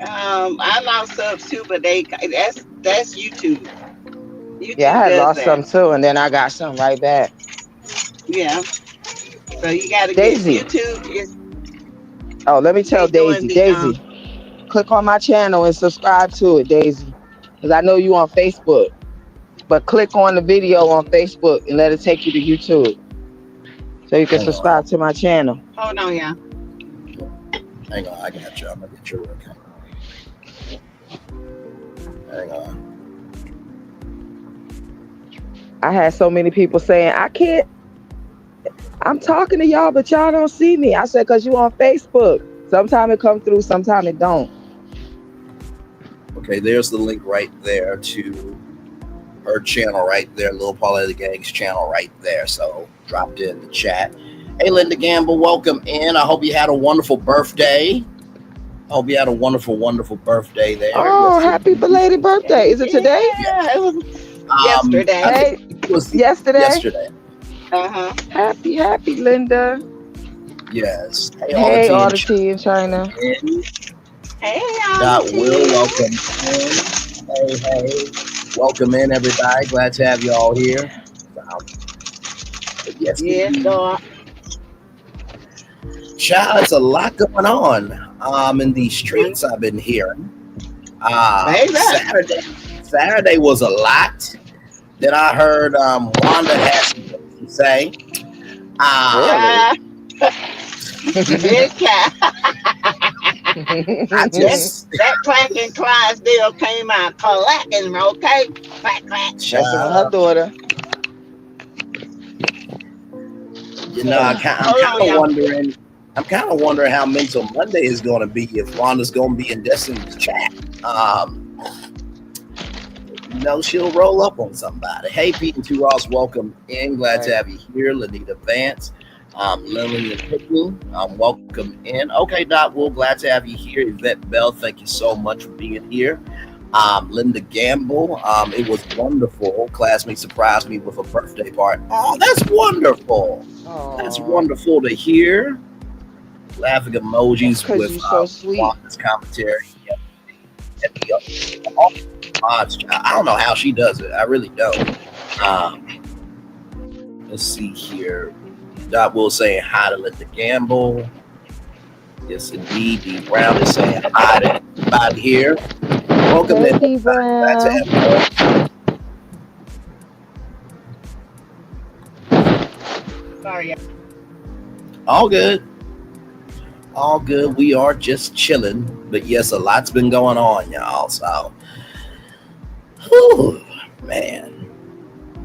I lost subs too, but that's YouTube. Yeah, YouTube I had does lost that. some too, and then I got some right back. Yeah. So you got to get Daisy. YouTube is Oh, let me they tell doing Daisy. the Daisy, click on my channel and subscribe to it, Daisy. Because I know you on Facebook. But click on the video on Facebook and let it take you to YouTube so you can Hang on, subscribe to my channel. hold on, yeah. hang on. I got you. I'm gonna get your work. Hang on. I had so many people saying, I can't, I'm talking to y'all, but y'all don't see me. I said, because you on Facebook. Sometime it come through, sometime it don't. Okay, there's the link right there to her channel right there, Lil Paula the Gang's channel right there. So dropped in the chat. Hey, Linda Gamble, welcome in. I hope you had a wonderful birthday. I hope you had a wonderful, wonderful birthday there. Oh, Yes, happy indeed. belated birthday. Is it today? Yeah, it was I yesterday. think Hey, it was yesterday? yesterday. Uh-huh. Happy, Linda. Yes. Hey, all the Hey, tea all in the chat. tea in China. In. Hey, y'all, the Dot Will, tea. welcome in. Hey, hey. Welcome in, everybody. Glad to have you all here. But yes, Yes, indeed. dog. Child, it's a lot going on in these streets I've been hearing. Baby. Saturday was a lot. Then I heard Wanda had some things to say. Really? Uh, big cat. I That just, that clacking Clydesdale came out clacking, okay? Clack clack. Messing with her child, daughter. I'm Hold kind on, of y'all. wondering. I'm kind of wondering how Mental Monday is going to be if Wanda's going to be in Destiny's chat. She'll roll up on somebody. Hey, Pete and Two Ross, welcome in. Glad to Right. have you here. Lanita Vance, Lillian Pickney, welcome in. Okay, Dot, we're glad to have you here. Yvette Bell, thank you so much for being here. Linda Gamble, it was wonderful. Classmate surprised me with a birthday party. Oh, that's wonderful. That's Oh, wonderful to hear. Laughing that's emojis because with you so sweet. Wanda's commentary. And all mods, I don't know how she does it. I really don't. Let's see here. Dot will saying hi to Linda Gamble. Yes, indeed. D Brown is saying hi to everybody here. Welcome Hey, in, D everybody. Glad to Brown. have Sorry, y'all. you. All good. All good. We are just chilling. But yes, a lot's been going on, y'all. So, whew, man.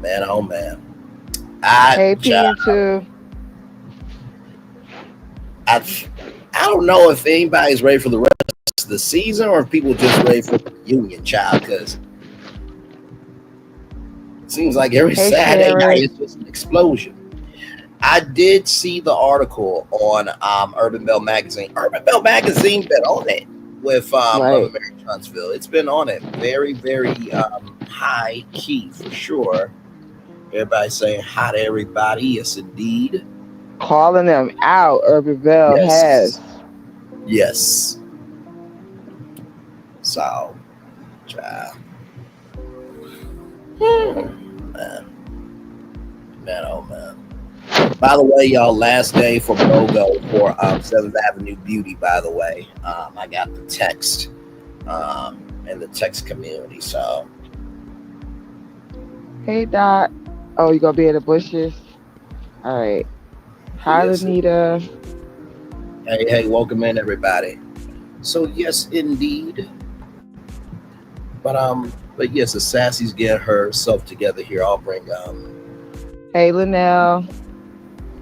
Man, oh man. I, Hey, P and two. I, I don't know if anybody's ready for the rest of the season or if people just ready for the reunion, child, because it seems like every Hey, Saturday night Sharon. is just an explosion. I did see the article on Urban Bell Magazine. Urban Bell Magazine been on it with Love Right. and Mary Huntsville. It's been on it very, very high key for sure. Everybody saying hi to everybody. Yes, indeed. Calling them out, Urban Bell has. Yes. Yes. So, child. Man. Man, oh man. By the way, y'all, last day for BOGO for 7th Avenue Beauty, by the way. I got the text in the text community. So, Hey, Dot. Oh, you gonna be in the bushes? All right. Hi, yes. Lanita. Hey, hey, welcome in, everybody. So, yes, indeed. But yes, the Sassy's getting herself together here. I'll bring Hey, Linnell.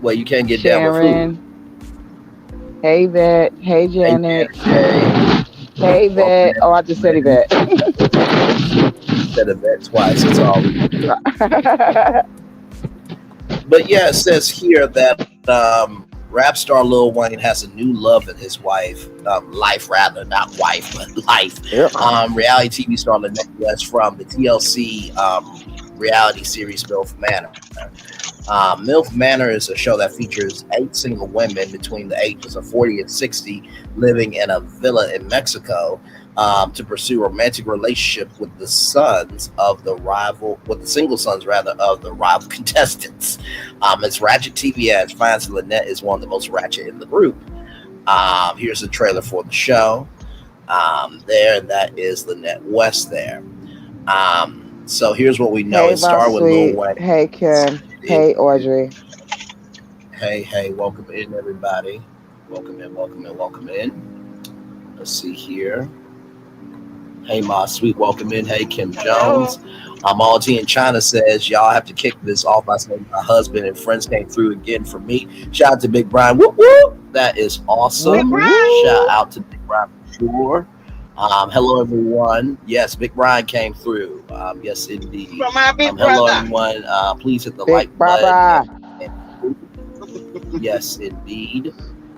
well, you can't get down with food. Sharon. Hey, Vet. Hey, Hey, Janet. Janet J. Hey, Welcome Vet. in. Oh, I just said Man. Yvette. Said that twice. It's all. But yeah, it says here that rap star Lil Wayne has a new love in his life rather, not wife, but life. Yep. Reality TV star Lynette West from the TLC reality series MILF Manor. MILF Manor is a show that features 8 single women between the ages of 40 and 60 living in a villa in Mexico to pursue romantic relationships with the single sons rather of the rival contestants. It's ratchet TV as finds Lynette is one of the most ratchet in the group. Here's the trailer for the show. That is Lynette West there. So here's what we know. Hey, It started with Lil Sweet. Wayne. Hey, Kim. Hey, Audrey. Hey, welcome in, everybody. Welcome in. Let's see here. Hey, Ma Sweet, welcome in. Hey, Kim Jones. Malty in China says, y'all have to kick this off by saying my husband and friends came through again for me. Shout out to Big Brian. Whoop, whoop. That is awesome. Shout out to Big Brian for sure. Hello, everyone. Yes, Big Brian came through. Yes, indeed. From my big hello, brother. everyone. Please hit the Big like button. Yes, indeed.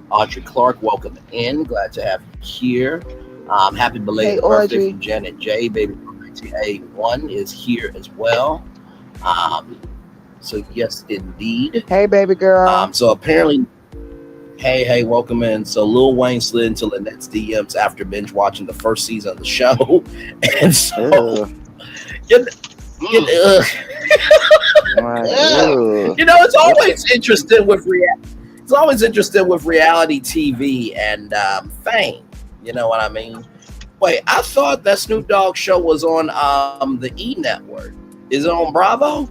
Audrey Clark, welcome in. Glad to have you here. Happy belated birthday from Janet J. Baby 1981 is here as well. So yes, indeed. Hey, baby girl. So apparently, hey, welcome in. So Lil Wayne slid into Lynette's DMs after binge watching the first season of the show, and so it's always interesting with reality TV and fame. You know what I mean? Wait, I thought that Snoop Dogg show was on the E Network. Is it on Bravo?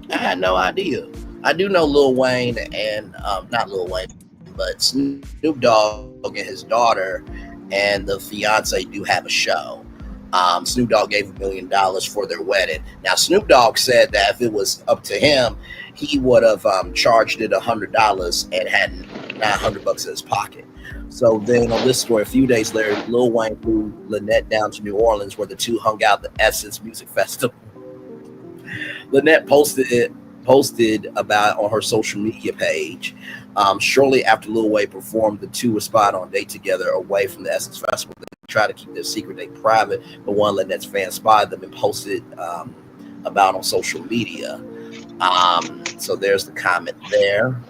I had no idea. I do know Lil Wayne and not Lil Wayne, but Snoop Dogg and his daughter and the fiance do have a show. Snoop Dogg gave $1 million for their wedding. Now, Snoop Dogg said that if it was up to him, he would have charged it $100 and had $900 in his pocket. So then on this story, a few days later, Lil Wayne flew Lynette down to New Orleans where the two hung out at the Essence Music Festival. Lynette posted about it on her social media page. Shortly after Lil Wayne performed, the two were spotted on a date together away from the Essence Festival. They tried to keep their secret date private, but one of Lynette's fans spotted them and posted about on social media. So there's the comment there.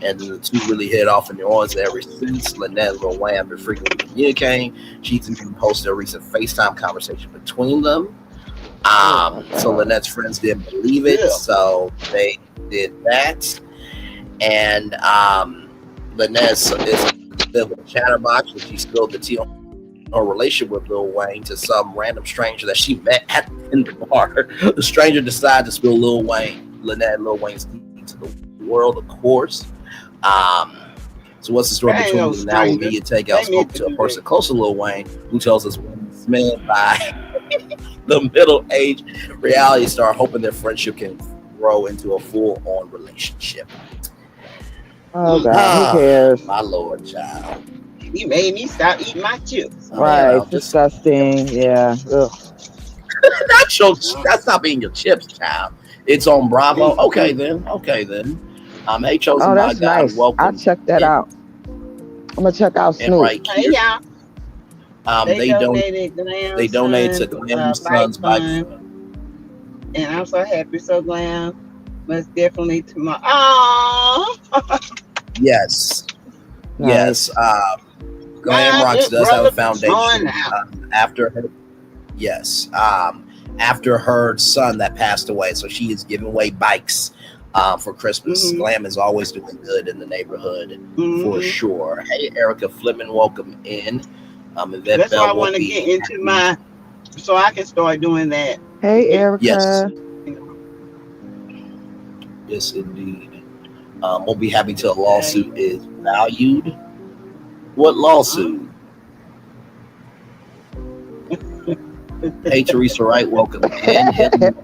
And then the two really hit off in New Orleans ever since. Lynette and Lil Wayne have been frequently communicating. She's even posted a recent FaceTime conversation between them. So Lynette's friends didn't believe it, so they did that. And Lynette is a bit of a chatterbox, and she spilled the tea on her relationship with Lil Wayne to some random stranger that she met in the bar. The stranger decided to spill Lynette and Lil Wayne's tea to the world, of course. So what's the story between them now? With media takeout spoke to a person close to Lil Wayne who tells us women's men by the middle-aged reality star, hoping their friendship can grow into a full-on relationship. Oh God, who cares? My Lord, child. You made me stop eating my chips. Right, disgusting. Yeah. That's not being your chips, child. It's on Bravo. Okay then. Hey, chosen my God. Nice. Welcome. I'll check that out. I'm gonna check out Snoop. Right here, they donated to Glam Sons Bike Fund. And I'm so happy, so Glam. Most definitely tomorrow. Yes. Nice. Yes. Glam Rocks does have a foundation after her son that passed away. So she is giving away bikes for Christmas. Mm-hmm. Glam is always doing good in the neighborhood for sure. Hey, Erica Fleming, welcome in. That's why I want to get into so I can start doing that. Hey, Erica. Yes, indeed. We'll be happy till a lawsuit is valued. What lawsuit? Hey, Teresa Wright, welcome in.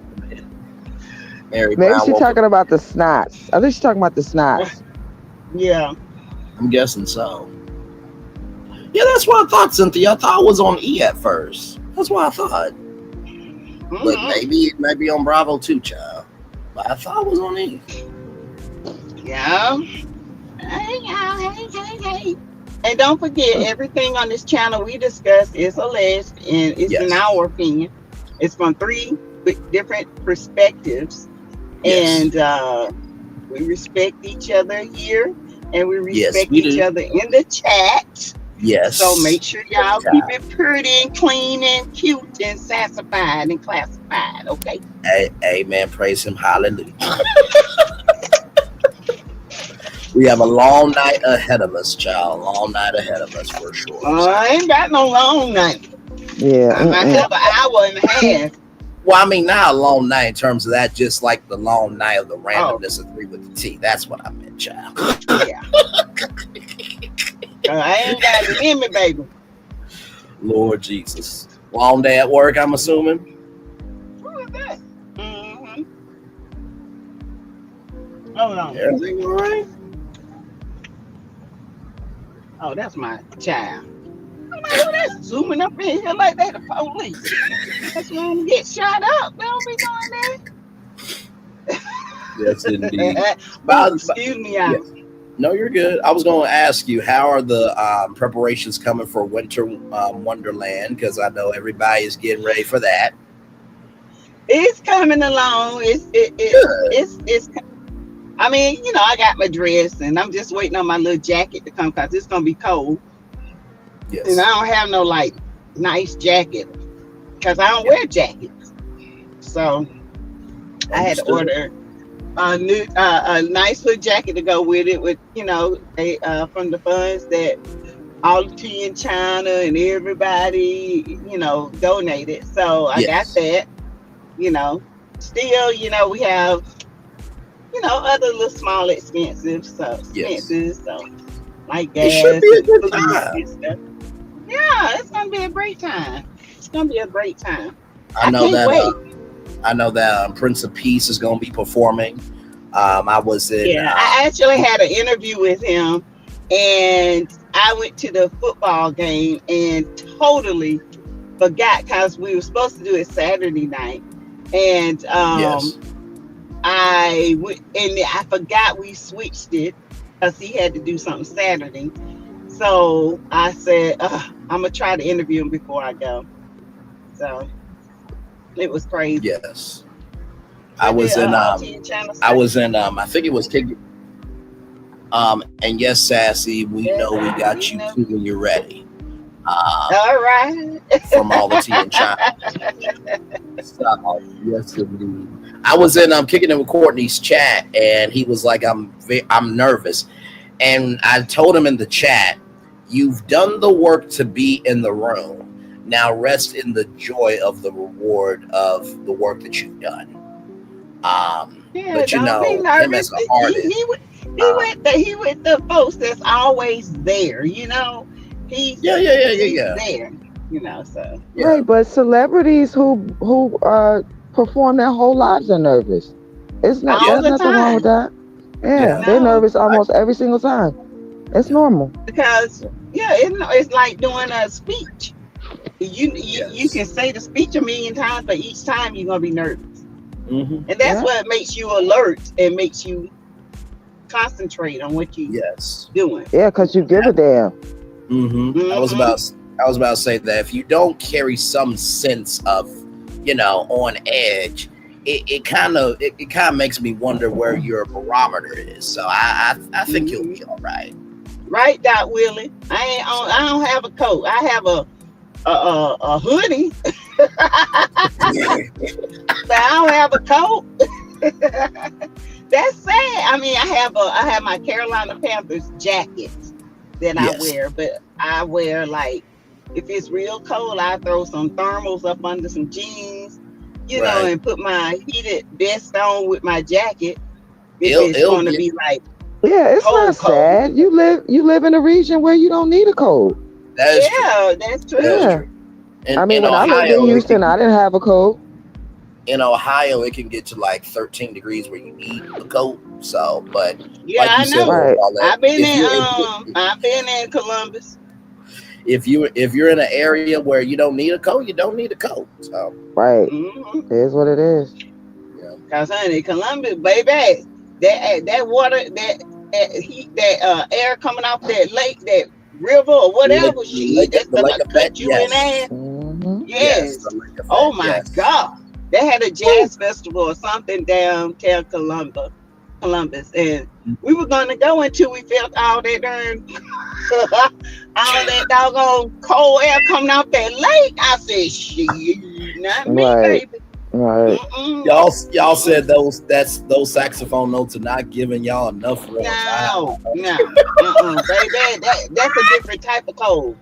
Mary Maybe Brown, she's talking about the snots. I think she's talking about the snots. Yeah. I'm guessing so. Yeah, that's what I thought, Cynthia. I thought it was on E at first. That's what I thought. But maybe it might be on Bravo too, child. But I thought it was on E. Yeah. Hey, y'all. Hey. And don't forget, everything on this channel we discuss is alleged and it's in our opinion. It's from 3 different perspectives. Yes. And we respect each other here, and we Yes, respect we each do. other in the chat. So Yes. make sure Every y'all keep time. it pretty and clean and cute and sassified and classified. Okay. Amen. Praise him. Hallelujah. We have a long night ahead of us, child. Long night ahead of us for sure. So, I ain't got no long night. Yeah. I might have an hour and a half. well, I mean, not a long night in terms of that, just like the long night of the Oh, randomness of three with the T. That's what I meant, child. yeah. I ain't got it in me, baby. Lord Jesus. Long day at work, I'm assuming. Who is that? Mm-hmm. Hold on. Everything all right? Oh, that's my child. I'm like, who that's zooming up in here like they the police? That's when to get shot up. They don't be Yes, doing indeed. that. Oh, But, excuse me, yeah. y'all. No, you're good. I was going to ask you, how are the preparations coming for Winter Wonderland? Because I know everybody is getting ready for that. It's coming along. Good. It's. I mean, I got my dress, and I'm just waiting on my little jacket to come because it's gonna be cold, and I Yes. don't have no like nice jacket because I don't Yeah. wear jackets. So I had to Understood. order a nice little jacket to go with it. With they from the funds that all the tea in China and everybody donated. So I got Yes. that. You know, still we have other little small Yes. expenses, so like It should gas be a and good food and time. stuff. Yeah, it's gonna be a great time. It's gonna be a great time. I I know can't that. wait. I know that Prince of Peace is going to be performing. I was in. Yeah, I actually had an interview with him, and I went to the football game and totally forgot because we were supposed to do it Saturday night, and Yes. I forgot we switched it because he had to do something Saturday. So I said, I'm gonna try to interview him before I go. So it was crazy. Yes. I What did was in. Teen Channel I say? was in. I think it was. And yes, Sassy, we Yeah, know we baby, got you too when you're ready. All right. From all the tea and China. So, yes, indeed. I was in. Kicking it with Courtney's chat, and he was like, I'm nervous," and I told him in the chat, "You've done the work to be in the room. Now rest in the joy of the reward of the work that you've done." Yeah, But don't be him nervous. as an artist. Um, He with the folks that's always there. He's yeah, yeah, yeah, yeah, he's yeah, there. So yeah. Right, but celebrities who perform their whole lives are nervous. It's not. all Yeah, There's the nothing wrong with time. that. Yeah, yeah. they're No, nervous almost every single time. It's Yeah. normal. because yeah, it's like doing a speech. You Yes. can say the speech a million times, but each time you're gonna be nervous, Mm-hmm. and that's Yeah, what makes you alert and makes you concentrate on what you Yes. doing. yeah, because you give a damn. Mm-hmm. Hmm. I was about to say that if you don't carry some sense of, on edge, it kind of makes me wonder where your barometer is. So I think you'll Hmm. be all right. Right, Doc Willie. So I don't have a coat. I have a hoodie, but I don't have a coat. That's sad. I mean, I have my Carolina Panthers jacket that I yes, wear, but I wear like if it's real cold, I throw some thermals up under some jeans, right. and put my heated vest on with my jacket if It'll it's it'll going to get be like Yeah, it's not cold, cold. sad. You live in a region where you don't need a cold. that is true. Yeah, that's That is true. Yeah, true. I mean, In when I lived in Ohio, Houston, I didn't have a cold. it can get to like 13 degrees where you need a coat. So, but Yeah, like you I said, know. Lord Right. Paulette, I've been in Columbus. if you're in an area where you don't need a coat, you don't need a coat. So Right. Mm-hmm. It is what it is. yeah, Cause honey, Columbus, baby, that water, that heat, that air coming off that lake, that river or whatever, shit, that's the lake gonna effect, cut you in yes, half. Hmm. yes, Yes. the lake Oh effect, my yes, God. They had a Woo. jazz festival or something downtown Columbus, and we were going to go until we felt all that darn, all that doggone cold air coming out that lake. I said, "Shit, not me, Right. baby." Right. Mm-mm, Y'all mm-mm. said those saxophone notes are not giving y'all enough rest. No, no, baby, that's a different type of cold.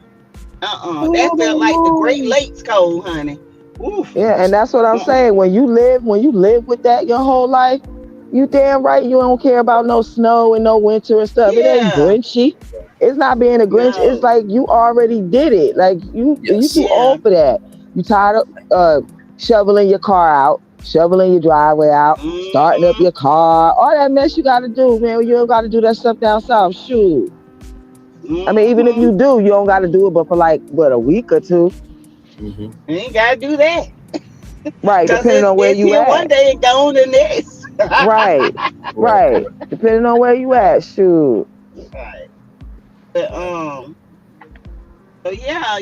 That felt like the Great Lakes cold, honey. Oof. Yeah, and that's what I'm Mm-mm. saying. When you live with that your whole life, you damn right you don't care about no snow and no winter and stuff. It ain't Yeah, Grinchy. It's not being a Grinch. It's no, like you already did it. Like you too Yes. yeah. old for that. You tired of shoveling your car out, shoveling your driveway out, starting up Mm-hmm, your car, all that mess you got to do, man. You don't got to do that stuff down south. Shoot. I mean, even if mm-hmm. you do, you don't got to do it, but for like what, a week or two, Hmm. You ain't gotta do that. right? Cause Depending on where it's you here one at. day and gone the next. Right, Correct. right. Correct. Depending on where you at, shoot. Right. But Right. so yeah, I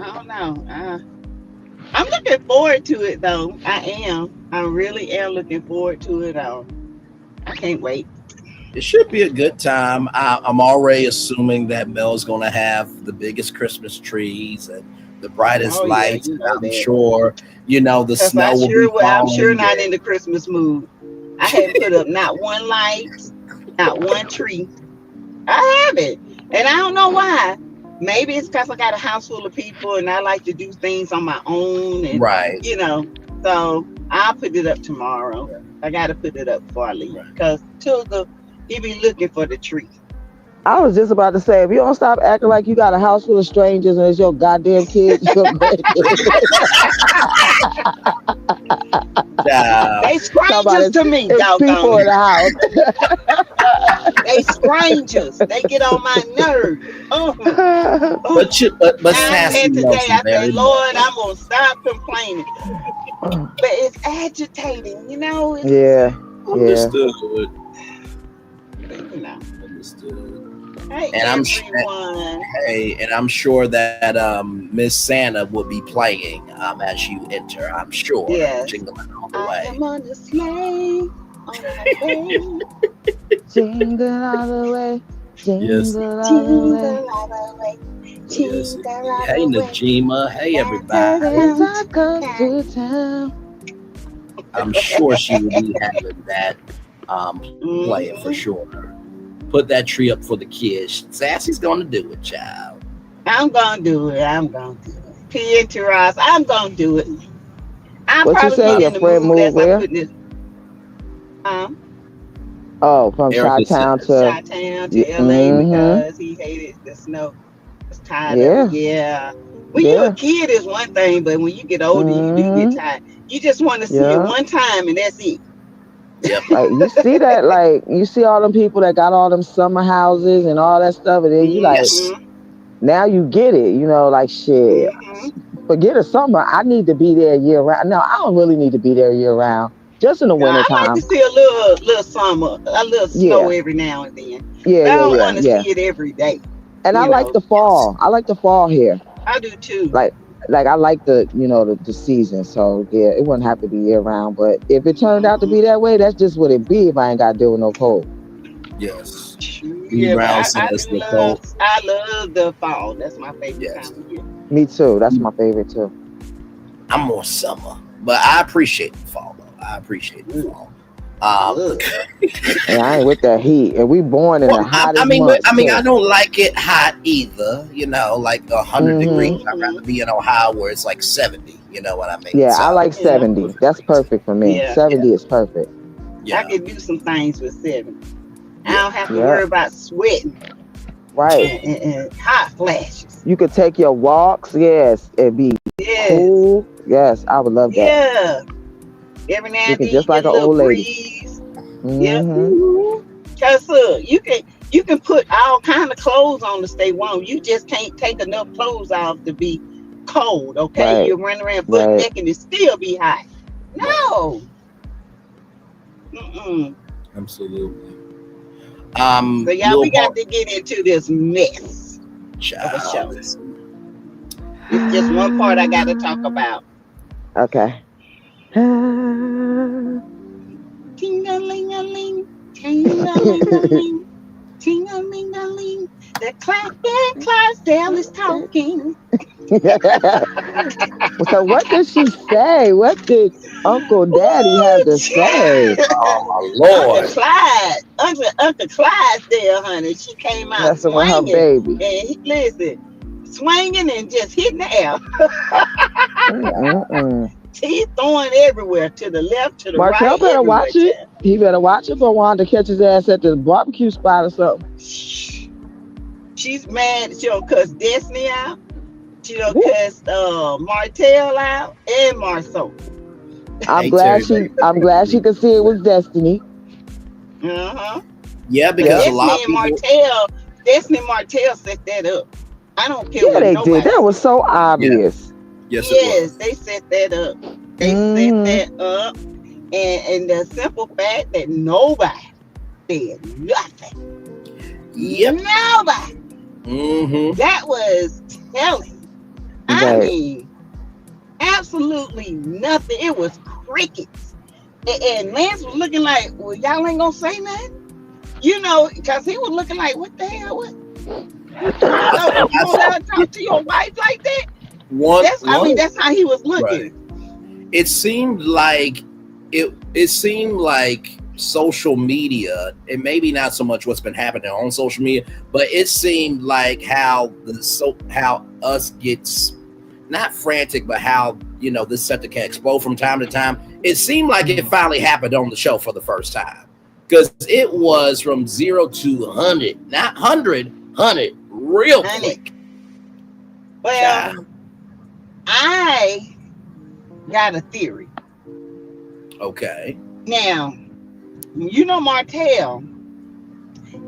don't know. I'm looking forward to it though. I am. I really am looking forward to it. I can't wait. It should be a good time. I'm already assuming that Mel's going to have the biggest Christmas trees and the brightest Oh yeah, lights. you And know I'm that. sure, the Cause snow will be I'm sure falling. not in the Christmas mood. I hadn't put up not one light, not one tree. I haven't. And I don't know why. Maybe it's because I got a house full of people and I like to do things on my own and Right. you know. So I'll put it up tomorrow. I gotta put it up before I leave. Right. Because Tilda, he be looking for the tree. I was just about to say, if you don't stop acting like you got a house full of strangers and it's your goddamn kids, your grandkids, Yeah. They strangers somebody, to me, it's doggone people in it. the house. They strangers. They get on my nerves. Oh, oh. But I Sassy said today, loves them I said, very Lord, much. I'm gonna stop complaining. But it's agitating, it's Yeah, yeah. Understood. you know. Understood. Hey And everyone. I'm sure that Miss Santa will be playing as you enter. I'm sure, Yes. jingling all the I way. am on the sleigh on my way. Jingle all the way, Yes, jingle all the way. Jingle all the way. yes. Jingle Indeed. all Hey the way. Najima. Hey Santa everybody. come Santa to comes town. to town. I'm sure she will be having that playing for Hmm. sure. Put that tree up for the kids. Sassy's gonna do it, child. I'm gonna do it. I'm gonna do it. P and Ross, I'm gonna do it. I'll What you probably say? Uh, be Your in the friend mood moved as I'm where? putting this Oh, from Erica Chi-Town says, to. Chi-Town Yeah, to LA mm-hmm. because he hated the snow. Was tired of it. Yeah, Yeah. When you a yeah. kid is one thing, but when you get older, you do get Mm-hmm. tired. You just want to see it Yeah. one time and that's it. "Yep, Like you see that, like you see all them people that got all them summer houses and all that stuff, and then you like, yes, Mm-hmm. now you get it, like shit. Mm-hmm. Forget a summer. I need to be there year round. No, I don't really need to be there year round. Just in the I like to wintertime. see a little summer, a little snow Yeah. every now and then. Yeah, But I yeah, don't yeah, want to yeah. see it every day. And I You like know. the yes, fall. I like the fall here. I do too. Like I like the season. So yeah, it wouldn't have to be year round. But if it turned out to Mm-hmm. be that way, that's just what it be if I ain't got to deal with no cold. yes." B Yeah, but Brown I says do the cold. love the fall. That's my favorite Yes, time of year. Me too. That's my favorite too. I'm more summer, but I appreciate the fall though. I appreciate the Ugh, fall. Um, ugh. And I ain't with that heat. And we born in the well, hottest months I too. don't like it hot either. Like 100 degrees. Hmm. I'd rather Mm-hmm. be in Ohio where it's like 70. You know what I mean? Yeah, I So like Yeah, 70. That's perfect for me. yeah. 70 is perfect. I yeah, can do some things with 7. I yeah. don't have to Yeah. worry about sweating Right. and hot flashes. You could take your walks. Yes. It'd be Yes. cool. Yes. I would love that. Yeah. Every now and Looking then you just like get an a little old lady. breeze. Yep. Hmm. Cause you can put all kind of clothes on to stay warm. You just can't take enough clothes off to be cold. Okay, Right. you run around butt Right. naked and still be hot. Right. No. Mm-mm. Absolutely. So y'all, Little we got Mark, to get into this mess of a child. show. Listen. It's just one part I got to talk about. Okay. Ting-a-ling-a-ling, ting-a-ling-a-ling, ting-a-ling-a-ling. The Clydesdale is talking. So what did she say? What did Uncle Daddy have Ooh, to say? Oh my Uncle Lord. Clyde, Uncle Clydesdale, honey. She came out Messing with her swinging baby. and listen, swinging and just hitting the air. Mm-mm-mm. Teeth throwing everywhere, to the left, to the Martell right, better everywhere, watch it. child. He better watch it for Wanda catch his ass at the barbecue spot or something. She's mad. She don't cuss Destiny out. She don't Woo. cuss Martell out and Marceau. I'm Hey glad Terry, she I'm glad she could see it was Destiny. Uh-huh. yeah, But because Yep. a lot of people. Destiny and Martell set that up. I don't care Yeah, what they did. nobody That was says. so Yeah, obvious. yes, it Yes, was. they set that up. They set Hmm. that up. And the simple fact that nobody said nothing. Yep. Nobody. Mm-hmm. That was telling. I Right. mean, absolutely nothing. It was crickets. And Lance was looking like, well, y'all ain't gonna say nothing. Because he was looking like, what the hell? What I think you gonna let her talk to your wife like that? one That's how he was right. looking. It seemed like it seemed like social media, and maybe not so much what's been happening on social media, but it seemed like how us gets not frantic, but how this subject can explode from time to time. It seemed like it finally happened on the show for the first time, because it was from 0 to 100, not 100, real Honey. quick. Well, Child. I got a theory. Okay. Now, Martell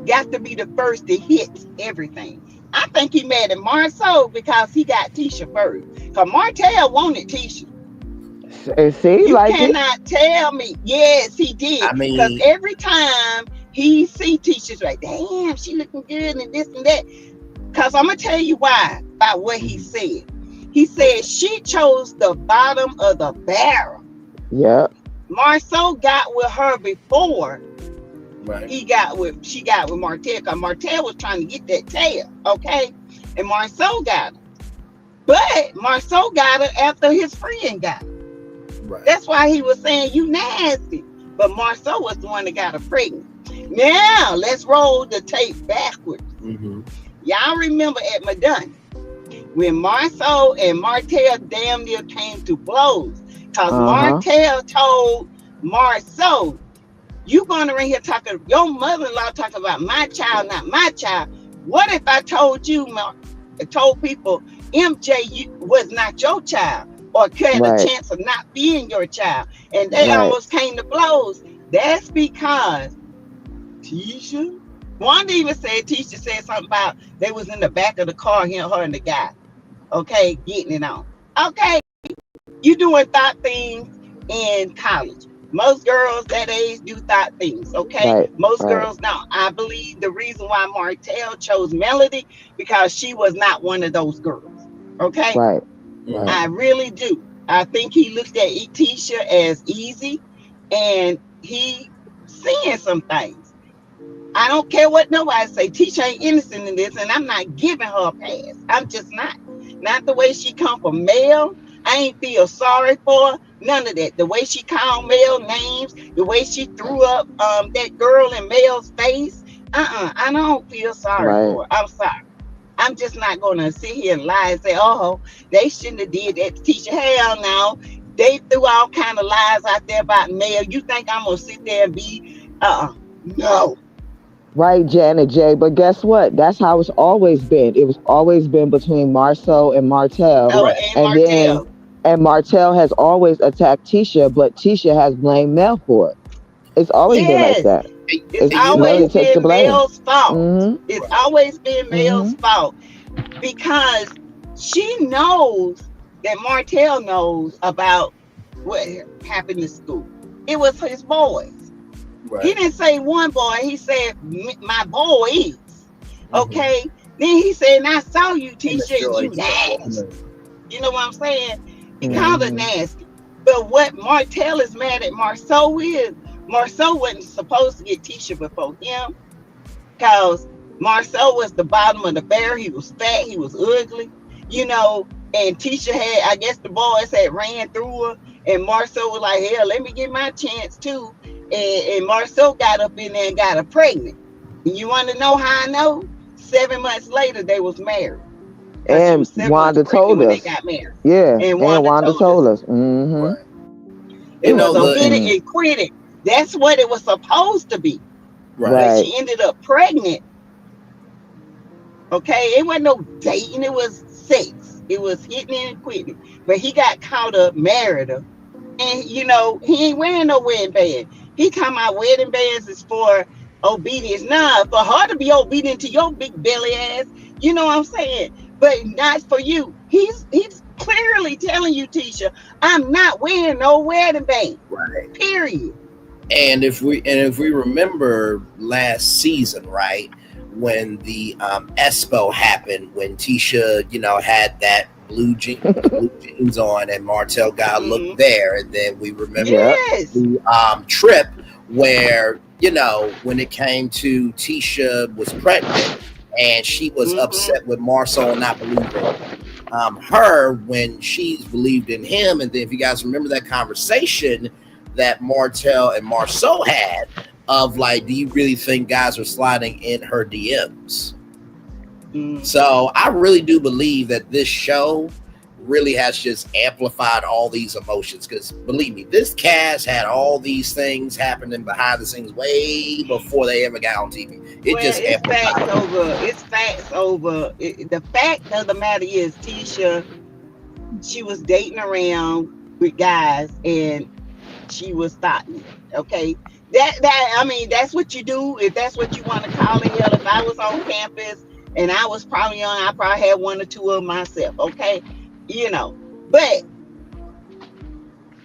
got to be the first to hit everything. I think he mad at Marceau because he got Tisha first. Because Martell wanted Tisha. It seemed You like it. cannot tell me. Yes, he did. I Because mean, every time he see Tisha's like, damn, she looking good and this and that. Because I'm going to tell you why, by what he said. He said she chose the bottom of the barrel. Yep. Marceau got with her before right. she got with Martell, because Martell was trying to get that tail, okay? And Marceau got her. But Marceau got her after his friend got her. Right. That's why he was saying you nasty. But Marceau was the one that got her pregnant. Now, let's roll the tape backwards. Mm-hmm. Y'all remember at Madonna, when Marceau and Martell damn near came to blows. Because Martell told Marceau, you going around here talking, your mother-in-law talking about my child, not my child. What if I told people MJ was not your child, or had a Right. chance of not being your child? And they Right. almost came to blows. That's because Tisha, Wanda even said, Tisha said something about they was in the back of the car, her and the guy, okay, getting it on. Okay, you doing thought things in college. Most girls that age do thought things, okay? Right. Most Right. girls don't. I believe the reason why Martell chose Melody, because she was not one of those girls, okay? Right. Mm-hmm. I really do. I think he looked at Tisha as easy, and he seeing some things. I don't care what nobody say. Tisha ain't innocent in this, and I'm not giving her a pass. I'm just not. Not the way she come from Mel. I ain't feel sorry for her. None of that. The way she called Mel names, the way she threw up that girl in Mel's face. I don't feel sorry Right. for her. I'm sorry. I'm just not gonna sit here and lie and say, oh, they shouldn't have did that to Tisha. Hell no. They threw all kind of lies out there about Mel. You think I'm gonna sit there and be no. Right, Janet J. But guess what? That's how it's always been. It was always been between Marceau and Martell. Oh, Correct. and And then Martell. and Martell has always attacked Tisha, but Tisha has blamed Mel for it. It's always been like Yes. that. It's And you always Melody know, takes the been blame. Mel's fault. Mm-hmm. It's right. always been Mel's Mm-hmm. fault, because she knows that Martell knows about what happened in school. It was his boys. He Right. didn't say one boy. He said my boys. Mm-hmm. Okay. Then he said, and I saw you, And Tisha, and destroy you you. nasty. You know what I'm saying? He Yeah. called her Mm-hmm. nasty. But what Martell is mad at Marceau is, Marceau wasn't supposed to get Tisha before him, because Marceau was the bottom of the barrel. He was fat, he was ugly, you know. And Tisha had, I guess the boys had ran through her, and Marceau was like, hell, let me get my chance too. And Marceau got up in there and got her pregnant. And you want to know how I know? 7 months later, they was married. Because she And was 7 months Wanda pregnant told when they us. got married. Yeah, And and Wanda Wanda told us told us. Mm-hmm. Right. it You It was was know a the hit it mm-mm. and quit it. That's what it was supposed to be. right. But Right. she ended up pregnant. Okay, it wasn't no dating, it was sex. It was hitting and quitting. But he got caught up, married her. And you know, he ain't wearing no wedding band. He talking about wedding bands is for obedience. Nah, for her to be obedient to your big belly ass, you know what I'm saying? But not for you. He's clearly telling you, Tisha, I'm not wearing no wedding band. Right. Period. And if we remember last season, right, when the Espo happened, when Tisha, had that the blue jeans on, and Martell got looked Hmm. there, and then we remember Yep. Yes. the trip where when it came to Tisha was pregnant, and she was Hmm. upset with Marcel not believing her when she's believed in him. And then if you guys remember that conversation that Martell and Marceau had of like, do you really think guys are sliding in her DMs? Hmm. So I really do believe that this show really has just amplified all these emotions, because believe me, this cast had all these things happening behind the scenes way before they ever got on TV. It Well, just it's facts amplified it. over. It's facts over. The fact of the matter is, Tisha, she was dating around with guys, and she was thoughtless. Okay, that I mean, that's what you do. If that's what you want to call it. Hell, if I was on campus and I was probably young, I probably had one or two of myself. Okay, you know, but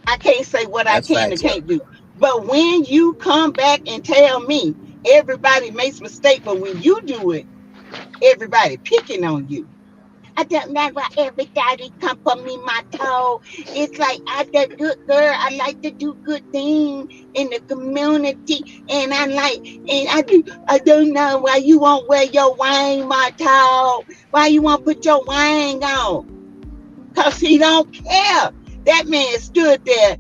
I can't say what I That's can and facts, can't do. But when you come back and tell me everybody makes mistake, but when you do it, everybody picking on you. I don't know why everybody come for me, my toe. It's like I'm the good girl. I like to do good things in the community. And I like, and I don't know why you won't wear your wang, my toe. Why you won't put your wang on? Because he don't care. That man stood there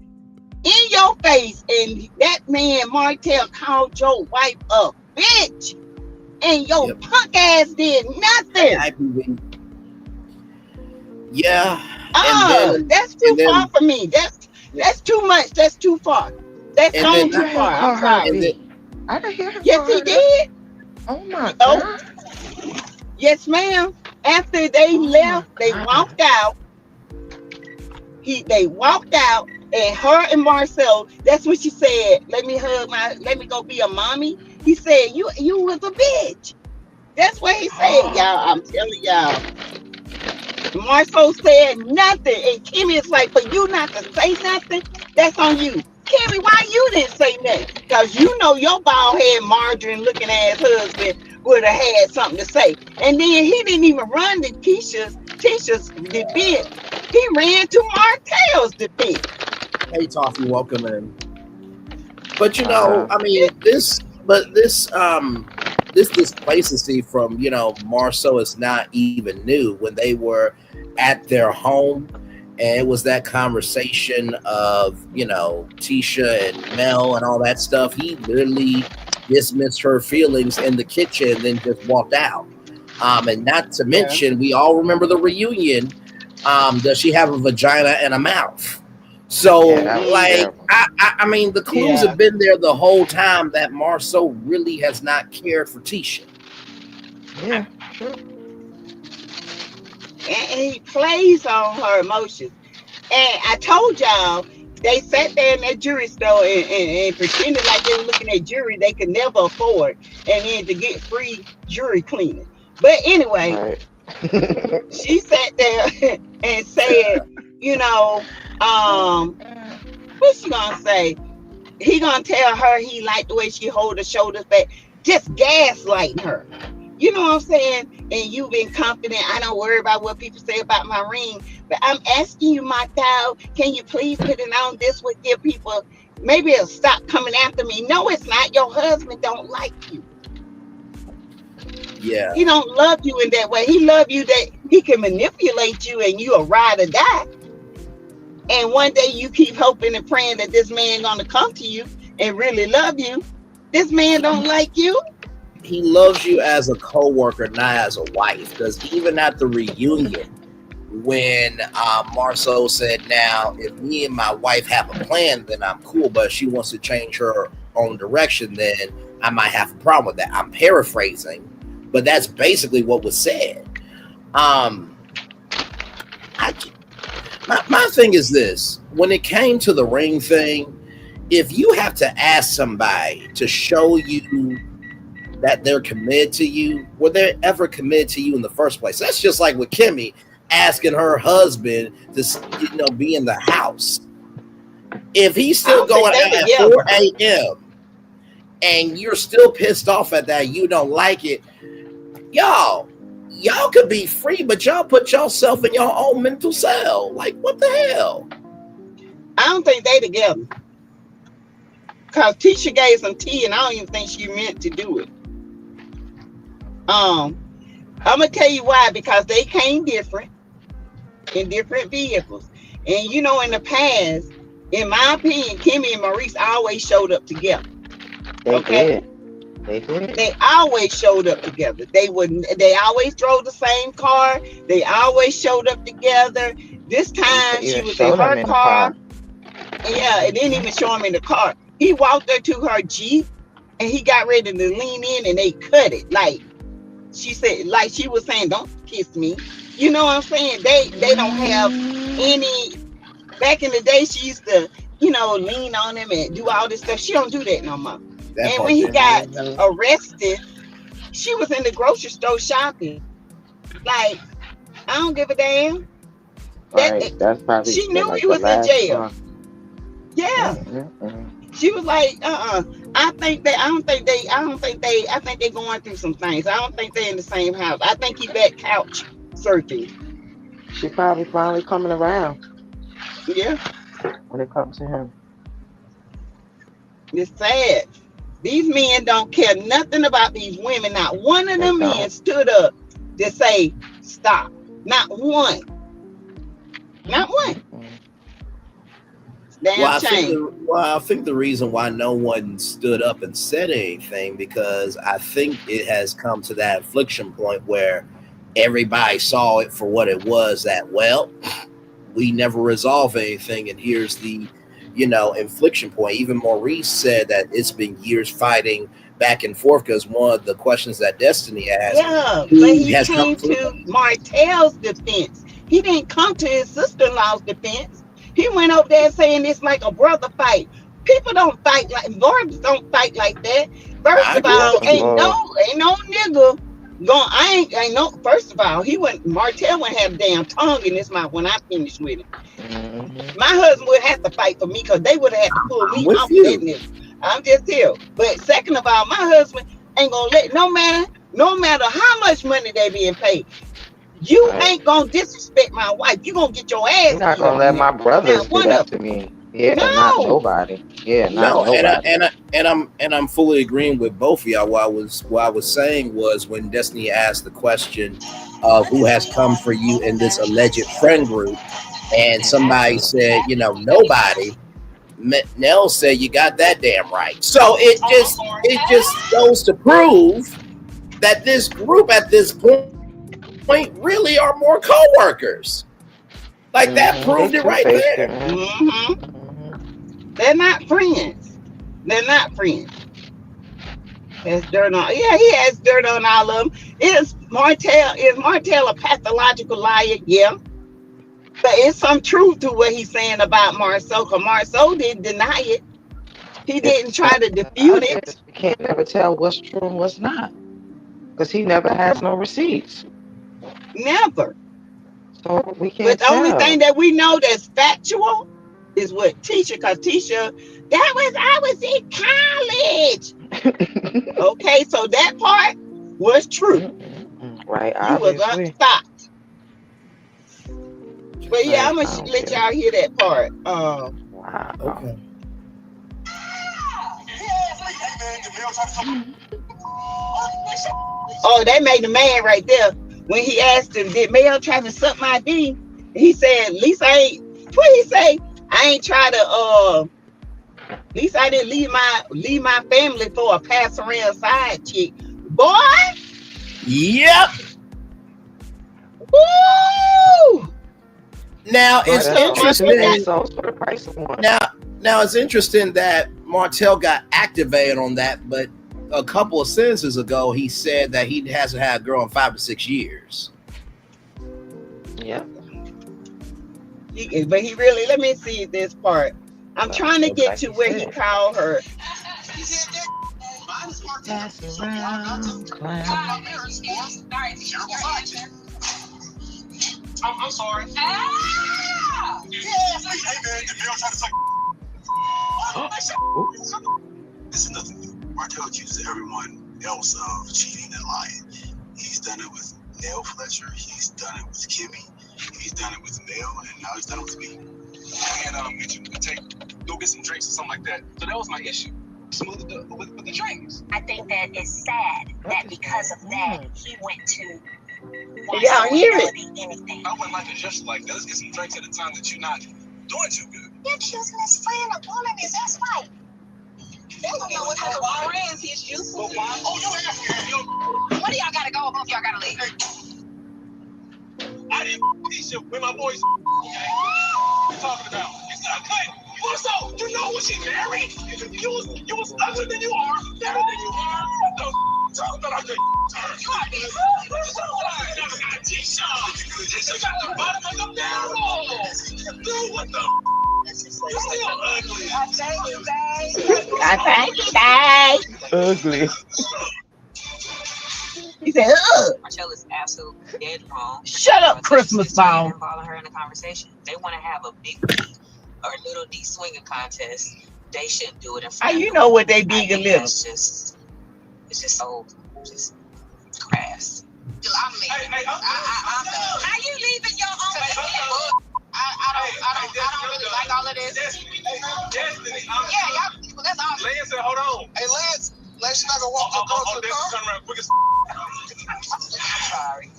in your face, and that man Martell called your wife a bitch, and your yep. punk ass did Hey, nothing. IPV. Yeah. and Oh, then that's too and far then for me. That's too much. That's too far. That's and gone then Who the too hell far. I'm called her a sorry. and then bitch? I didn't hear him Yes, call he her that. did. Oh my Oh, god. yes, ma'am. After they Oh my left, they god. walked out. They walked out, and her and Marcel. That's what she said. Let me go be a mommy. He said, you was a bitch. That's what he said, y'all. I'm telling y'all. Marcel said nothing. And Kimmy is like, for you not to say nothing, that's on you. Kimmy, why you didn't say nothing? Because you know your bald head margarine looking ass husband would have had something to say. And then he didn't even run to Tisha's defense. He ran to Martell's defense. hey, Toffee, welcome in. But Wow. I mean, this displacency from Marceau is not even new. When they were at their home, and it was that conversation of Tisha and Mel and all that stuff, he literally dismissed her feelings in the kitchen and then just walked out. And not to Yeah, mention, we all remember the reunion. Does she have a vagina and a mouth? So, Yeah, that was mm, like, terrible. I mean, the clues yeah. have been there the whole time that Marceau really has not cared for Tisha. Yeah, true. And he plays on her emotions. And I told y'all, they sat there in that jury store and pretended like they were looking at jury they could never afford, and then to get free jury cleaning. But anyway, Right. she sat there and said, you know, what's she gonna say? He gonna tell her he liked the way she hold her shoulders back, just gaslighting her. You know what I'm saying? and you've been confident. I don't worry about what people say about my ring. But I'm asking you, my child, can you please put it on? This would give people, maybe it'll stop coming after me. No, it's not. Your husband don't like you. Yeah. He don't love you in that way. He love you that he can manipulate you and you a ride or die. And one day you keep hoping and praying that this man gonna come to you and really love you. This man don't like you. He loves you as a co-worker, not as a wife. Because even at the reunion, when Marceau said, now, if me and my wife have a plan, then I'm cool. But if she wants to change her own direction, then I might have a problem with that. I'm paraphrasing, but that's basically what was said. My thing is this. When it came to the ring thing, if you have to ask somebody to show you that they're committed to you, were they ever committed to you in the first place? That's just like with Kimmy asking her husband to, be in the house. If he's still going out at 4 a.m. and you're still pissed off at that, you don't like it, y'all could be free, but y'all put yourself in your own mental cell. Like, what the hell? I don't think they together. Because Tisha gave some tea, and I don't even think she meant to do it. I'm gonna tell you why. Because they came different in different vehicles, and in the past, in my opinion, Kimmy and Maurice always showed up together. They did. They always showed up together. They always drove the same car. They always showed up together. This time she was in her car. Yeah, it didn't even show him in the car. He walked her to her Jeep and he got ready to lean in and they cut it. Like she said, like she was saying, don't kiss me. You know what I'm saying? They don't have any. Back in the day, she used to, lean on him and do all this stuff. She don't do that no more. And when he got arrested, she was in the grocery store shopping. Like, I don't give a damn. That's probably she knew like he was in jail. One. Yeah. She was like, I think they're going through some things. I don't think they're in the same house. I think he back couch surfing. She probably finally coming around. Yeah. When it comes to him. It's sad. These men don't care nothing about these women. Not one of them men stood up to say, stop. Not one. Not one. I think the reason why no one stood up and said anything, because I think it has come to that inflection point where everybody saw it for what it was, that, well, we never resolve anything, and here's the inflection point. Even Maurice said that it's been years fighting back and forth, because one of the questions that Destiny asked, but he came to Martell's defense. He didn't come to his sister-in-law's defense. He went over there saying it's like a brother fight. People don't fight like brothers. Don't fight like that. First of all, ain't no nigga going. First of all, Martell wouldn't have a damn tongue in his mouth when I finished with him. My husband would have to fight for me, because they would have had to pull me off business. I'm just here. But second of all, my husband ain't gonna let no matter how much money they being paid. You ain't gonna disrespect my wife. You gonna get your ass. You're not gonna let my brothers do that to me. Yeah, not nobody. Yeah, not nobody. And I'm fully agreeing with both of y'all. What I was saying was, when Destiny asked the question of who has come for you in this alleged friend group, and somebody said, nobody. Nell said, you got that damn right. So it just goes to prove that this group at this point really are more co-workers. Like, that proved it right there. They're not friends. They're not friends. There's dirt on. Yeah, he has dirt on all of them. Is Martell a pathological liar? Yeah. But it's some truth to what he's saying about Marceau, because Marceau didn't deny it. He didn't try to defute it. You can't never tell what's true and what's not, because he never has no receipts. Never. So we can't. But the only thing that we know that's factual is what Tisha, because Tisha, I was in college. Okay, so that part was true. Right, You was obviously. stopped. But yeah, Right, I'm gonna I don't let care. y'all hear that part. Wow. Okay. Oh, they made the man right there when he asked him, "Did Mel try to suck my D?" He said, "At least I ain't." What he say? I ain't try to. At least I didn't leave my family for a pass around side chick. Boy, Yep. woo! Now I Boy, it's that's told only myself two that. interesting. episodes for the price of one. Now it's interesting that Martell got activated on that, but a couple of sentences ago he said that he hasn't had a girl in 5 to 6 years. Yep. But he really. Let me see this part. I'm Well, trying to looks get like to he where he said. called her. Pass around, clown. I'm sorry. Ooh. This is nothing new. Martell accuses everyone else of cheating and lying. He's done it with Nell Fletcher. He's done it with Kimmy. He's done it with Mel, and now he's done it with me. And get you go get some drinks or something like that. So that was my issue. Smooth with the drinks. I think that it's sad that because of that he went to Y'all hear it? anything. I wouldn't like to just like that. Let's get some drinks at a time that you're not doing too good. You're choosing his friend of woman is that's right. They don't know what type of friends he's used to. Oh, you asking? What do y'all gotta go or both y'all gotta leave? I didn't Tisha with my boys. Okay? What you talking about? You said I couldn't. Also, you know when she married? You was ugly than you are, better than you are. What the talking about? I couldn't. Tisha, Tisha got the bottom of the barrel. Dude, what the? You're still ugly. I thank you, babe. I thank you, babe. Ugly. He said, "Ugh." Marcel is absolutely dead wrong. Shut up, Christmas ball. Involving her in the conversation. They want to have a big D or little D swinging contest. They shouldn't do it in front How of you know what they big I and think little? it's just so just crass. I'm leaving. Hey, How you leaving your own? I don't really like all of this. Destiny, Y'all, that's all. Lance said, hold on. Hey, Lance, you're not gonna walk to the car? Turn around quick as I'm sorry.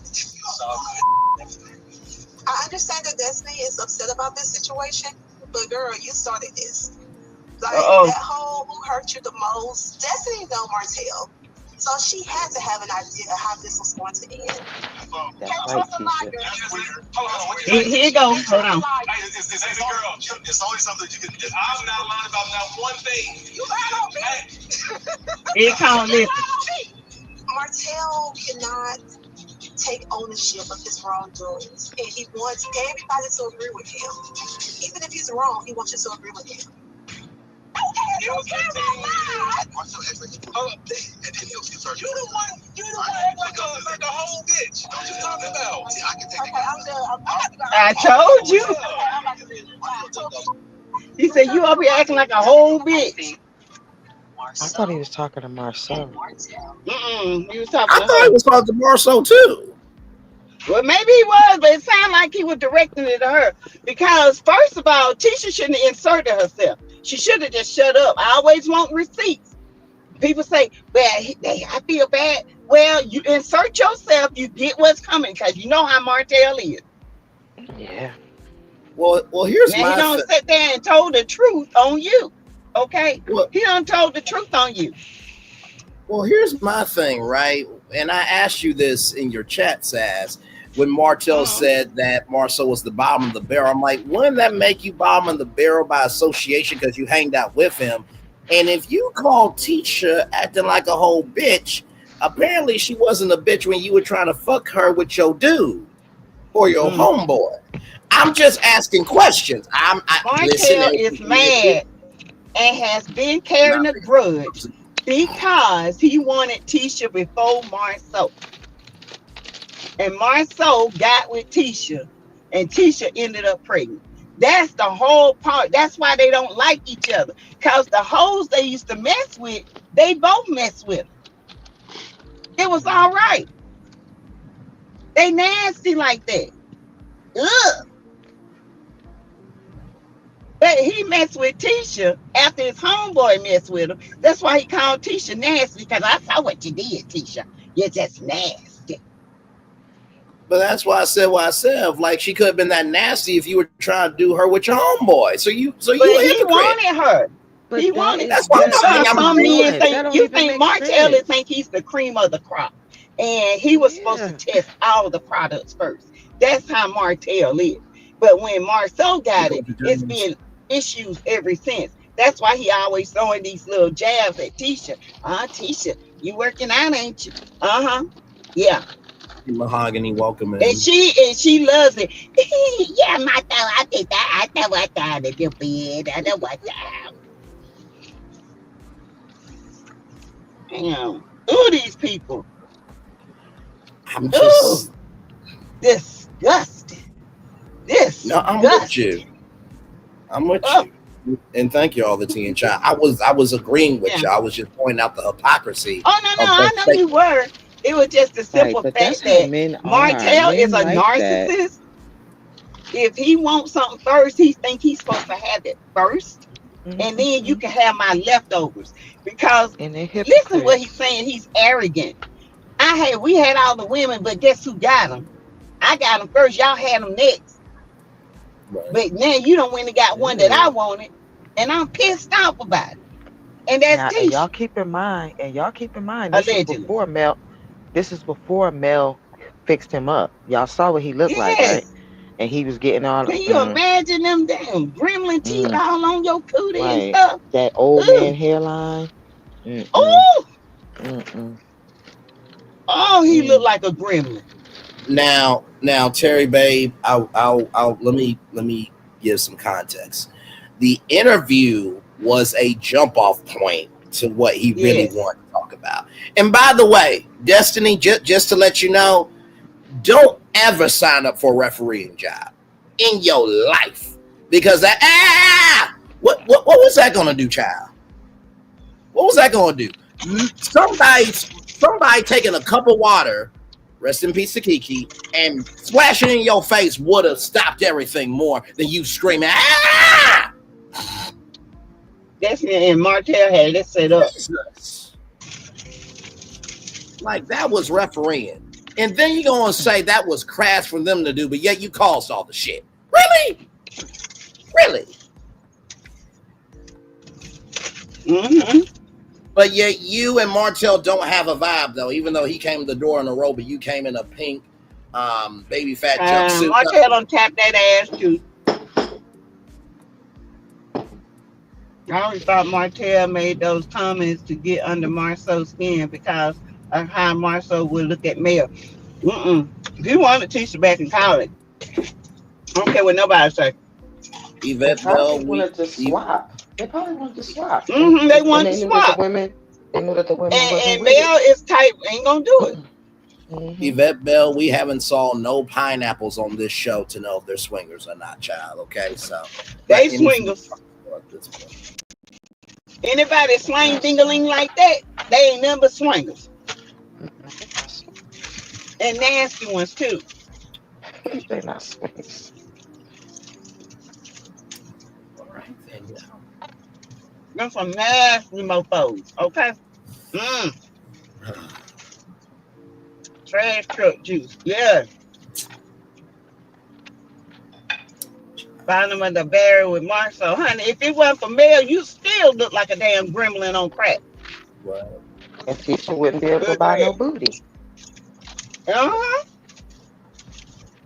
I understand that Destiny is upset about this situation, but girl, you started this. Like, that whole who hurt you the most, Destiny know Martell. So she had to have an idea of how this was going to end. That's right, Tisha. Here you go. Hold on. It's always something you can. I'm not lying about that one thing. You lied on me. Here come this. Martell cannot take ownership of his wrongdoings, and he wants everybody to agree with him. Even if he's wrong, he wants you to agree with him. You the one act like a whole bitch. What you talking about? See, I can take I told you. He said, you up here acting like a whole bitch. I thought he was talking to Marcel. He was talking I to thought her. he was talking to Marceau too. Well, maybe he was, but it sounded like he was directing it to her. Because, first of all, Tisha shouldn't have inserted herself. She should have just shut up. I always want receipts. People say, well, I feel bad. Well, you insert yourself, you get what's coming, because you know how Martell is. Yeah. Well, here's Now, my he don't sit there and told the truth on you. Okay? well, He done told the truth on you. well, here's my thing, right? And I asked you this in your chat, Sass, when Martell said that Marceau was the bottom of the barrel. I'm like, wouldn't that make you bottom of the barrel by association because you hanged out with him? And if you call Tisha acting like a whole bitch, apparently she wasn't a bitch when you were trying to fuck her with your dude or your homeboy. I'm just asking questions. Martell is mad and has been carrying a grudge because he wanted Tisha before Marceau. And Marceau got with Tisha, and Tisha ended up pregnant. That's the whole part. That's why they don't like each other. Because the hoes they used to mess with, they both mess with. It was all right. They nasty like that. Ugh. But he messed with Tisha after his homeboy messed with him. That's why he called Tisha nasty, because I saw what you did, Tisha. You're just nasty. But that's why I said what I said. Like, she could have been that nasty if you were trying to do her with your homeboy. So you But a he hypocrite. wanted her. But He that wanted. is That's what You I'm know that how saying. don't I'm some even make men saying sense. That think, don't you even think make Martell sense. think he's the cream of the crop, and he was supposed to Yeah. test all the products first. That's how Martell is. But when Marceau got it, it's been issues ever since. That's why he always throwing these little jabs at Tisha. Tisha, you working out, ain't you? Yeah. Mahogany, welcome And in. she loves it. Yeah, Martell, I think that I know what time to do it. I know what time. Damn. Ooh, these people. I'm Ooh, just disgusting. no. I'm with Disgusting. you. I'm with Oh, you. And thank you all the tea and chai. I was agreeing with yeah. you. I was just pointing out the hypocrisy Oh, no, no, of I both know you statements. were. It was just the Right. simple But that's fact how that men are. Martell is Men a like that. narcissist. If he wants something first, he think he's supposed to have it first, and then you Hmm. can have my leftovers. Because And they're listen, what he's hypocrites. saying, he's arrogant. We had all the women, but guess who got them? I got them first. Y'all had them next. Right. But now you don't win and got one that I Yeah. wanted, and I'm pissed off about it. And that's Now, and Tisha, y'all keep in mind, this is allegedly. before Mel. This is before Mel fixed him up. Y'all saw what he looked like, right? Yes. And he was getting all Can you imagine them damn gremlin teeth mm, all on your cootie and right. stuff? That old man Ooh. hairline. Mm-mm, Oh, mm-mm, oh, he looked mm. like a gremlin. Now, Terry, babe, I'll let me give some context. The interview was a jump off point to what he really Yes. wanted to talk about. And by the way, Destiny, just to let you know, don't ever sign up for a refereeing job in your life, because what was that gonna do, child? What was that gonna do? Somebody taking a cup of water, rest in peace to Kiki, and splashing in your face would have stopped everything more than you screaming, ah! That's and Martell had it set up. Jesus. Like, that was refereeing. And then you're going to say that was crass for them to do, but yet you caused all the shit. Really? Really? Mm-hmm. But yet you and Martell don't have a vibe, though, even though he came to the door in a robe, but you came in a pink baby fat jumpsuit. Martell don't tap that ass too. I always thought Martell made those comments to get under Marceau's skin because of how Marceau would look at Mel. If you want to teach her back in college, I don't care what nobody say. They Yvette Bell, probably wanted to swap. They probably wanted to swap, They and want to they knew that the swap. women, wasn't And with it. Mel is type ain't gonna do it. Hmm. Yvette Bell, we haven't saw no pineapples on this show to know if they're swingers or not, child. Okay, so not They anything swingers. at this point. Anybody swing dingaling like that, they ain't nothing but swingers. And nasty ones too. They're not swings. All right, then, Them some nasty mofos, okay? Mm, trash truck juice. Yeah. Find them at the barrel with Marceau. Honey, if it wasn't for Mel, you still look like a damn gremlin on crack. right. And Tisha wouldn't be able to Good buy no bread. booty. Uh-huh.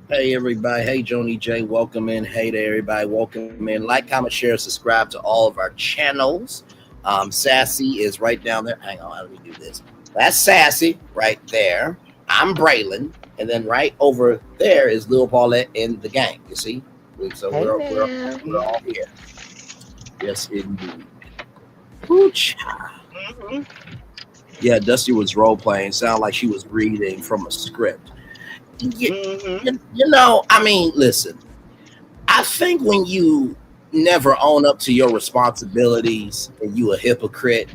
Hey everybody, hey Joni J, welcome in. Hey to everybody, welcome in. Like, comment, share, subscribe to all of our channels. Sassy is right down there. Hang on, let me do this. That's Sassy right there. I'm Braylon, and then right over there is Lil Paulette and the gang. You see, so Hey we're now. all here. Yes, indeed. Pooch. Mm-hmm. Yeah, Dusty was role playing. Sounded like she was reading from a script. Mm-hmm. You know, I mean, listen. I think when you never own up to your responsibilities and you a hypocrite,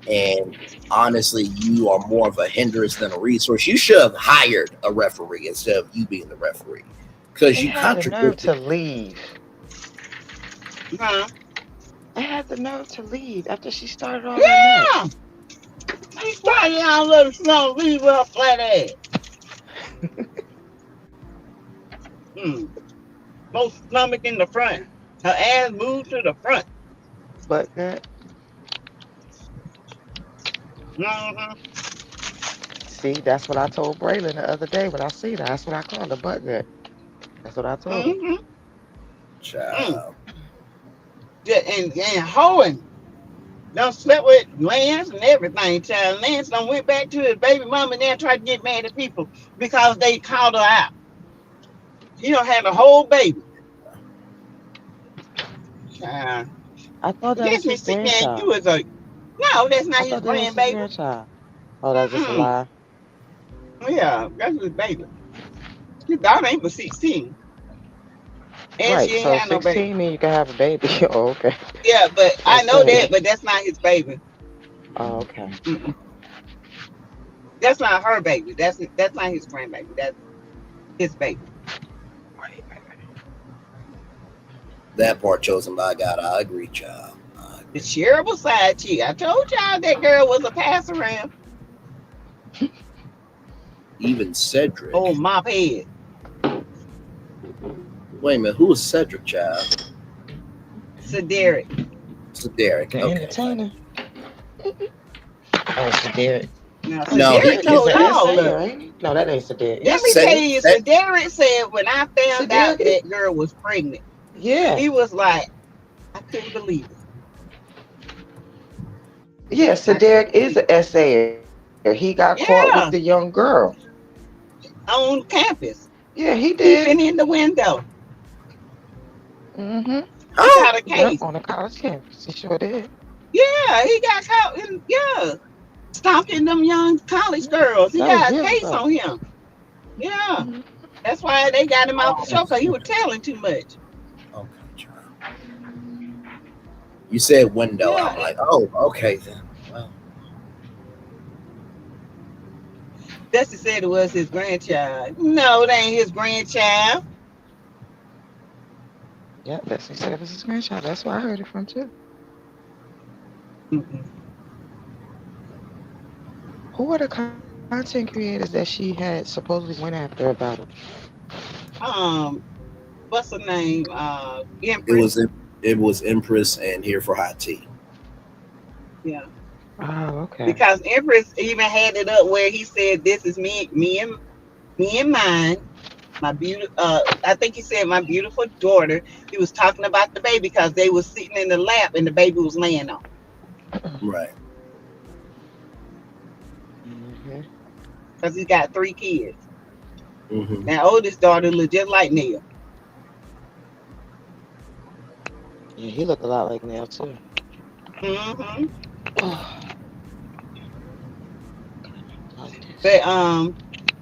And honestly, you are more of a hindrance than a resource. You should have hired a referee instead of you being the referee, because They you had the nerve contradicted. to leave. Huh? They had the nerve to leave after she started all that Yeah. mess. She Like what? started out little slow, leave her flat ass. Mm. Most stomach in the front. Her ass moved to the front. But good. Mm-hmm. See, that's what I told Braylon the other day when I see that. That's what I called her, butt good. That's what I told him. Mm-hmm. Mm. Child. Yeah, and hoeing. Done slept with Lance and everything, child. Lance done went back to his baby mama and then tried to get mad at people because they called her out. He don't have a whole baby. Child. I thought that was Let me his see, man, you grandchild. was a no, that's not I his thought that was his grandbaby. grandchild. Oh, that's just a Mm-mm. lie. Yeah, that's his baby. His daughter ain't but 16. And Right. she ain't So had no baby. 16 mean you can have a baby. Oh, okay. Yeah, but I Let's know say. that, but that's not his baby. Oh, okay. Mm-mm. That's not her baby. That's not his grandbaby. That's his baby. Right, right, right. That part chosen by God. I agree, child. I The agree. shareable side chick. I told y'all that girl was a pass around. Even Oh, Cedric. mop head. Wait a minute. Who is Cedric, child? So Derek. So Derek. The Okay, thank entertainer. Oh, Derek. Now, Oh, so No, Derek Derek is told an all essay, of it. ain't he? No, that ain't Derek. Let Yes, me it tell Ced- is. you, so Ced- Derek said when I found out Derek is. that girl was pregnant, Yeah. he was like, I couldn't believe it. Yeah, I Derek couldn't is believe an essayer. He got caught with the it. young Yeah, girl. on campus, Yeah, he did. peeping in the window. Mm-hmm. He huh? got a Yep, case. on a college campus. He sure did. Yeah, he got caught in, yeah, stalking them young college Yeah. girls. He That was got a years case ago. on him. Yeah, Mhm. that's why they got him out the show Oh, because he was okay. telling too much. Okay, child. You said window. Yeah, I'm like, oh, okay then. Well, Dusty said it was his grandchild. No, it ain't his grandchild. Yeah, that's he said it was his grandchild. That's where I heard it from too. Mm-mm. Who are the content creators that she had supposedly went after about it? Um, what's her name? it was Empress. it was Empress and Here for Hot Tea. Yeah, Oh, okay. because Empress even had it up where he said, "This is me and mine." My beautiful, I think he said my beautiful daughter. He was talking about the baby because they was sitting in the lap and the baby was laying on Right. Hmm. because he got 3 kids. Mm-hmm. Now, oldest daughter look just like Neil. Yeah, he looked a lot like Nell too. Hmm. Oh, like this. But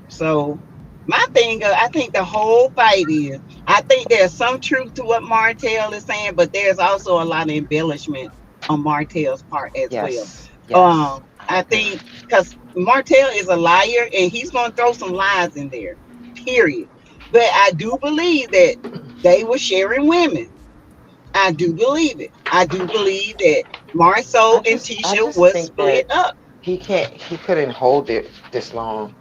so my thing, I think the whole fight is, I think there's some truth to what Martell is saying, but there's also a lot of embellishment on Martell's part as well. Yes, yes, I I agree. think because Martell is a liar and he's going to throw some lies in there, period. But I do believe that they were sharing women. I do believe it. I do believe that Marceau and I Tisha just was think split that up. he couldn't hold it this long.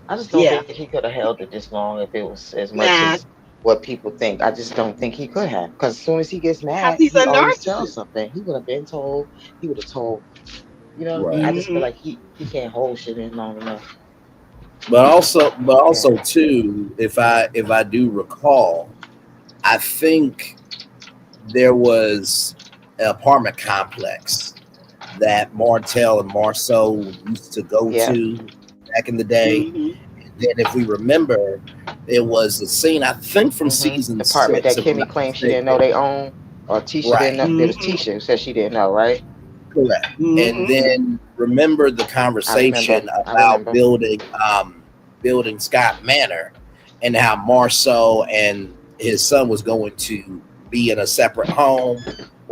I just don't Yeah. think he could have held it this long if it was as much Nah, as what people think. I just don't think he could have. Because as soon as he gets because mad, he's he a always tells narcissist. something. He would have been told. He would have told. You know what I mean? Right. I just feel Hmm. like he can't hold shit in long enough. But He can't. also too, if I do recall, I think there was an apartment complex that Martell and Marceau used to go Yeah. to back in the day. Hmm. And then, if we remember, it was a scene I think from The season apartment that 6, if I'm Kimmy not claimed she didn't know mistaken. they own, or Tisha didn't Right, know. There was Hmm. Tisha who said she didn't know, right? correct. And Hmm. then remember the I remember. conversation I about remember. building Scott Manor, and how Marceau and his son was going to be in a separate home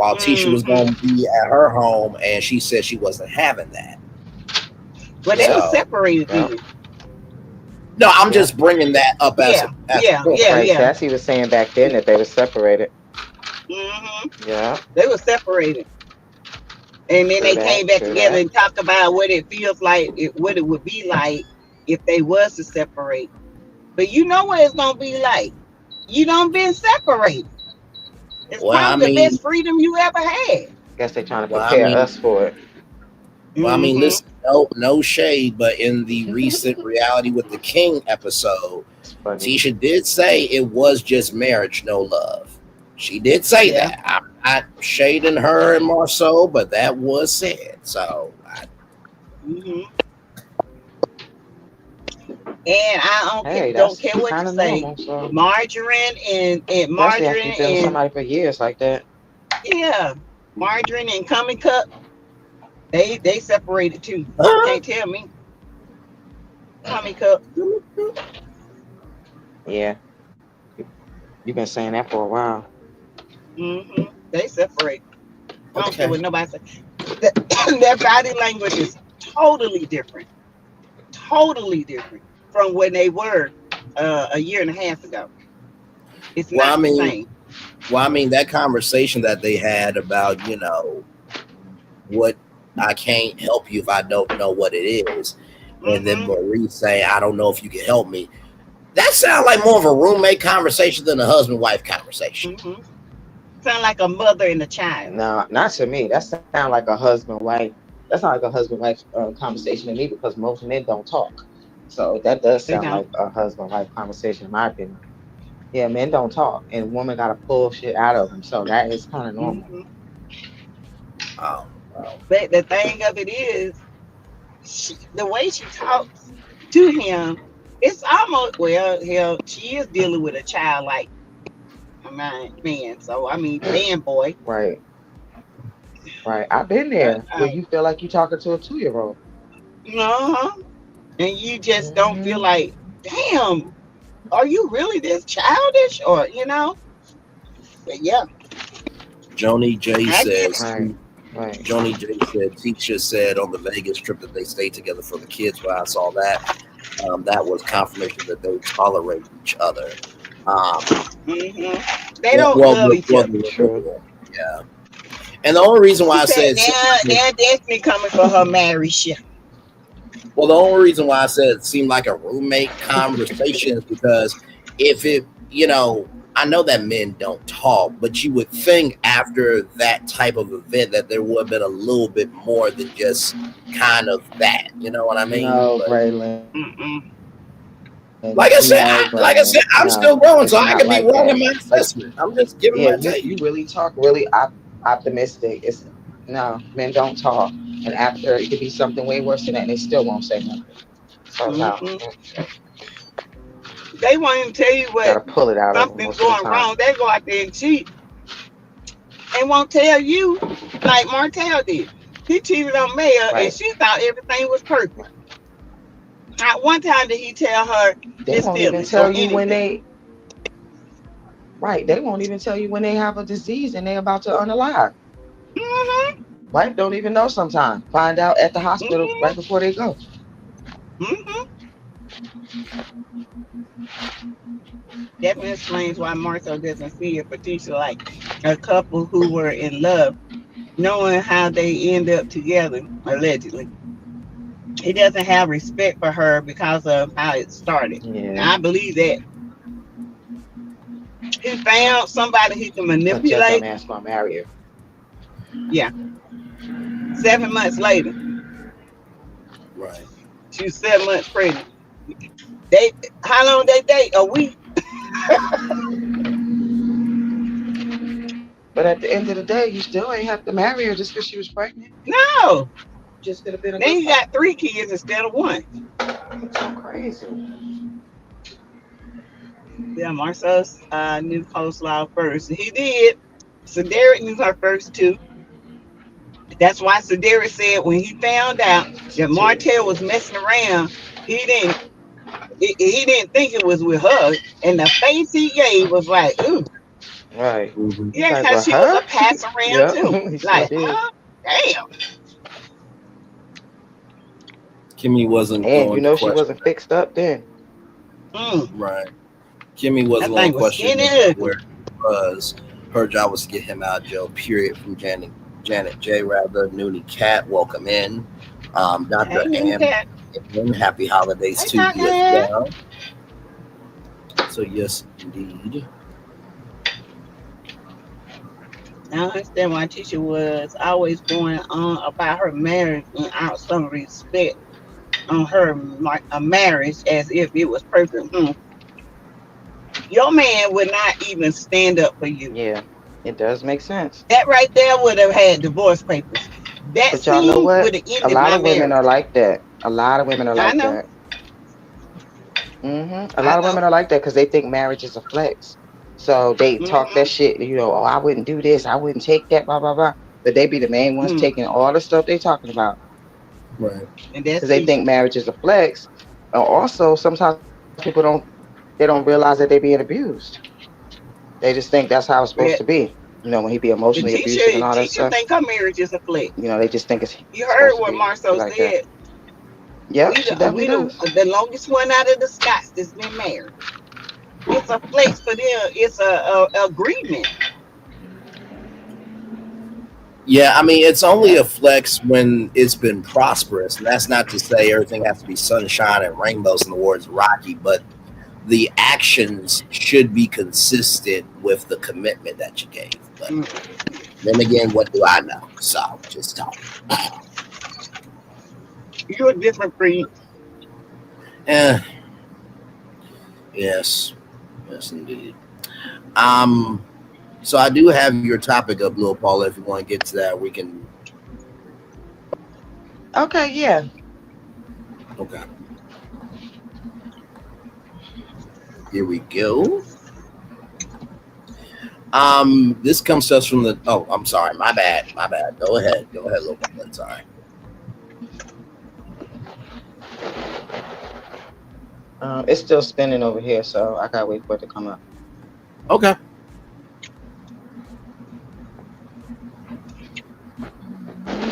while Tisha was Mm-hmm. going to be at her home, and she said she wasn't having that. But they Yeah. were So separated Yeah. then. no, I'm Yeah. just bringing that up Yeah, as a yeah, point. yeah, Right. yeah. Sassy was saying back then that they were separated. Mm-hmm. Yeah. They were separated. And then True they came that. back True together that. and talked about what it feels like, what it would be like if they was to separate. But you know what it's gonna be like. You don't been separated. It's Well, I probably the mean, best freedom you ever had. Guess they're trying to well, I prepare mean, us for it. Mm-hmm. listen, no shade, but in the recent Reality with the King episode, It's funny. Tisha did say it was just marriage, no love. She did say Yeah. that. I'm not shading her and Marceau, but that was said. So, Mm-hmm. And I Hey, don't that's care what you kind of say. normal. So, especially after Margarine you've been with and somebody for years like that. yeah, margarine and Coming Cup, they separated too. You huh? can't tell me. Coming Cup. Yeah. You- You've been saying that for a while. Mm-hmm. They separate. I don't care Okay. what nobody says. Their body language is totally different. Totally different from when they were a year and a half ago. It's Well, not the same. that conversation that they had about, what I can't help you if I don't know what it is, and then Mm-hmm. Maurice saying, I don't know if you can help me. That sounds like more of a roommate conversation than a husband-wife conversation. Mm-hmm. Sound like a mother and a child. No, not to me. That sounds like a husband wife. That sounds like a husband wife conversation to me because most men don't talk. So that does They sound don't. like a husband wife conversation, in my opinion. Yeah, men don't talk, and women got to pull shit out of them. So that is kind of normal. Mm-hmm. Oh, well, But the thing of it is, the way she talks to him, it's almost well, hell, she is dealing with a child like man. So I mean, man, boy. Right, right. I've been there where you feel like you're talking to a 2-year-old. Uh-huh. And you just don't feel Mm-hmm. like, damn, are you really this childish? Or but yeah, Joni J I get says, it. Right, right. Joni J said, Tisha said on the Vegas trip that they stayed together for the kids. When I saw that, that was confirmation that they tolerate each other. They don't love each other. True. Yeah. And the only reason why She I said said now Destiny coming for her marriage shit. well, the only reason why I said it seemed like a roommate conversation is because if it, I know that men don't talk, but you would think after that type of event that there would have been a little bit more than just kind of that. You know what I mean? No, But Braylon. Mm-mm. like I said, No, like I said, Braylon. I'm No, still growing, so it's I not could be like wrong that. in my Like, assessment. I'm just giving yeah, my you take. really talk really optimistic. It's no, men don't talk, and after it could be something way worse than that, and they still won't say nothing. So no, Mm-mm. They won't even tell you gotta what pull it out of them something's most of the going time. wrong. They go out there and cheat and won't tell you like Martell did. He cheated on Maya and Right. she thought everything was perfect. Not one time did he tell her They his won't even feelings or tell you when anything. they right. They won't even tell you when they have a disease and they're about to unalive. Mm-hmm. Wife don't even know sometimes. Find out at the hospital right Mm-hmm. before they go. Mm-hmm. Definitely explains why Martha doesn't see it, Patricia, like a couple who were in love, knowing how they end up together, allegedly. He doesn't have respect for her because of how it started. Yeah. Now, I believe that he found somebody he can But that manipulate. dumbass gonna marry her. Yeah. 7 months later, Right. she was 7 months pregnant. They how long they date? A week? But at the end of the day, you still ain't have to marry her just because she was pregnant. No. Just could have been a Then good he one. got 3 kids instead of one. It's so crazy. Yeah, Marcel's knew coleslaw first. He did. So Derek knew her first too. That's why Sedera said when he found out that Martell was messing around, he didn't he didn't think it was with her. And the face he gave was like, ooh. Right. Mhm. He's Yeah, like, because well, she was her? a pass around Yep, too. he sure Like, did. damn. Kimmy wasn't And you going to know she question wasn't fixed up then. Mm, right. Kimmy wasn't that going thing to was question skinny him about ugly. where he was. Her job was to get him out of jail. Period. From Janet J. Rather, Noonie Cat, welcome in. Hey, Dr. new Am, cat. happy holidays Hey, to Dr. you as Ed. well. So yes, indeed. I understand why Tisha was always going on about her marriage without some respect on her like a marriage as if it was perfect. Your man would not even stand up for you. Yeah, it does make sense. That right there would have had divorce papers. That But y'all know scene would what? have A ended lot my of women are marriage. like that. A lot of women are I like know. that. A I lot of know. women are like that because they think marriage is a flex. So they talk that Mm-hmm. shit, oh, I wouldn't do this, I wouldn't take that, blah, blah, blah. But they be the main ones Mm. taking all the stuff they talking about Right. And that's because they Tisha. think marriage is a flex. Also, sometimes people they don't realize that they're being abused. They just think that's how it's supposed But to be. When he be the emotionally abusive and Tisha, all that Tisha stuff, think her marriage is a flex. they just think it's You heard supposed to what be Marceau like that. said. Yep, We she the definitely we does. the longest one out of the Scots that's been married. It's a flex for them. It's a agreement. Yeah, I mean, it's only a flex when it's been prosperous, and that's not to say everything has to be sunshine and rainbows in the words of Rocky, but the actions should be consistent with the commitment that you gave. But Mm. then again, what do I know? So just talk. You're a different breed. Eh, yes, yes, indeed. Um, so I do have your topic up, Lil Paula. If you want to get to that, we can. Okay, yeah. Okay, here we go. This comes to us from the. Oh, I'm sorry. My bad. My bad. Go ahead, Lil Paula. Sorry. It's still spinning over here, so I gotta wait for it to come up. Okay.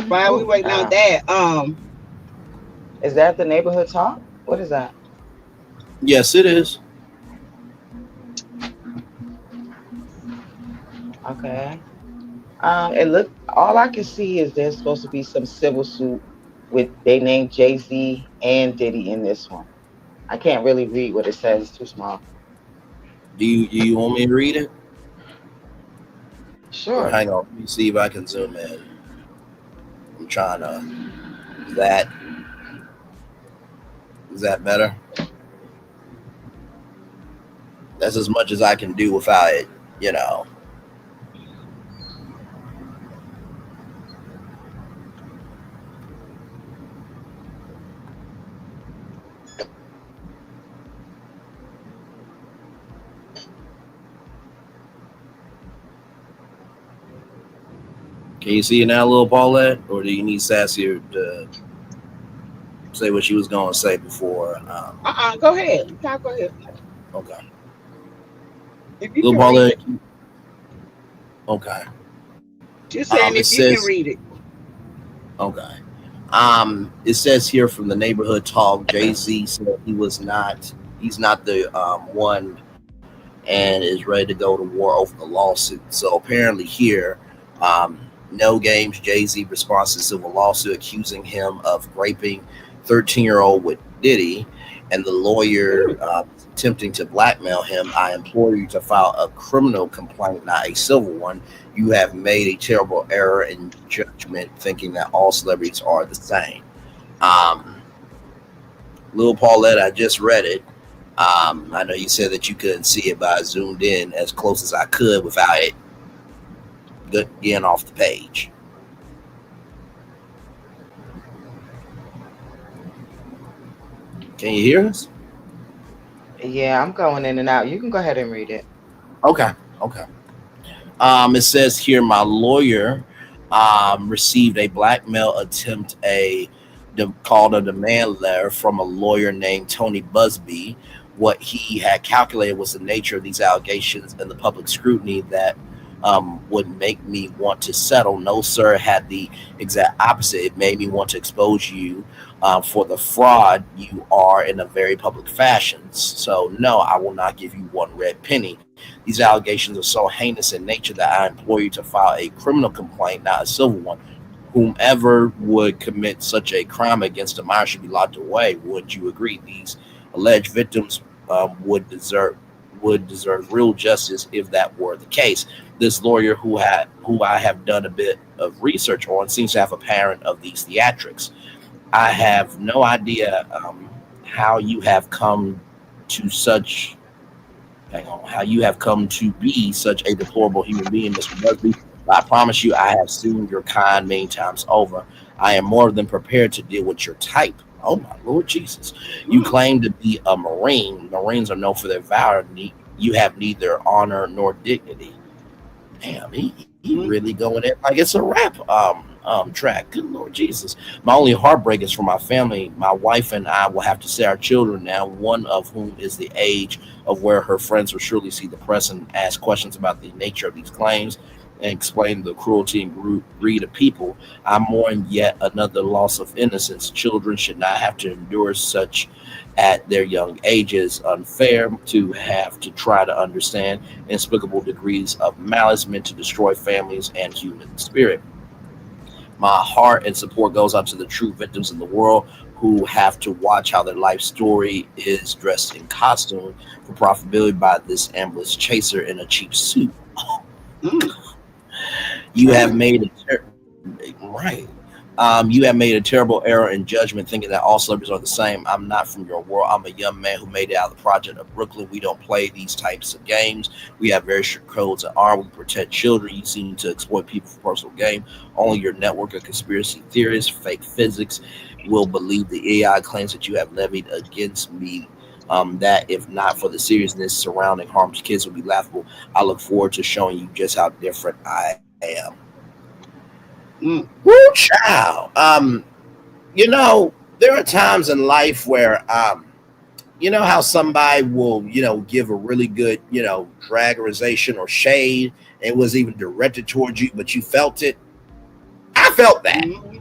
While we Oh, waiting on that, is that the neighborhood talk? What is that? Yes, it is. Okay. It look. All I can see is there's supposed to be some civil suit with they named Jay-Z and Diddy in this one. I can't really read what it says. It's too small. Do you want me to read it? Or Sure. hang on. Let me see if I can zoom in. I'm trying to. Is that is that better? That's as much as I can do without it. You know. Can you see it now, little Paulette, or do you need Sassy to say what she was going to say before? go ahead. Go ahead. Okay, If you little can read Paulette. it, Okay. you're saying It if you can says read it. okay. It says here from the neighborhood talk, Jay Z said he was not. He's not the one, and is ready to go to war over the lawsuit. So apparently here, um, no games. Jay Z responds to civil lawsuit accusing him of raping 13-year-old with Diddy, and the lawyer attempting to blackmail him. I implore you to file a criminal complaint, not a civil one. You have made a terrible error in judgment, thinking that all celebrities are the same. Um, Lil Paulette, I just read it. I know you said that you couldn't see it, but I zoomed in as close as I could without it getting off the page. Can you hear us? Yeah, I'm going in and out. You can go ahead and read it. Okay. Okay. It says here, my lawyer received a blackmail attempt, called a demand letter from a lawyer named Tony Busby, what he had calculated was the nature of these allegations and the public scrutiny that would make me want to settle. No, sir, had the exact opposite. It made me want to expose you for the fraud you are in a very public fashion. So, no, I will not give you one red penny. These allegations are so heinous in nature that I implore you to file a criminal complaint, not a civil one. Whomever would commit such a crime against a minor should be locked away. Would you agree? These alleged victims would deserve real justice if that were the case. This lawyer who I have done a bit of research on seems to have a pattern of these theatrics. I have no idea how you have come to such hang on, how you have come to be such a deplorable human being, Mr. Busby. But I promise you, I have seen your kind many times over. I am more than prepared to deal with your type. Oh my Lord Jesus! You Mm, claim to be a Marine. Marines are known for their valor. You have neither honor nor dignity. Damn, he mm, really going in like it's a rap track. Good Lord Jesus. My only heartbreak is for my family. My wife and I will have to see our children now, one of whom is the age of where her friends will surely see the press and ask questions about the nature of these claims and explain the cruelty and greed of people. I mourn yet another loss of innocence. Children should not have to endure such at their young ages. Unfair to have to try to understand inexplicable degrees of malice meant to destroy families and human spirit. My heart and support goes out to the true victims in the world who have to watch how their life story is dressed in costume for profitability by this ambulance chaser in a cheap suit. mm. You have Child. made right. You have made a terrible error in judgment, thinking that all celebrities are the same. I'm not from your world. I'm a young man who made it out of the project of Brooklyn. We don't play these types of games. We have very strict codes and are. We protect children. You seem to exploit people for personal gain. Only your network of conspiracy theorists, fake physics, will believe the AI claims that you have levied against me. That if not for the seriousness surrounding harm to kids would be laughable. I look forward to showing you just how different I am. Mm, Woo, child. There are times in life where, how somebody will, give a really good, dragorization or shade. And it was even directed towards you, but you felt it. I felt that. mm.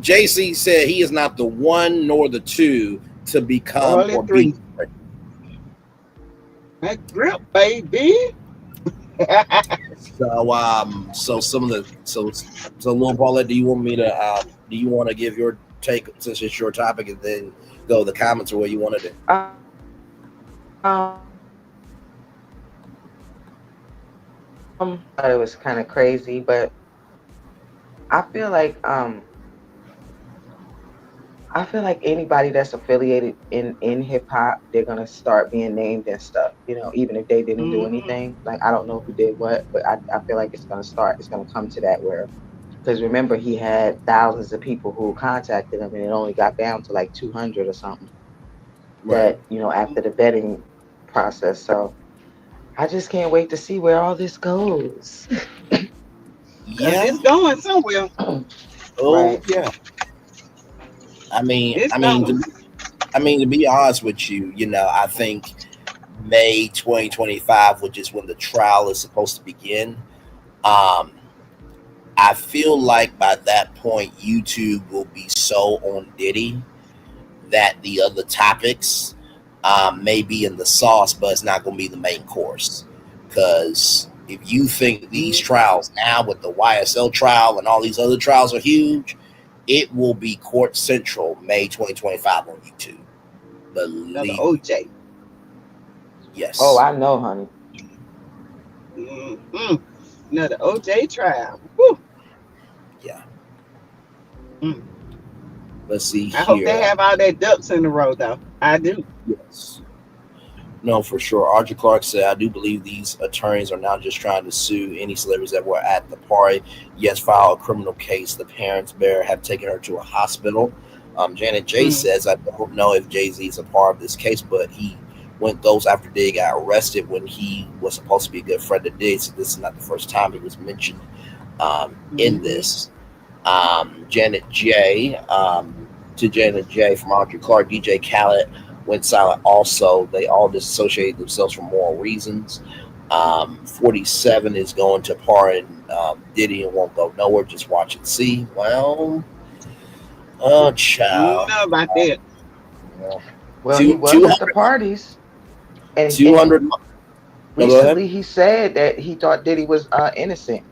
JC said he is not the one nor the two to become All or at be. three. That grip, baby. So some of the so little Paulette, do you want to give your take since it's your topic, and then go to the comments or what you want to do? Thought it was kind of crazy, but I feel like um I feel like anybody that's affiliated in hip hop, they're gonna start being named and stuff. Even if they didn't do Mm-hmm. anything. Like I don't know who did what, but I feel like it's gonna start. It's gonna come to that where because remember he had thousands of people who contacted him, and it only got down to like 200 or something. Right. That after the vetting process. So I just can't wait to see where all this goes. Cause Yeah. it's going somewhere. Oh Right. yeah. I mean, It's I mean, going. to, to be honest with you, I think May 2025, which is when the trial is supposed to begin. Um, I feel like by that point, YouTube will be so on Diddy that the other topics may be in the sauce, but it's not going to be the main course. Because if you think these Mm, trials now with the YSL trial and all these other trials are huge, it will be Court Central May 2025 on YouTube. another Believe me. OJ. Oh, Yes. I know, honey. Mm-hmm. Another OJ trial. Whew. Yeah. Mm. Let's see I hope they here. have all their ducks in a row, though. I do. Yes. No, for sure. Archie Clark said, I do believe these attorneys are now just trying to sue any celebrities that were at the party. Yes, file a criminal case. The parents bear have taken her to a hospital. Janet J Mm. says, I don't know if Jay-Z is a part of this case, but he went ghost after Diddy got arrested when he was supposed to be a good friend of Diddy. So this is not the first time he was mentioned in Mm-hmm. this. Janet J, to Janet J from Archie Clark, DJ Khaled. went silent. Also, they all disassociated themselves for moral reasons. 47 is going to pardon Diddy and won't go nowhere. Just watch and see. Well, oh, I don't child. know about that. Yeah. Well, he Two, was at the parties, and 200. No, go ahead. recently he said that he thought Diddy was innocent.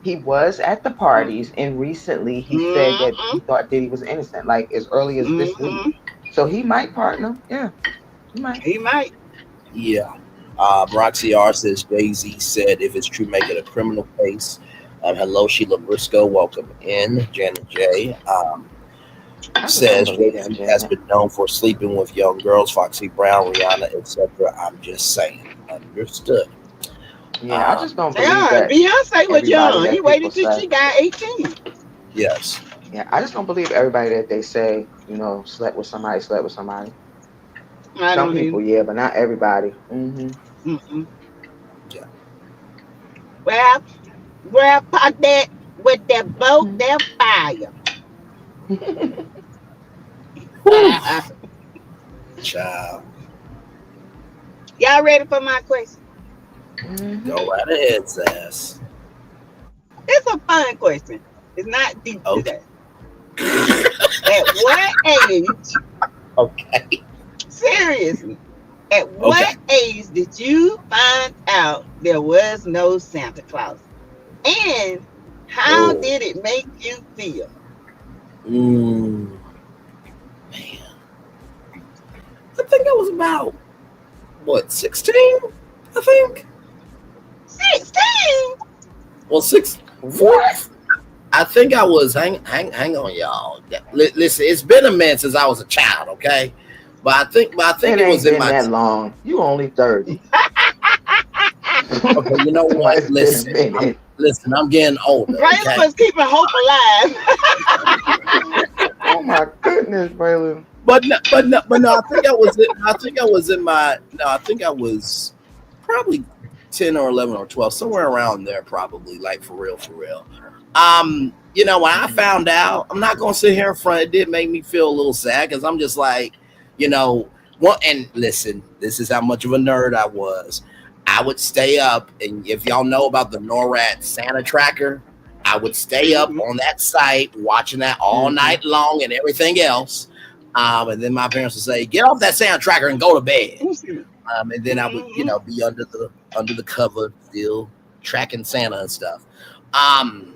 He was at the parties, and recently he said that Mm-hmm. he thought Diddy was innocent, like as early as this week. Mm-hmm. So he might pardon him. Yeah, he might. He might. Yeah. Roxy R says Jay Z said if it's true, make it a criminal case. Hello, Sheila Briscoe. Welcome in. Janet J. I just don't Says believe Jay that, Z has Janet. been known for sleeping with young girls, Foxy Brown, Rihanna, etc. I'm just saying. Understood. Yeah, I just Um, don't believe Yeah, that Beyonce was everybody young. He that people waited till say. she got 18. yes. Yeah, I just don't believe everybody that they say, slept with somebody, slept with somebody. I Some don't people, even. yeah, but not everybody. Hmm. Mm-mm. Yeah. Well, grandpa that with that boat, that fire. Whew. Child. Y'all ready for my question? Hmm. Go right ahead, Sass. It's a fun question. It's not deep Okay. today. At what age, Okay. seriously, at Okay. what age did you find out there was no Santa Claus? And how Oh. did it make you feel? Mm, man. I think I was about, what, 16? I think. 16? Well, six, four. What? I think I was. Hang on, y'all. Listen, it's been a minute since I was a child. Okay, but I think It it was ain't in been my. that long. You only 30. Okay, you know Come on, what? it's been a minute. Listen. I'm getting older. Braylon Okay, was keeping hope alive. Oh my goodness, Braylon. but no. I think I was in my. No, I think I was probably 10 or 11 or 12, somewhere around there, probably. Like for real, for real. When I found out, I'm not gonna sit here in front. It did make me feel a little sad because I'm just like, you know, what? And listen, this is how much of a nerd I was. I would stay up, and if y'all know about the NORAD Santa Tracker, I would stay up Mhm, on that site watching that all Hmm. night long and everything else. And then my parents would say, "Get off that Santa Tracker and go to bed." And then I would, mhm. be under the cover, still tracking Santa and stuff. Um,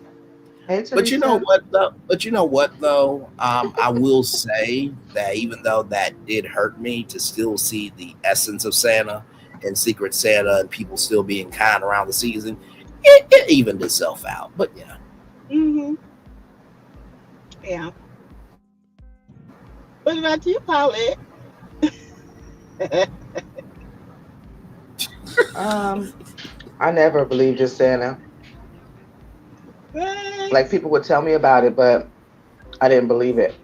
Hey, but you know Teresa. what though? I will say that even though that did hurt me to still see the essence of Santa and Secret Santa and people still being kind around the season, it evened itself out. But yeah, Mhm. Yeah. What about you, Paulette? Um, I never believed in Santa. Like What? people would tell me about it, but I didn't believe it.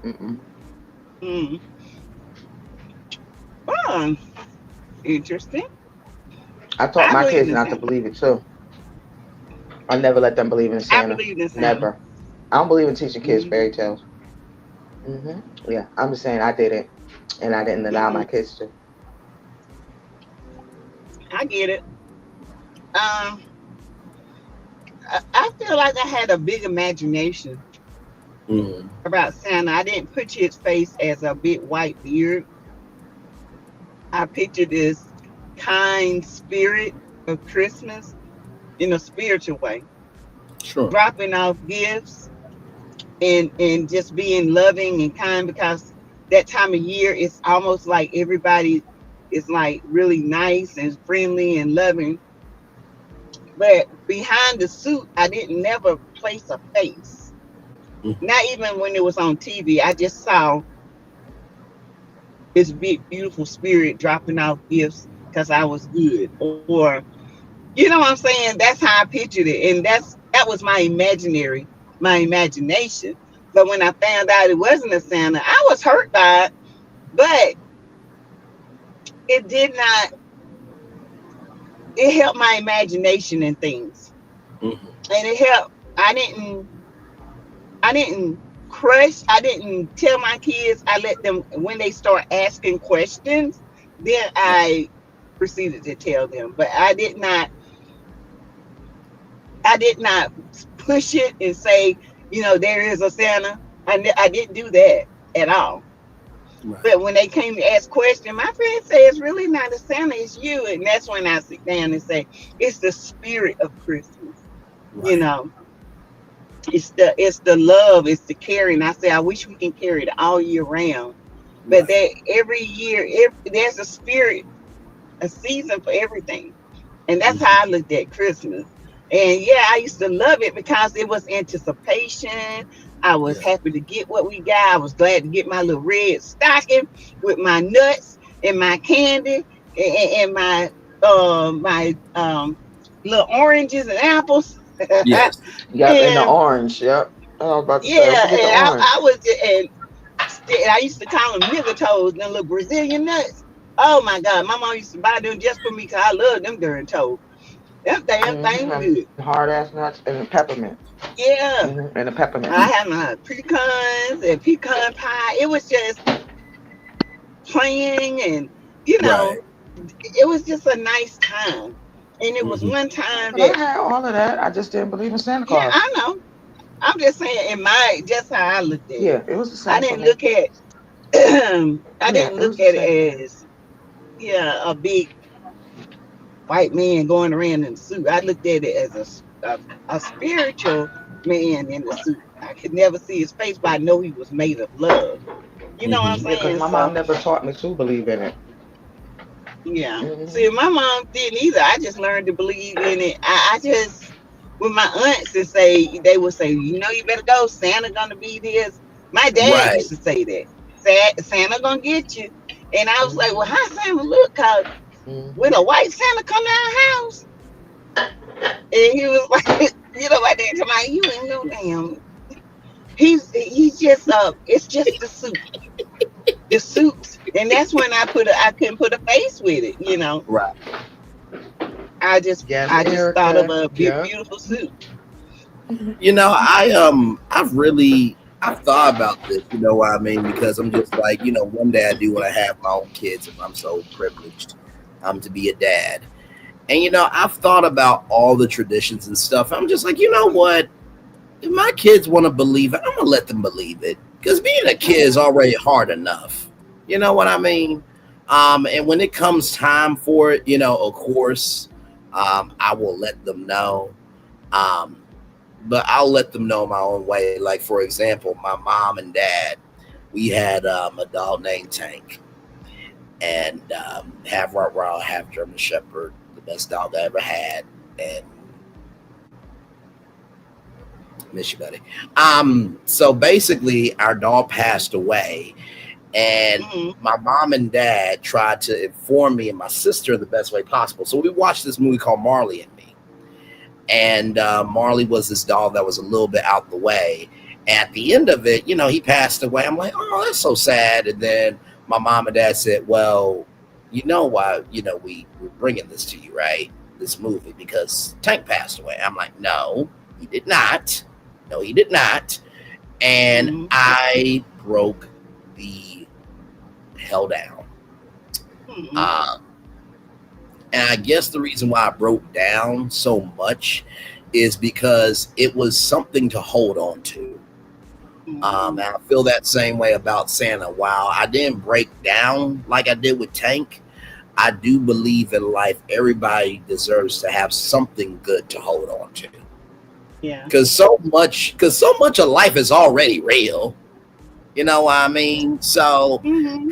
Mm-mm. Mm. Fun. Interesting. I taught I my believe kids in not to Santa. believe it too. I never let them believe in I Santa. believe in Santa. Never. I don't believe in teaching kids Hmm. fairy tales. Yeah, I'm just saying I didn't, and I didn't allow Hmm. my kids to. I get it. Um, I feel like I had a big imagination mm, about Santa. I didn't picture his face as a big white beard. I pictured this kind spirit of Christmas in a spiritual way, sure, dropping off gifts and just being loving and kind because that time of year it's almost like everybody is like really nice and friendly and loving. But behind the suit, I didn't never place a face. mm, Not even when it was on TV. I just saw this big, beautiful spirit dropping off gifts because I was good. Or, you know what I'm saying? That's how I pictured it. And that was my imagination. But when I found out it wasn't a Santa, I was hurt by it, but it did not, it helped my imagination and things. mm, And it helped. I didn't crush. I didn't tell my kids. I let them when they start asking questions. Then I proceeded to tell them. But I did not. I did not push it and say, there is a Santa. I didn't do that at all. Right. But when they came to ask questions, my friend said it's really not a Santa, it's you. And that's when I sit down and say, it's the spirit of Christmas. You Right. know, it's the love, it's the caring. I say I wish we can carry it all year round. But Right. that every year, there's a spirit, a season for everything. And that's Mhm. how I looked at Christmas. And yeah, I used to love it because it was anticipation. I was Yeah. happy to get what we got. I was glad to get my little red stocking with my nuts and my candy and my little oranges and apples. Yes. Yep, and the And orange. Yep. I was about to say, don't yeah, forget the and orange. I was and I used to call them nigger toes, them little Brazilian nuts. Oh my God, my mom used to buy them just for me because I love them darn toes. Them damn thing And good. hard ass nuts and peppermint. Yeah, And the peppermint. I had my pecans and pecan pie. It was just playing, and you Right. know, it was just a nice time. And it was Hmm. one time But I that, had all of that. I just didn't believe in Santa yeah, Claus. I know. I'm just saying, in my just how I looked at it. Yeah, it was the I same for didn't me. look at, I Yeah, didn't it was look the at same for it me. as, yeah, a big white man going around in a suit. I looked at it as a spiritual man in the suit. I could never see his face, but I know he was made of love. You know what I'm Hmm. Yeah, because saying? my mom So never taught me to believe in it. yeah. See, Hmm. my mom didn't either. I just learned to believe in it. I just with my aunts and say they would say, you better go. Santa gonna be this. My dad Right. used to say that. Santa gonna get you. And I was like, well, Hmm. how Santa look? Cause when Hmm. a white Santa come to our house, and he was like, my dad told me, you ain't no damn. He's just it's just the suit, and that's when I couldn't put a face with it. Right. I just Yes, I just thought of Erica. a Yep. beautiful suit. I've thought about this, you know what I mean? Because I'm just like, one day I do want to have my own kids if I'm so privileged to be a dad. And I've thought about all the traditions and stuff. I'm just like, you know what? If my kids want to believe it, I'm gonna let them believe it. Because being a kid is Mhm. already hard enough. You know what I mean? And when it comes time for it, of course, I will let them know. Um, but I'll let them know my own way. Like for example, my mom and dad, we had a dog named Tank, and half Rottweiler, half German Shepherd, the best dog I ever had, and miss you, buddy. So basically, our dog passed away, and Mhm. my mom and dad tried to inform me and my sister in the best way possible. So we watched this movie called Marley and Me, and Marley was this dog that was a little bit out the way. At the end of it, he passed away. I'm like, oh, that's so sad. And then my mom and dad said, well, you know why, we're bringing this to you, right? This movie, because Tank passed away. I'm like, no, he did not. No, he did not. And Mhm. I broke the hell down. Mhm. Uh, and I guess the reason why I broke down so much is because it was something to hold on to. And Mhm. I feel that same way about Santa. While I didn't break down like I did with Tank, I do believe in life everybody deserves to have something good to hold on to. Yeah. Because so much of life is already real. You know what I mean? So, Mhm.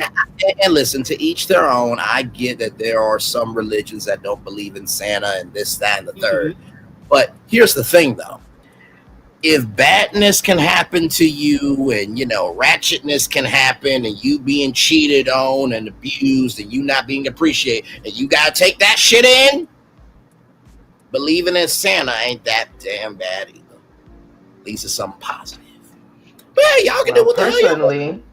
and listen, to each their own. I get that there are some religions that don't believe in Santa and this, that, and the third. Mhm. But here's the thing, though: if badness can happen to you, and ratchetness can happen, and you being cheated on and abused, and you not being appreciated, and you gotta take that shit in, believing in Santa ain't that damn bad either. At least it's something positive. But hey, y'all can do Well, what the hell y'all want.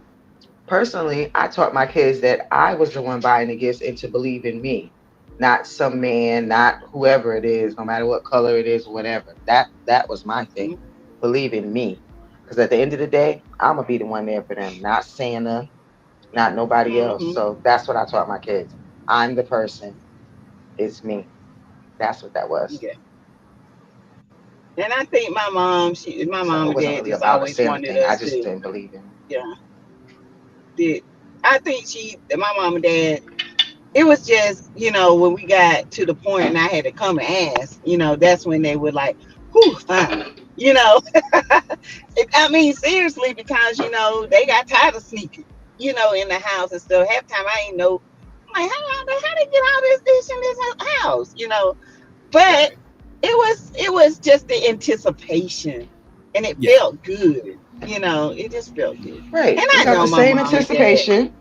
personally, I taught my kids that I was the one buying the gifts and to believe in me, not some man, not whoever it is, no matter what color it is or whatever. That was my thing. Mhm. Believe in me, because at the end of the day, I'm gonna be the one there for them, not Santa, not nobody else. Mm-hmm. So that's what I taught my kids. I'm the person. It's me. That's what that was. Yeah. And I think my So mom it and wasn't dad really just about a always Santa wanted thing. I us just to, didn't believe in it. yeah, did. I think my mom and dad, it was just, when we got to the point and I had to come and ask, that's when they were like, whew, fine. You know, I mean, seriously, because, they got tired of sneaking, in the house and stuff. Half the time I ain't know, I'm like, how they get all this dish in this house. But Right. it was just the anticipation and it Yeah. felt good. It just felt good. And Right. You I got know the my same mom and dad. anticipation.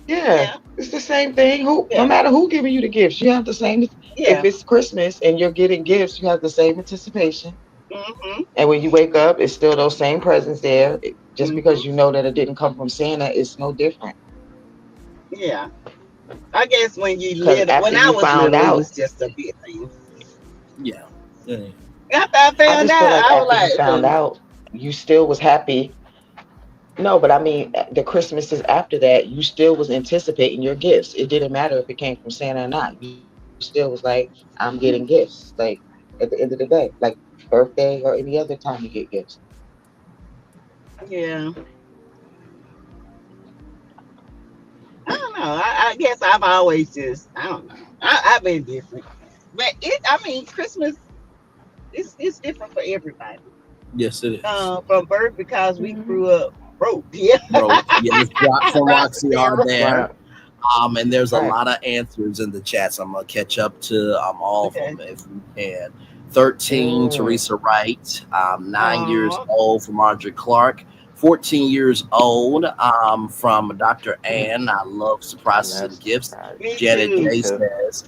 Yeah. Yeah, It's the same thing. Who no yeah, matter who giving you the gifts, you have the same if yeah. it's Christmas and you're getting gifts, you have the same anticipation. Mhm. And when you wake up, it's still those same presents there. Just because Mhm. you know that it didn't come from Santa, it's no different. Yeah. I guess when you Because little, after when I you was found little, it out, was just a big thing. Yeah. Yeah. After I I found just feel out, like I was after you like, found out, you still was happy. No, but I mean, the Christmases after that, you still was anticipating your gifts. It didn't matter if it came from Santa or not. You still was like, I'm getting gifts. Like at the end of the day, like birthday or any other time you get gifts. yeah. I don't know. I guess I've always just, I don't know. I've been different, but I mean, Christmas it's different for everybody. Yes, it is. From birth because we Hmm. grew up broke. Yeah, Bro, yes, Rock from Roxy Roxy said, are there. Right, And there's a right. lot of answers in the chats. I'm gonna catch up to all of okay. them if we can. 13, Mm. Teresa Wright. 9 years Oh, old from Audrey Clark. 14 years old from Dr. mm, Ann. I love I surprises love and gifts. me surprises. Janet Me too. J too. says,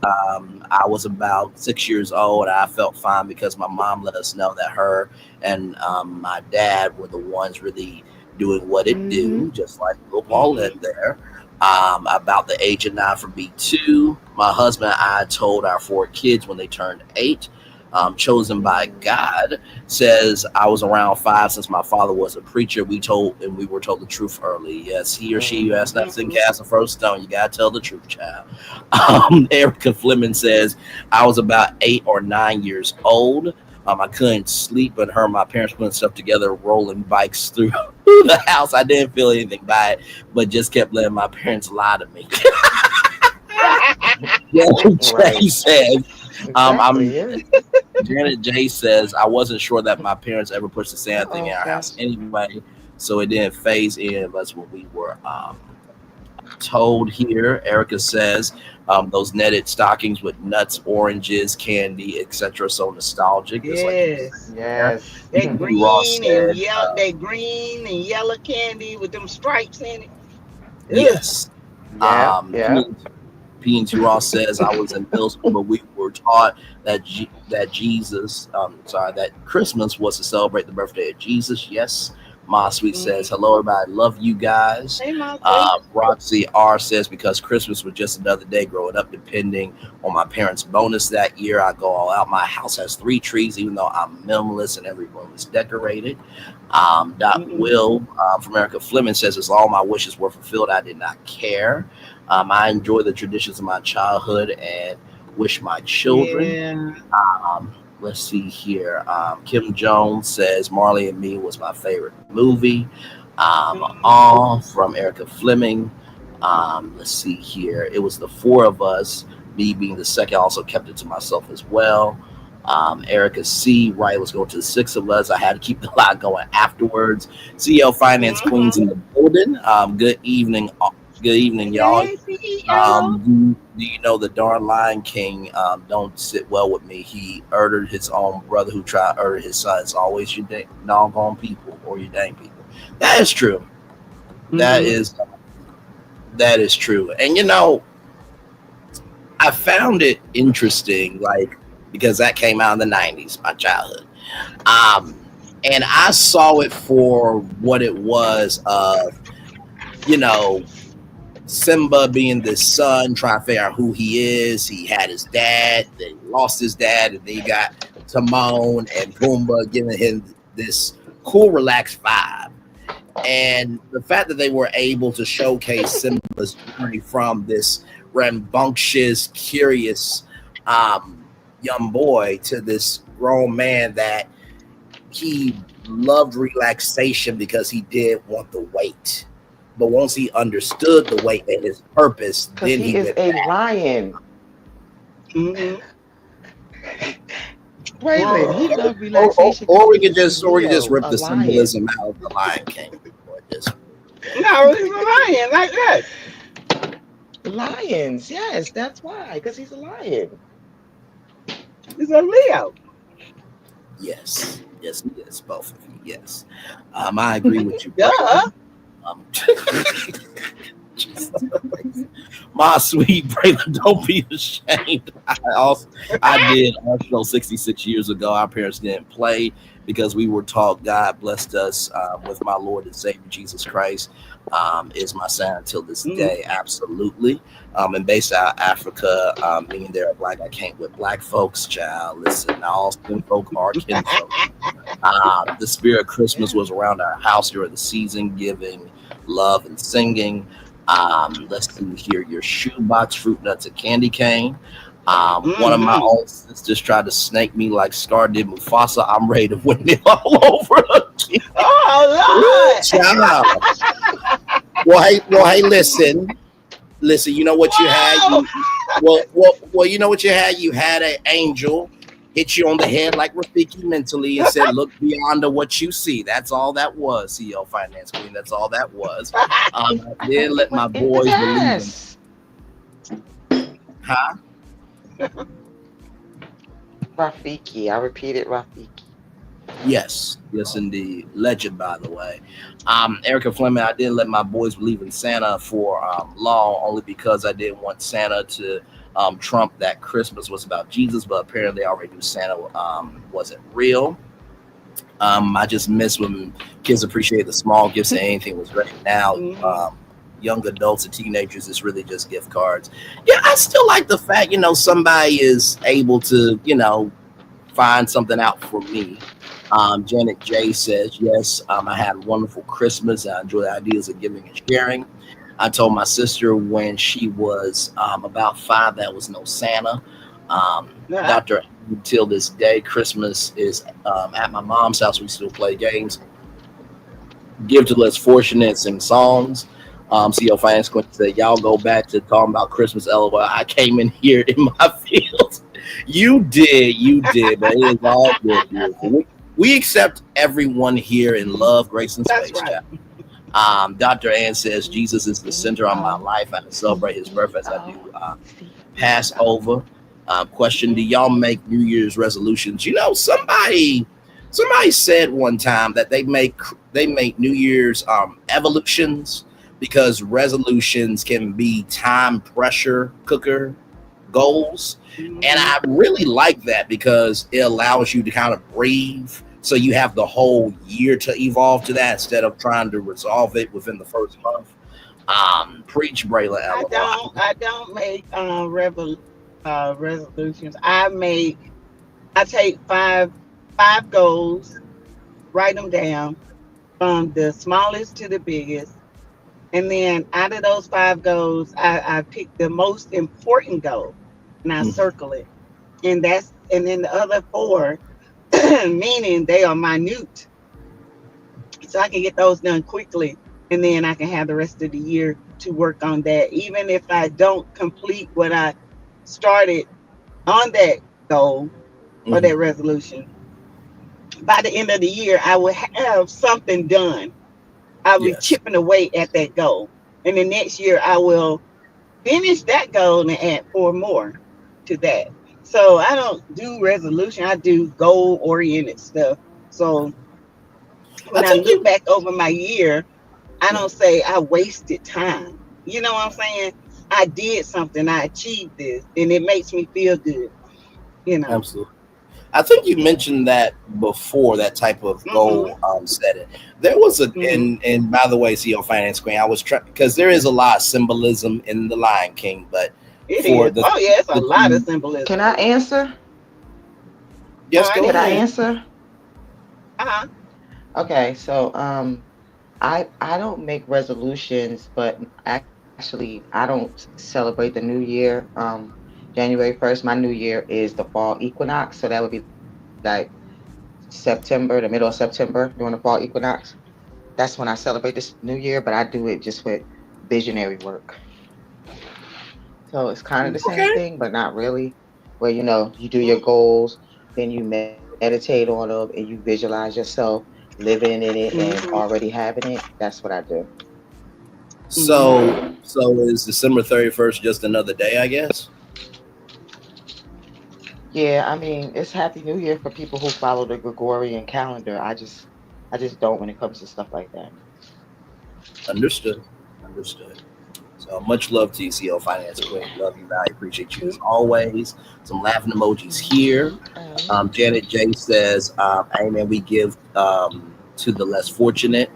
I was about 6 years old. I felt fine because my mom let us know that her and my dad were the ones really doing what it Hmm. do, just like Will Paul Hmm. in there. About the age of 9 for B2. My husband and I told our 4 kids when they turned 8. Chosen by Mm. God says I was around 5 since my father was a preacher. We were told the truth early. Yes, he or she who has Hmm. not sinned Hmm. cast the first stone. You gotta tell the truth, child. Erica Fleming says I was about 8 or 9 years old. I couldn't sleep and heard my parents putting stuff together, rolling bikes through the house. I didn't feel anything by it, but just kept letting my parents lie to me. Janet J Right. says, Exactly. I'm Yeah. Janet J says, I wasn't sure that my parents ever pushed the Santa thing Uh-oh, in our house Sass. anyway, so it didn't phase any of us when we were told here. Erica says, those netted stockings with nuts, oranges, candy, etc. So nostalgic, just like you said Yes, there. Yes. that P. Ross green and said, yellow, that green and yellow candy with them stripes in it. Ugh. yes. Yep. P. Yep. P&T Ross says I was in middle school, but we were taught that that Christmas was to celebrate the birthday of Jesus. Yes. Ma Sweet says Mhm. hello, everybody. Love you guys. Hey, my sweet. Roxy R says because Christmas was just another day growing up. Depending on my parents' bonus that year, I go all out. My house has 3 trees, even though I'm minimalist and every room is decorated. Doc Hmm. Will from America Fleming says, as all my wishes were fulfilled, I did not care. I enjoy the traditions of my childhood and wish my children. Yeah. Let's see here. Kim Jones says Marley and Me was my favorite movie. Hmm. All from Erica Fleming. Let's see here. It was the 4 of us. Me being the second, also kept it to myself as well. Erica C. Right, let's go to the 6 of us. I had to keep the lot going afterwards. CEO Finance Queens Hmm. in the building. Good evening. Good evening, y'all. Hey, CEO. Do you know the darn Lion King don't sit well with me? He murdered his own brother who tried to murder his son. It's always your doggone people or your dang people. That is true. That Hmm. is that is true. And I found it interesting, like because that came out in the '90s, my childhood. Um, and I saw it for what it was. You know, Simba being the son, trying to figure out who he is. He had his dad, then he lost his dad, and then he got Timon and Pumbaa giving him this cool, relaxed vibe. And the fact that they were able to showcase Simba's journey from this rambunctious, curious young boy to this grown man that he loved relaxation because he did want the weight. But once he understood the weight and his purpose, Because then he he is went a back. lion. Mm-hmm. Braylon, he loved Or, relaxation because we he could was just Leo, rip a the lion. symbolism out of the Lion King. Or just No, he's a lion like that. Lions, yes, that's why, because he's a lion. He's a Leo. yes, yes, yes, both of you. Yes, I agree with you, Duh. Braylon. My sweet Braylon, don't be ashamed. I did Arsenal 66 years ago. Our parents didn't play because we were taught God blessed us with my Lord and Savior Jesus Christ. Is my son until this Mm-hmm. day, absolutely. And based out of Africa, meaning they're black, I can't with black folks, child. Listen, all skin folk are kinfolk. The spirit of Christmas was around our house during the season, giving love and singing. Let's see here, your shoebox, fruit nuts, and candy cane. One of my Mm-hmm. old sisters tried to snake me like Scar did Mufasa. I'm ready to win it all over again. Ooh, Oh Lord. child. Hey, listen. You know what you had? Whoa. You know what you had? You had an angel hit you on the head like Rafiki mentally and said, "Look beyond what you see." That's all that was, CEO Finance Queen. That's all that was. I I thought did it let was my in his boys believe in, ass. huh? Rafiki, I repeated Rafiki. Yes, yes, indeed. Legend, by the way. Erica Fleming, I didn't let my boys believe in Santa for long, only because I didn't want Santa to trump that Christmas was about Jesus, but apparently I already knew Santa wasn't real. I just miss when kids appreciate the small gifts and anything was great. Now, Mm-hmm. young adults and teenagers, it's really just gift cards. Yeah, I still like the fact, somebody is able to, find something out for me. Janet J says, yes, I had a wonderful Christmas. I enjoy the ideas of giving and sharing. I told my sister when she was about 5 that was no Santa. Uh-huh. Dr. Till this day, Christmas is at my mom's house. We still play games, give to less fortunate, sing songs. CEO Finance Queen said, y'all go back to talking about Christmas. LOL. I came in here in my fields. You did, but it is all good, beautiful. We accept everyone here in love, grace, and That's space, right. chat. Dr. Ann says, Jesus is the center of my life. I celebrate his birth as I do CEO. Passover. Question: do y'all make New Year's resolutions? Somebody said one time that they make New Year's evolutions because resolutions can be time pressure cooker goals. And Mm-hmm. I really like that because it allows you to kind of breathe. So you have the whole year to evolve to that instead of trying to resolve it within the first month. Preach, Braylon, I LOL. don't. I don't make resolutions. I take five goals, write them down from the smallest to the biggest, and then out of those five goals, I pick the most important goal and I Mhm. circle it. And then the other four, meaning they are minute, so I can get those done quickly, and then I can have the rest of the year to work on that. Even if I don't complete what I started on that goal or Mhm. that resolution, by the end of the year, I will have something done. I'll be Yes. chipping away at that goal. And the next year, I will finish that goal and add four more to that. So I don't do resolution, I do goal oriented stuff. So I when I think look you. back over my year, I Yeah, don't say I wasted time. You know what I'm saying? I did something, I achieved this, and it makes me feel good, you know. absolutely. I think you mentioned that before, that type of Mm-hmm. goal setting. There was Mm-hmm. and by the way, CEO Finance Queen, I was trying because there is a lot of symbolism in the Lion King, but It for is. the Oh yeah, it's a the lot of two, Can symbolism. I answer? yes, I go Can I ahead. did. answer? Uh-huh. Okay, so I don't make resolutions, but actually I don't celebrate the new year. January 1st, my new year is the fall equinox, so that would be like September, the middle of September during the fall equinox. That's when I celebrate this new year, but I do it just with visionary work. So it's kind of the same Okay. thing, but not really. Where you do your goals, then you meditate on them, and you visualize yourself living in it and Mm-hmm. already having it. That's what I do. Mm-hmm. So is December 31st just another day, I guess? Yeah, I mean, it's Happy New Year for people who follow the Gregorian calendar. I just don't when it comes to stuff like that. Understood. Understood. So much love, TCO Finance Queen. Love you, value. Appreciate you as always. Some laughing emojis here. Okay. Janet J says, "Amen. We give to the less fortunate."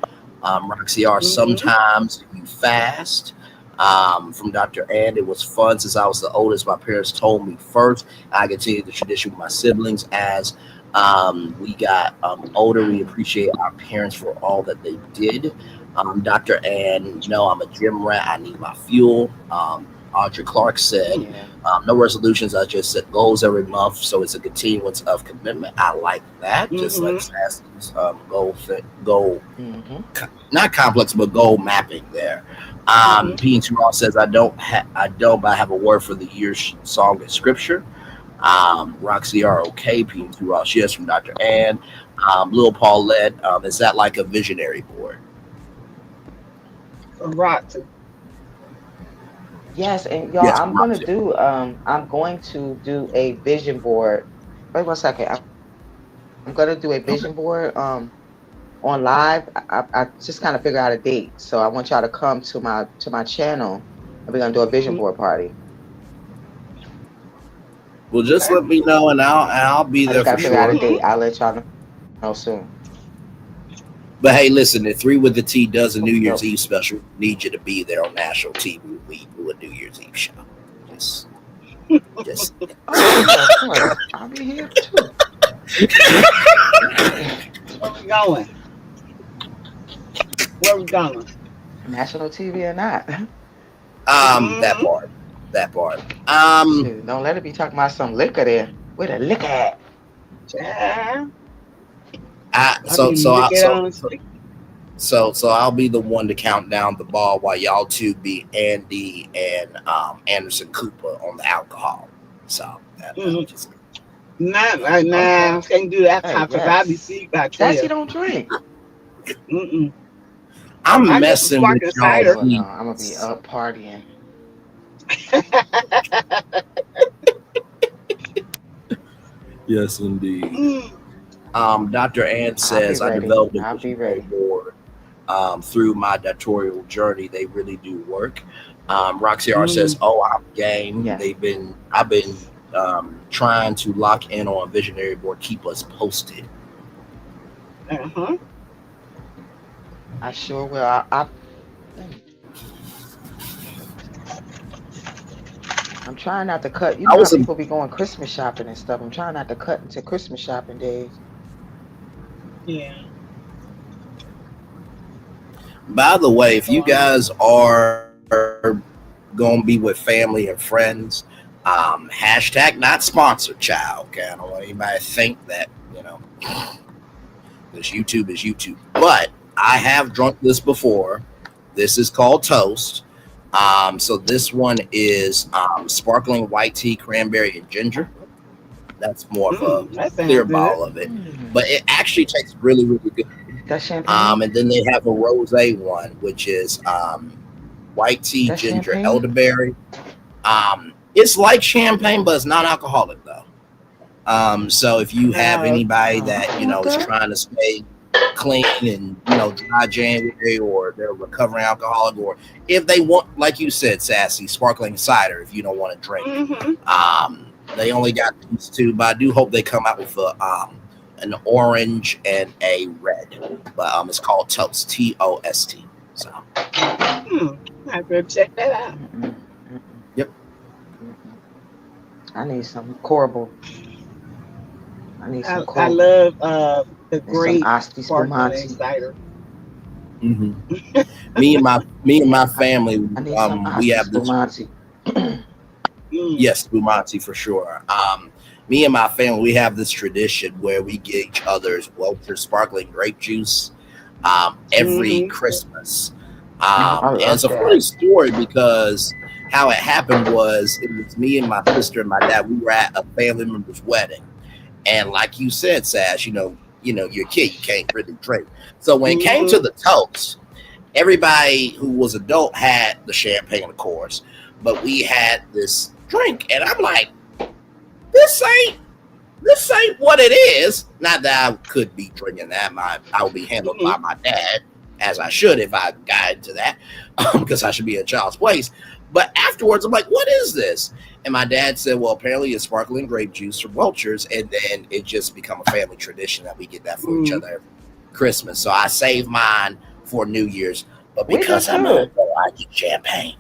Roxy R. Mm-hmm. Sometimes you fast. From Dr. Ann, it was fun since I was the oldest. My parents told me first. I continued the tradition with my siblings as we got older. We appreciate our parents for all that they did. Dr. Ann, no, I'm a gym rat. I need my fuel. Audrey Clark said, Yeah. no resolutions. I just set goals every month. So it's a continuance of commitment. I like that. Just like Mm-hmm. Sassy's goal, Hmm. not complex, but goal mapping there. Mm-hmm. P2 Ross says, I don't, but I have a word for the year's song and scripture. Roxy R. Okay, P2 Ross, yes, from Dr. Ann. Lil Paulette, is that like a visionary board? Right. Yes, and y'all, Yes, Roxy. I'm going to do a vision board. Wait 1 second. I'm gonna do a vision board Okay. on live. I just kind of figure out a date. So I want y'all to come to my channel and we're gonna do a vision board Mm-hmm. party. Well, just Okay. let me know, and I'll be I just there gotta for figure out a sure. date. Mm-hmm. I'll let y'all know soon. But hey, listen, if Three with the T does a New Okie Year's doke. Eve special, need you to be there on national TV. We do a New Year's Eve show. Just, just. Oh yeah, of course. I'll be here too. Where we going? Where we going? National TV or not. That Mm-hmm. part, that part. Shoot, don't let it be talking about some liquor there. Where the liquor at? Child, I I so be so I looking so on. so so I'll be the one to count down the ball while y'all two be Andy and Anderson Cooper on the alcohol. So that'll Mm-hmm. just. Nah, Yeah. nah, Okay. can't do that Hey, time because I'll be yes. asleep by Sassy 12. don't drink. Mm-mm. I'm I get some messing with sparkling y'all cider. Oh no, I'm gonna be peeps. up partying. Yes, indeed. Mm, Dr. Ann I'll be says, I ready. developed a I'll be visionary ready. board through my doctoral journey. They really do work. Roxy R says, mm, oh, I'm game. Yes. I've been trying to lock in on a visionary board, keep us posted. uh-huh. I sure will. Let me- I'm trying not to cut. You I know how was, a, people be going Christmas shopping and stuff. I'm trying not to cut into Christmas shopping days. Yeah. by the way, if Oh, you guys are going to be with family and friends, hashtag not sponsored, child. Okay, I don't want anybody to think that, because YouTube is YouTube. But I have drunk this before. This is called Toast. So this one is sparkling white tea, cranberry, and ginger. That's more of a that clear sounds good. bottle of it, but Mm. it actually tastes really, really good. That champagne? And then they have a rosé one, which is white tea, That ginger, champagne? elderberry. It's like champagne, but it's not alcoholic though. So if you have anybody Oh, that I want is that. trying to stay clean and dry January, or they're a recovering alcoholic, or if they want, like you said, Sassy, sparkling cider, if you don't want to drink, Mm-hmm. they only got these two, but I do hope they come out with an orange and a red. But it's called Toast, Tost. So Hmm. I go check that out. Mm-mm, mm-mm, yep. mm-mm. I need some Corbel. I need some I Corbel love the and some grape Asti sparkling Spumante. cider. Hmm. Me and my family, I need some we auntie have this. spumante. Mm. Yes, Spumante for sure. Me and my family, we have this tradition where we get each other's Welcher sparkling grape juice every Mm-hmm. Christmas. I And love it's a funny that. story because how it happened was it was me and my sister and my dad. We were at a family member's wedding, and like you said, Sash, you're a kid, you can't really drink. So when it came to Mm-hmm. the toast, everybody who was adult had the champagne, of course, but we had this drink, and I'm like, this ain't this ain't what it is. Not that I could be drinking that. I would be handled by Mm-hmm. my dad as I should if I got into that, because I should be in a child's place. But afterwards, I'm like, what is this? And my dad said, well, apparently it's sparkling grape juice from Welchers, and then it just become a family tradition that we get that for each Mm-hmm. other every Christmas. So I save mine for New Year's, but We do because I'm an too. adult, I get champagne.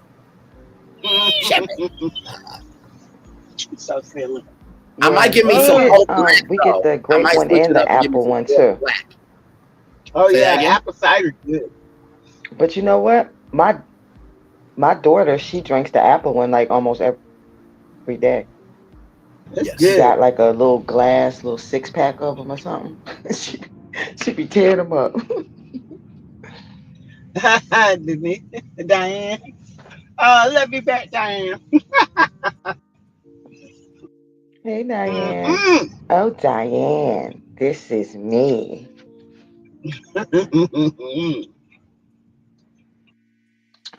Champagne. So silly. I might Yeah, give me some Oh, whole black we get though. the I grape might one switch and it the up and give me apple some one whole too. black. oh Say that yeah, again. apple cider good. But you know what? My daughter, she drinks the apple one like almost every day. It's She got Yes. good. like a little glass, little 6 pack of them or something. She be tearing them up. Denise, Diane. Let me back, Diane. Hey, Diane. Mm-mm. Oh, Diane, this is me.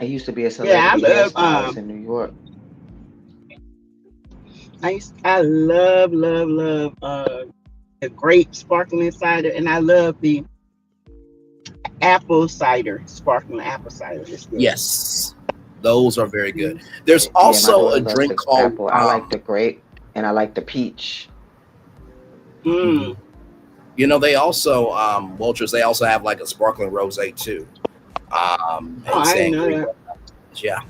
I used to be a Yeah, I celebrity love hairstylist in New York. I love the grape sparkling cider, and I love the apple cider, sparkling apple cider. It's good. Yes. Those are very good. Mhm. There's Yeah, my also daughter a loves drink the called apple. I like the grape and I like the peach. mhm. Mm. They also Welchers, they also have like a sparkling rosé too. Oh, And I didn't know sangria. that. Yeah.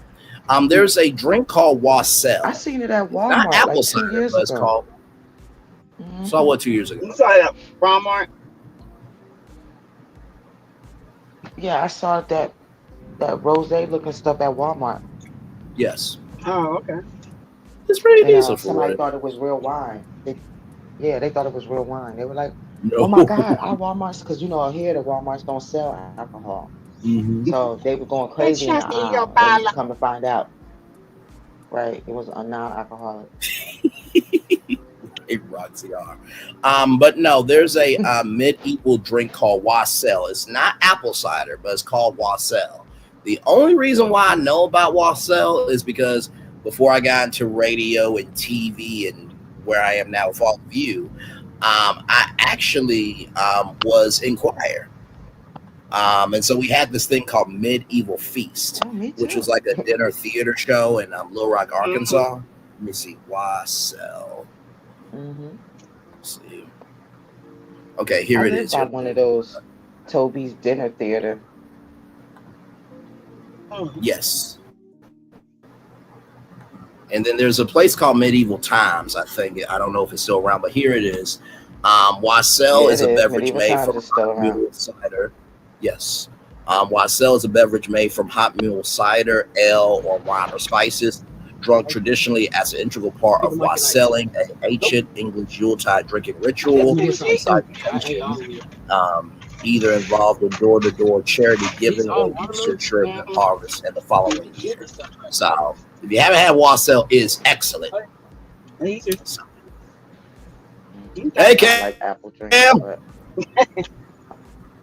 There's a drink called I Wassail. seen it at It's not Walmart apple like two cider, years but it's ago. called saw Hmm. what 2 years ago. You saw it at Walmart? Yeah, I saw that rose looking stuff at Walmart, Yes. Oh, okay. It's pretty and decent for somebody what it thought it was real wine. Yeah, they thought it was real wine. They were like, "Oh my no. God, our WalMarts!" Because here the WalMarts don't sell alcohol, Hmm. so they were going That crazy in the shot in your aisle. And pile. come to find out, right, it was a non-alcoholic. It rocks the R. But no, there's a medieval drink called Wassail. It's not apple cider, but it's called Wassail. The only reason why I know about Wassail is because before I got into radio and TV and where I am now with All of You, I actually was in choir. And so we had this thing called Medieval Feast, Oh, me which was too. like a dinner theater show in Little Rock, Mm-hmm. Arkansas. Let me see. Wassail. Hmm. See. Okay, I here it live is. by Here. one of those Toby's Dinner Theater. Mm-hmm. Yes. And then there's a place called Medieval Times, I think. I don't know if it's still around, but here it is. Wassail Yeah, it is a is. beverage Medieval made Times from is still hot around. mule cider. Yes. Wassail is a beverage made from hot mule cider, ale, or wine or spices, drunk traditionally as an integral part of wassailing, an ancient English Yuletide drinking Yes, ritual can and she? salutation, either involved in door-to-door charity giving or use to ensure good Mm-hmm. harvest in the following year. So if you haven't had wassail, it is excellent. These are So, okay. hey, I don't like Cam. apple drinks, but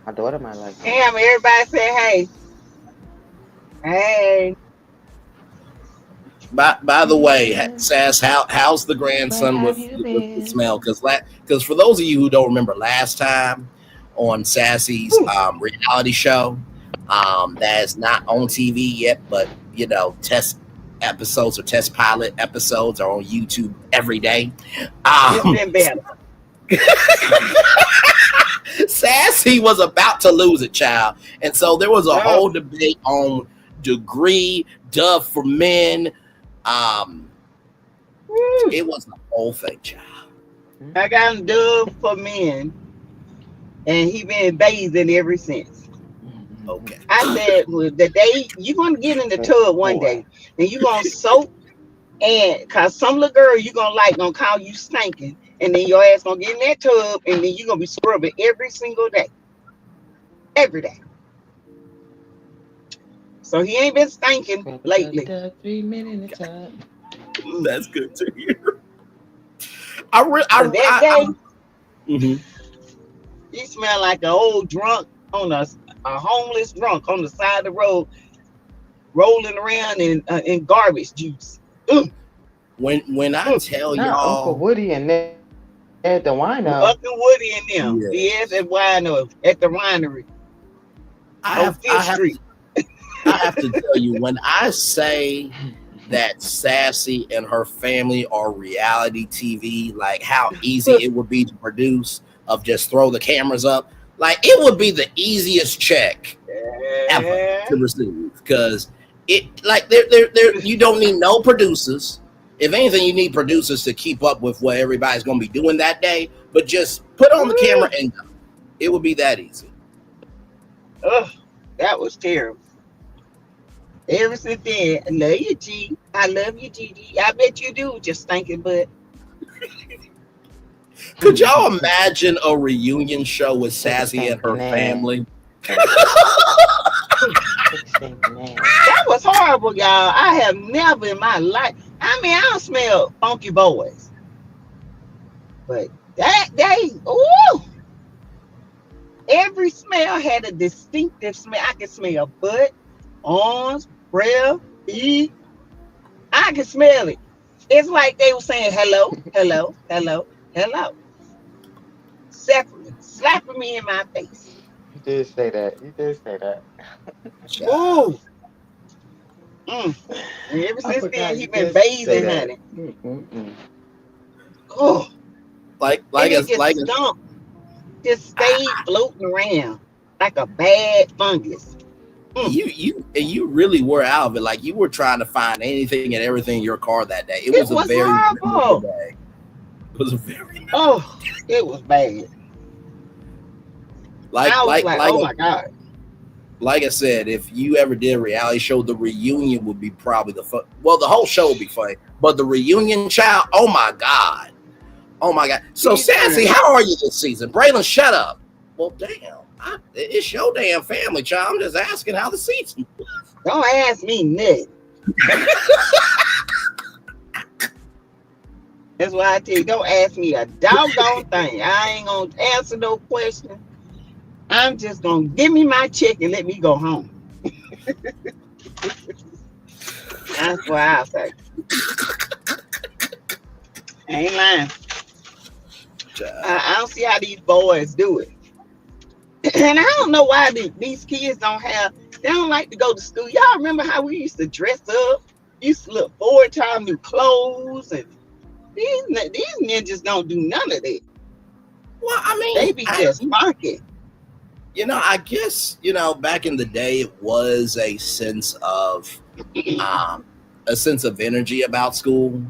my daughter might like them. Damn, everybody say hey. Hey. By the way, Hey, Sass, how's the where grandson have with you the been? smell? Because for those of you who don't remember last time on Sassy's reality show, that is not on TV yet, but test episodes or test pilot episodes are on YouTube every day. It's Um, been better. Sassy was about to lose a child, and so there was a Oh, whole debate on degree, Dove for men. Um, woo. it was the whole thing, child. I got him dub for men, and he been bathing ever since. Okay. I said, well, the day you're gonna get in the tub one Boy. day, and you're gonna soak, and cause some little girl you gonna call you stinking, and then your ass gonna get in that tub, and then you're gonna be scrubbing every single day, every day. So he ain't been stinking lately. 3 minutes in the tub. Mm. That's good to hear. But that day, Mhm. he smelled like an old drunk on a homeless drunk on the side of the road, rolling around in garbage juice. Mm, When I mm. tell Not Uncle y'all, Woody and Ned the Wino. Uncle Woody and them. Yes, yes, at Wino, at the winery I on have I Fifth have Street. to I have to tell you, when I say that Sassy and her family are reality TV, like how easy it would be to produce, of just throw the cameras up, like it would be the easiest check ever Yeah. to receive, because it like there you don't need no producers. If anything, you need producers to keep up with what everybody's going to be doing that day, but just put on the camera and go. It would be that easy. Ugh, that was terrible. Ever since then, I love you, G. I love you, Gigi. I bet you do, just stinking butt. Could y'all imagine a reunion show with Take a Sassy and her stinking ass. family? Take a stinking ass. That was horrible, y'all. I have never in my life. I mean, I don't smell funky boys, but that day, ooh, every smell had a distinctive smell. I could smell butt, arms, breath, feet. I could smell it. It's like they were saying hello, hello, hello, hello, separately, slapping me in my face. You did say that. You did say that. Child. Ooh, mm. And ever I since then, forgot he you been did say bathing, that. honey. Mm-mm-mm. Oh, and it just Like stunk, just stayed I, floating around like a bad fungus. Mm. you really were out of it. Like you were trying to find anything and everything in your car that day. It was It a was very memorable horrible. day. It was a very Oh, it was bad. I was like like, like oh my God. like I said, if you ever did a reality show, the reunion would be probably the fun. Well, the whole show would be funny, but the reunion, child, oh my God. Oh my God. So, These Sassy, friends, how are you this season? Braylon, shut up. Well, damn. It's your damn family, child. I'm just asking how the season. don't ask me nothing. That's why I tell you, don't ask me a doggone thing. I ain't gonna answer no question. I'm just gonna give me my check and let me go home. That's what I say. I ain't lying. I don't see how these boys do it. And I don't know why these kids they don't like to go to school. Y'all remember how we used to dress up? Used to look forward to our new clothes, and these ninjas don't do none of that. Well, I They mean, be just funky. I guess, back in the day, it was um, a sense of energy about school.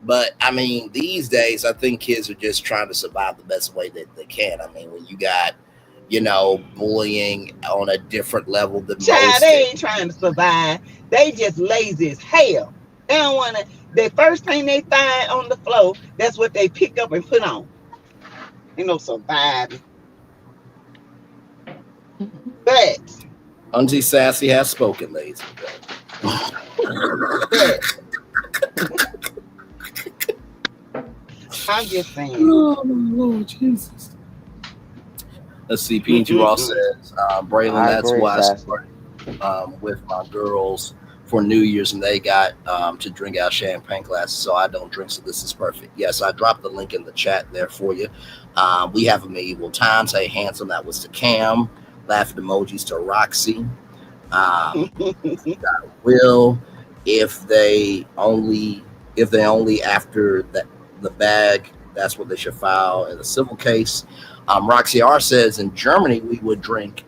But I mean, these days, I think kids are just trying to survive the best way that they can. I mean, when you got, bullying on a different level than Child, most. they ain't trying to survive. They just lazy as hell. They don't want to. The first thing they find on the floor, that's what they pick up and put on. Surviving. But, Auntie Sassy has spoken, ladies but, I'm just saying. Oh my Lord Jesus. Let's see. P&G Ross Mm-mm-mm. says, Braylon, I that's agree, why I Sassy. started with my girls for New Year's, and they got to drink out champagne glasses, so I don't drink. So this is perfect. Yes, I dropped the link in the chat there for you. We have a medieval times. Hey, handsome. That was to Cam. Laughing emojis to Roxy. Um, Will, if they only after that the bag, that's what they should file in a civil case. Roxy R says in Germany we would drink.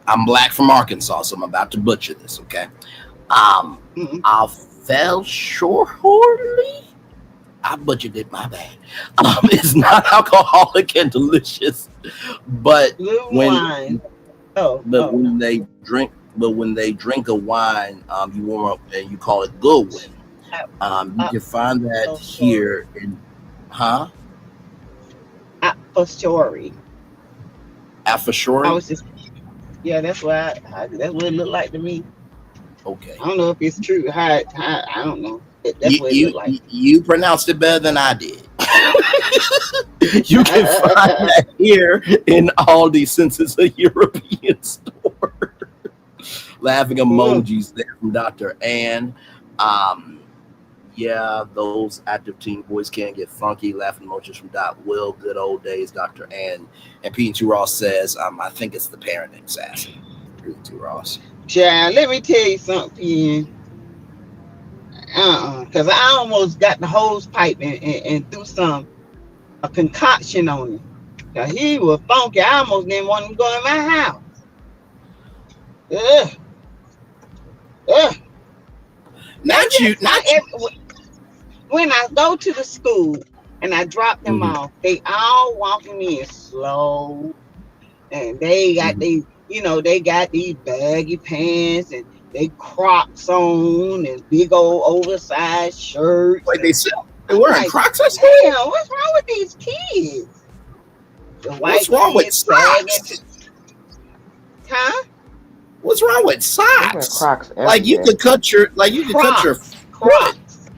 I'm black from Arkansas, so I'm about to butcher this. Okay, Alfelshorhorly. I butchered it. My bad. It's not alcoholic and delicious, but Blue when wine. Oh, But oh no. when they drink a wine, you warm up and you call it Goodwin. I, You can find that oh, sorry. here in, huh? For story. I Afashori? was just, yeah, that's that's what it looked like to me. Okay. I don't know if it's true. I don't know. That's You, what it you looked like. you pronounced it better than I did. You can find that here in all these Census of European store. Laughing Mm. emojis there from Dr. Ann. Um, yeah, those active teen boys can get funky. Laughing emojis from Dot Will. Good old days, Dr. Ann. And P2 Ross says, I think it's the parenting sassy. P2 Ross. Child, let me tell you something. Because I almost got the hose pipe and threw some a concoction on him. 'Cause he was funky. I almost didn't want him to go in my house. Ugh, ugh. They Not you, just not you. when I go to the school and I drop them Mhm, off, they all walking in slow, and they got mhm. they got these baggy pants and they Crocs on and big old oversized shirts, Like and they I'm wearing like, Crocs at damn, school? what's wrong with these kids? The What's white wrong with kids sagging to, socks? huh? What's wrong with They wear socks? Crocs everywhere. You could cut your Crocs, foot. Crocs,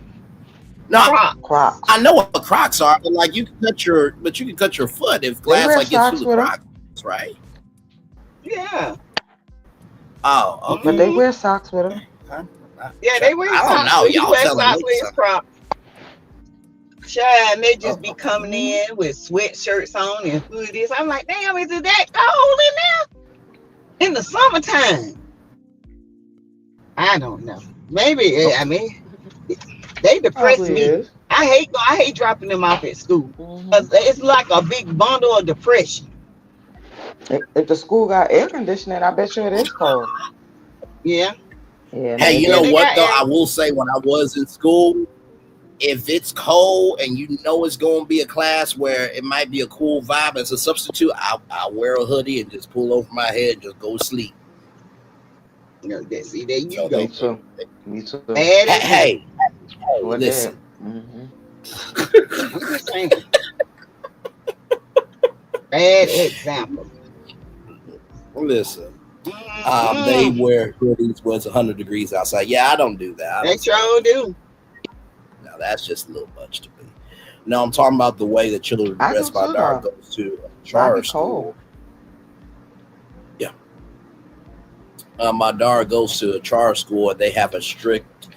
No, Crocs. I Crocs. know what Crocs are, but like you can cut your foot if They glass wear like gets through socks the with them, Crocs, right? Yeah. Oh, but okay. they Hmm. wear socks with them. Okay. Yeah, they wear I don't socks. know. Well, you Y'all wear telling socks me with his something. Crocs. Child, and they Oh, just be okay. coming in with sweatshirts on and hoodies. I'm like, damn, is it that cold in there in the summertime? I don't know. Maybe I Okay. mean they depress Probably me. is. I hate dropping them off at school. Hmm. 'Cause it's like a big bundle of depression. If the school got air conditioning, I bet you it is cold. Yeah, Yeah, no, Hey, they you yeah, know do. they what got though? air. I will say when I was in school, if it's cold and you know it's going to be a class where it might be a cool vibe as a substitute, I'll wear a hoodie and just pull over my head and just go to sleep. See, there you So Me go. too. Me too. Bad example. hey, What did? listen, Hmm. I'm just saying. Bad example. listen. They Mm-mm. wear hoodies when it's 100 degrees outside. Yeah, I don't do that. I They don't say sure do. no. That's just a little much to me. No, I'm talking about the way that children I do dress. My too, daughter though. goes to a But I be charter cold. school. Yeah, my daughter goes to a charter school, and they have a strict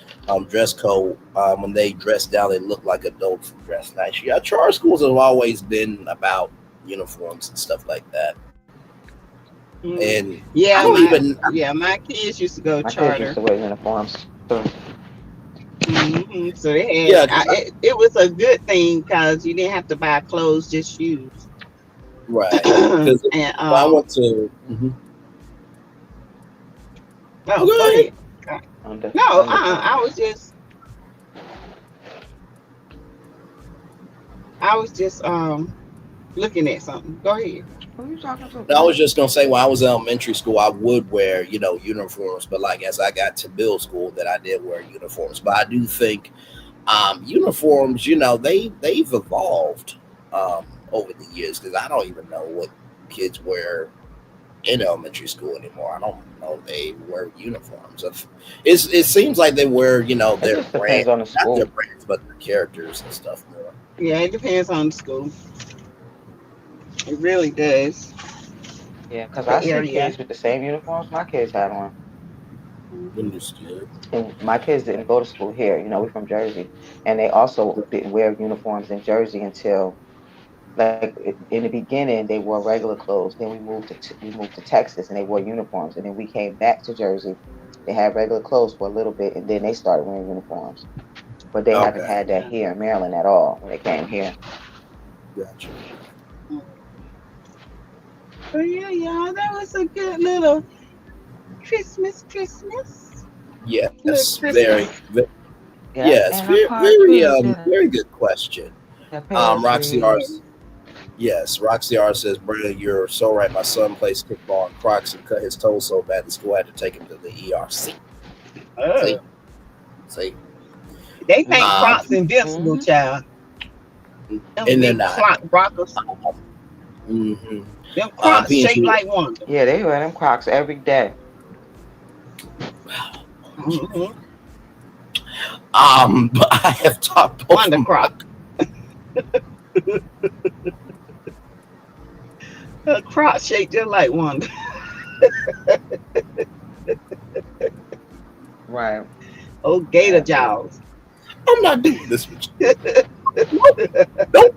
dress code. When they dress down, they look like adults and dress nice. Yeah, charter schools have always been about uniforms and stuff like that. Mm. And I Yeah, don't even. my kids used to go My kids used charter. to wear uniforms too. So they had Yeah, because it was a good thing because you didn't have to buy clothes, just shoes. right. And Because I went to. Mhm. Oh, oh, go go ahead. ahead. No, I was Underclothes. just looking at something. Go ahead. Who are you talking to, I Prince? was just gonna say when I was in elementary school, I would wear uniforms, but like as I got to middle school, that I did wear uniforms. But I do think uniforms, they've evolved over the years because I don't even know what kids wear in elementary school anymore. I don't know they wear uniforms. It seems like they wear It their just depends brand, on the not their school. brands, but their characters and stuff more. Yeah, it depends on the school. It really does. Yeah, because I The see area. kids with the same uniforms my kids had on. Mhm. Understood. And my kids didn't go to school here. We're from Jersey. And they also didn't wear uniforms in Jersey until, like, in the beginning, they wore regular clothes. Then we moved to Texas and they wore uniforms. And then we came back to Jersey. They had regular clothes for a little bit and then they started wearing uniforms. But they haven't Okay, had that here in Maryland at all when they came here. gotcha. But yeah, y'all, that was a good little Christmas. Little Yes, Christmas. Yep. yes, And a very, partridge in very good question. a pear Roxy tree. R's. Yes, Roxy R says, Brandon, you're so right. My son plays kickball in Crocs and cut his toe so bad the school had to take him to the ER. See, Oh, see. they think Mm-hmm. Um, Crocs invincible, Mm-hmm. child. Them and they're big not. clock rockers. Mm-hmm. Them Crocs shaped PNG. like wonder. Yeah, they wear them Crocs every day. Mm-hmm. But I have taught both Wonder of my. Croc. Crocs shaped just like wonder. Right. Oh, gator That is. jaws. I'm not doing this with you. Nope, nope.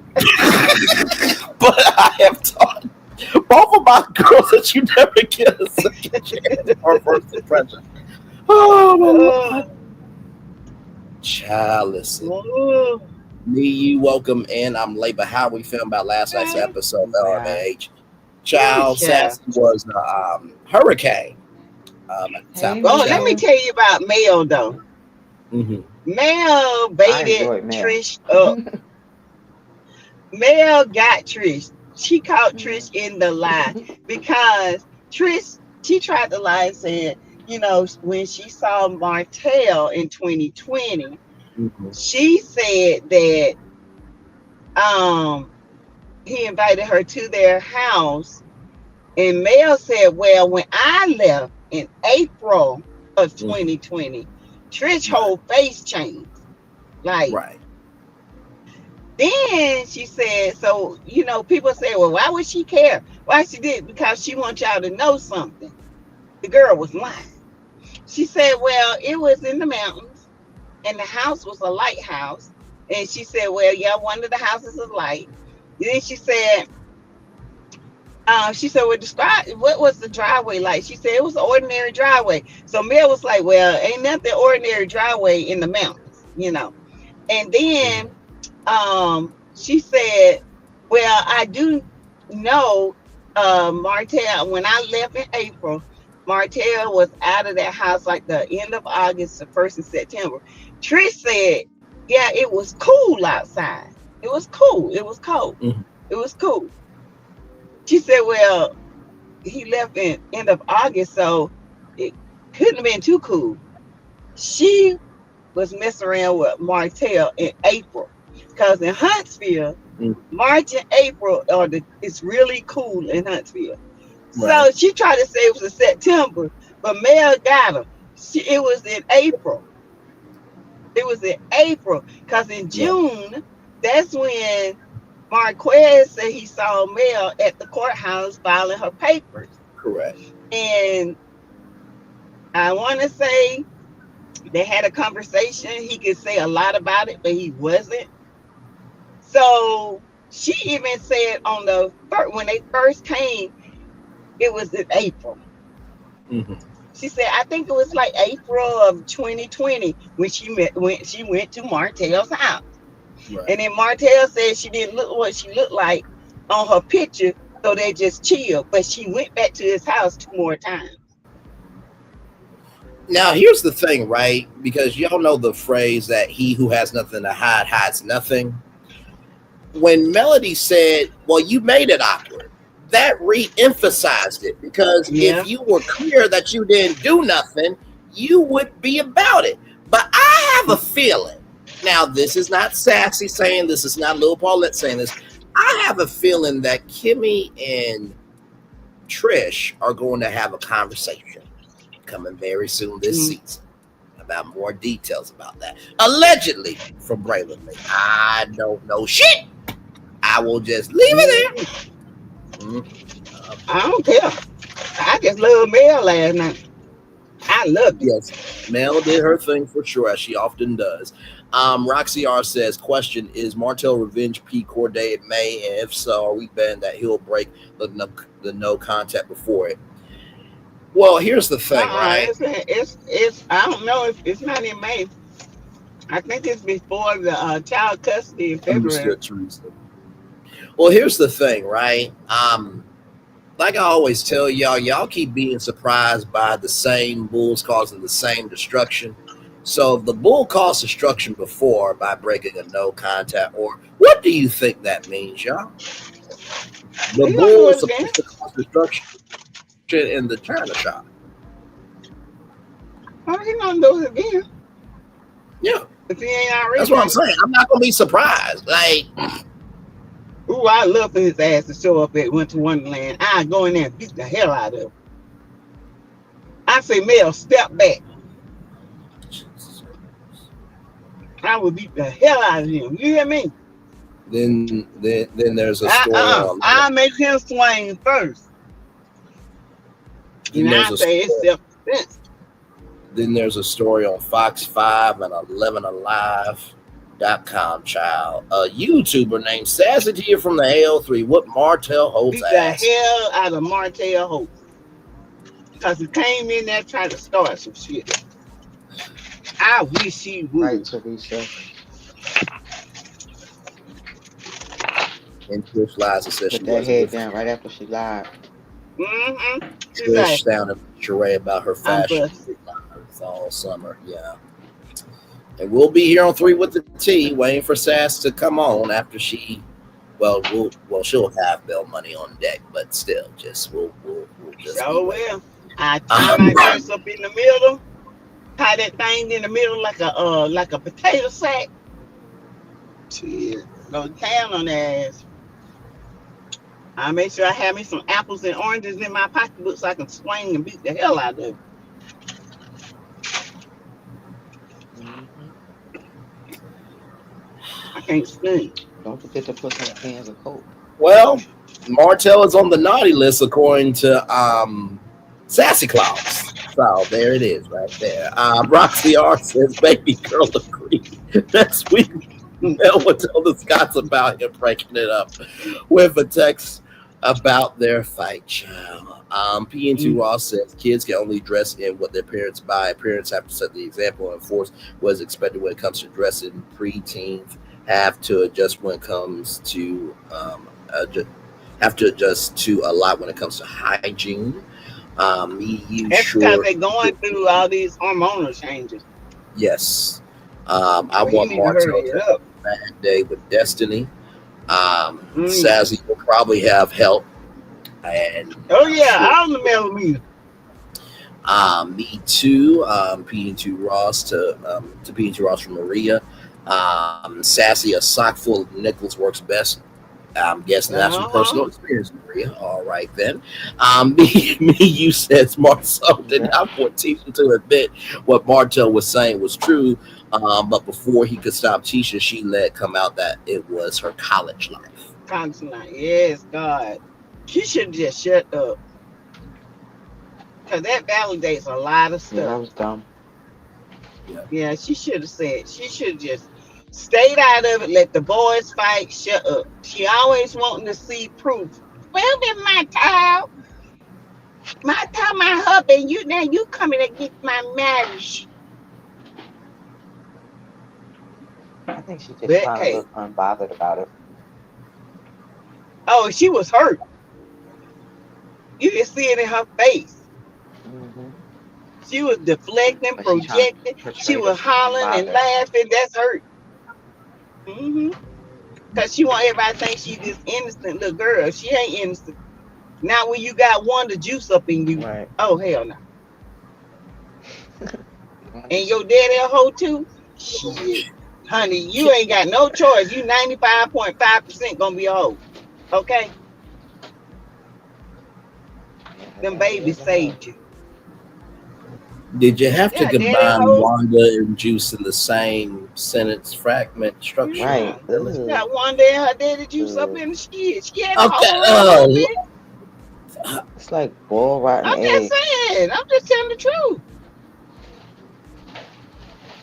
But I have taught both of my girls that you never get a second chance or first impression. Oh my Oh, Lord. Child, listen. oh, Me, you welcome in. I'm late, but how we filmed about last night's okay. episode of Yeah. LMAH. Ooh, Child, child. Sassy was a hurricane at the Hey, top of the Well, let show. me Mel. tell you about Mel though. Mm-hmm. Mel I baited enjoyed Mel. Trish up. Mel got Trish. She caught Mm-hmm. Trish in the lie because Trish, she tried to lie and said, when she saw Martell in 2020, Mm-hmm. she said that um he invited her to their house. And Mel said, well, when I left in April of Mm-hmm. 2020, Trish Right. whole face changed. Like, Right. then she said, so, people say, well, why would she care? Why she did? Because she wants y'all to know something. The girl was lying. She said, well, it was in the mountains and the house was a lighthouse. And she said, well, yeah, one of the houses is light. Then she said, well, describe what was the driveway like? She said it was an ordinary driveway. So Mel was like, well, ain't nothing ordinary driveway in the mountains. And Mm-hmm. then she said, well, I do know Martell, when I left in April, Martell was out of that house like the end of August, the 1st of September. Trish said, yeah, it was cool outside. It was cool. It was cold. Mm-hmm. It was cool. She said, well, he left in end of August, so it couldn't have been too cool. She was messing around with Martell in April. Because in Huntsville, March and April it's really cool in Huntsville. Right. So she tried to say it was in September, but Mel got her. It was in April. It was in April. Because in Right. June, that's when Marquez said he saw Mel at the courthouse filing her papers. Correct. And I want to say they had a conversation. He could say a lot about it, but he wasn't. So she even said when they first came, it was in April. Mm-hmm. She said, I think it was like April of 2020 when she went to Martell's house. Right. And then Martell said she didn't look what she looked like on her picture, so they just chilled. But she went back to his house 2 more times. Now here's the thing, right? Because y'all know the phrase that he who has nothing to hide hides nothing. When Melody said, well, you made it awkward, that re-emphasized it, because Yeah. if you were clear that you didn't do nothing, you would be about it. But I have a feeling, now this is not Sassy saying this, is not Lil Paulette saying this, I have a feeling that Kimmy and Trish are going to have a conversation coming very soon this season about more details about that. Allegedly from Braylon Lee. I don't know shit. I will just leave it there. I don't care. I just love Mel last night. I loved it. Yes, Mel did her thing for sure, as she often does. Roxy R says, question, is Martell Revenge P Corday in May? And if so, are we betting that he'll break the no contact before it? Well, here's the thing, right? It's I don't know if it's not in May. I think it's before the child custody in February. Understood, Teresa. Well, here's the thing, right? Like I always tell y'all keep being surprised by the same bulls causing the same destruction. So if the bull caused destruction before by breaking a no contact, or what do you think that means, y'all? The He gonna bull do was it again. supposed to cause destruction in the China shop. Oh, he gonna do it again Yeah, if he ain't that's already what I'm done it. saying. I'm not gonna be surprised. Like, Ooh, I love for his ass to show up at Winter Wonderland. I go in there and beat the hell out of him. I say, Mel, step back. I would beat the hell out of him. You hear me? then there's a story on. I make him swing first. You Then know, there's I a say it's story. self-defense. Then there's a story on Fox 5 and 11alive.com, child. A YouTuber named SASSYTEA from the AL3 whooped Martell Holt's Beat the ass. hell out of Martell Hope. Because he came in there trying to start some shit. I wish he Right, would. Teresa. And Trish Liza said she Put that wasn't head with down right after she lied. Mm-hmm. Trish Exactly. sounded charade about her I'm fashion busted. all summer. Yeah. And we'll be here on 3 with the T, waiting for Sass to come on after she, she'll have Bell money on deck, but still, we'll just be Sure waiting. will. I tie Um, my dress up in the middle, tie that thing in the middle like a potato sack. Shit. Go down on that ass. I make sure I have me some apples and oranges in my pocketbook so I can swing and beat the hell out of it. Hmm. I can't swing. Don't forget to put some cans of Coke. well, Martell is on the naughty list according to Sassy Clouds. So there it is, right there. Roxy R says, "Baby girl, agree." Next week, Mel will tell the Scots about him breaking it up with a text about their fight, child. PN2 Mm. Ross says kids can only dress in what their parents buy. Parents have to set the example and enforce what is expected when it comes to dressing. Preteens have to adjust when it comes to have to adjust to a lot when it comes to hygiene. Me, you, That's because sure. they're going through all these hormonal changes. Yes. I So you want need to hurry Martell it to have up. a bad day with Destiny. Mm. Sassy will probably have help, and Oh I'm yeah, sure. I'm the millimeter. Me too. P2 Ross to P2 Ross from Maria. Sassy, a sock full of nickels works best. I'm guessing that's from Uh-huh. personal experience, Maria. All right then. You says Marcel did Yeah. not want Tisha to admit what Martell was saying was true. But before he could stop Tisha, she let come out that it was her college life. Consonant. Yes, God. She should just shut up. Because that validates a lot of Yeah, that stuff. was dumb. Yeah. Yeah, she should have said. She should have just stayed out of it. Let the boys fight. Shut up. She always wanting to see proof. Well, then my husband. You now you coming against my marriage. I think she's just But trying to hey, look unbothered about it. oh, she was hurt. You can see it in her face. Hmm. She was deflecting, But she trying to projecting. She portray was this hollering and unbothered. laughing. That's hurt. Cause she want everybody to think she this innocent little girl. She ain't innocent. Now when you got one the juice up in you, Right. oh hell no. And Honest. your daddy a hoe too? Shit. Honey, you ain't got no choice. You 95.5% gonna be a hoe. Okay? Yeah, her Them daddy is babies a hoe. saved you. Did you have to Yeah, daddy a combine hoe. Wanda and Juice in the same sentence fragment structure? Yeah. Right. She Ugh. got one day her daddy juice up Ugh. in the shit. She had to Okay. hold her a little bit. It's like boiled rotten I'm just egg. saying. I'm just telling the truth.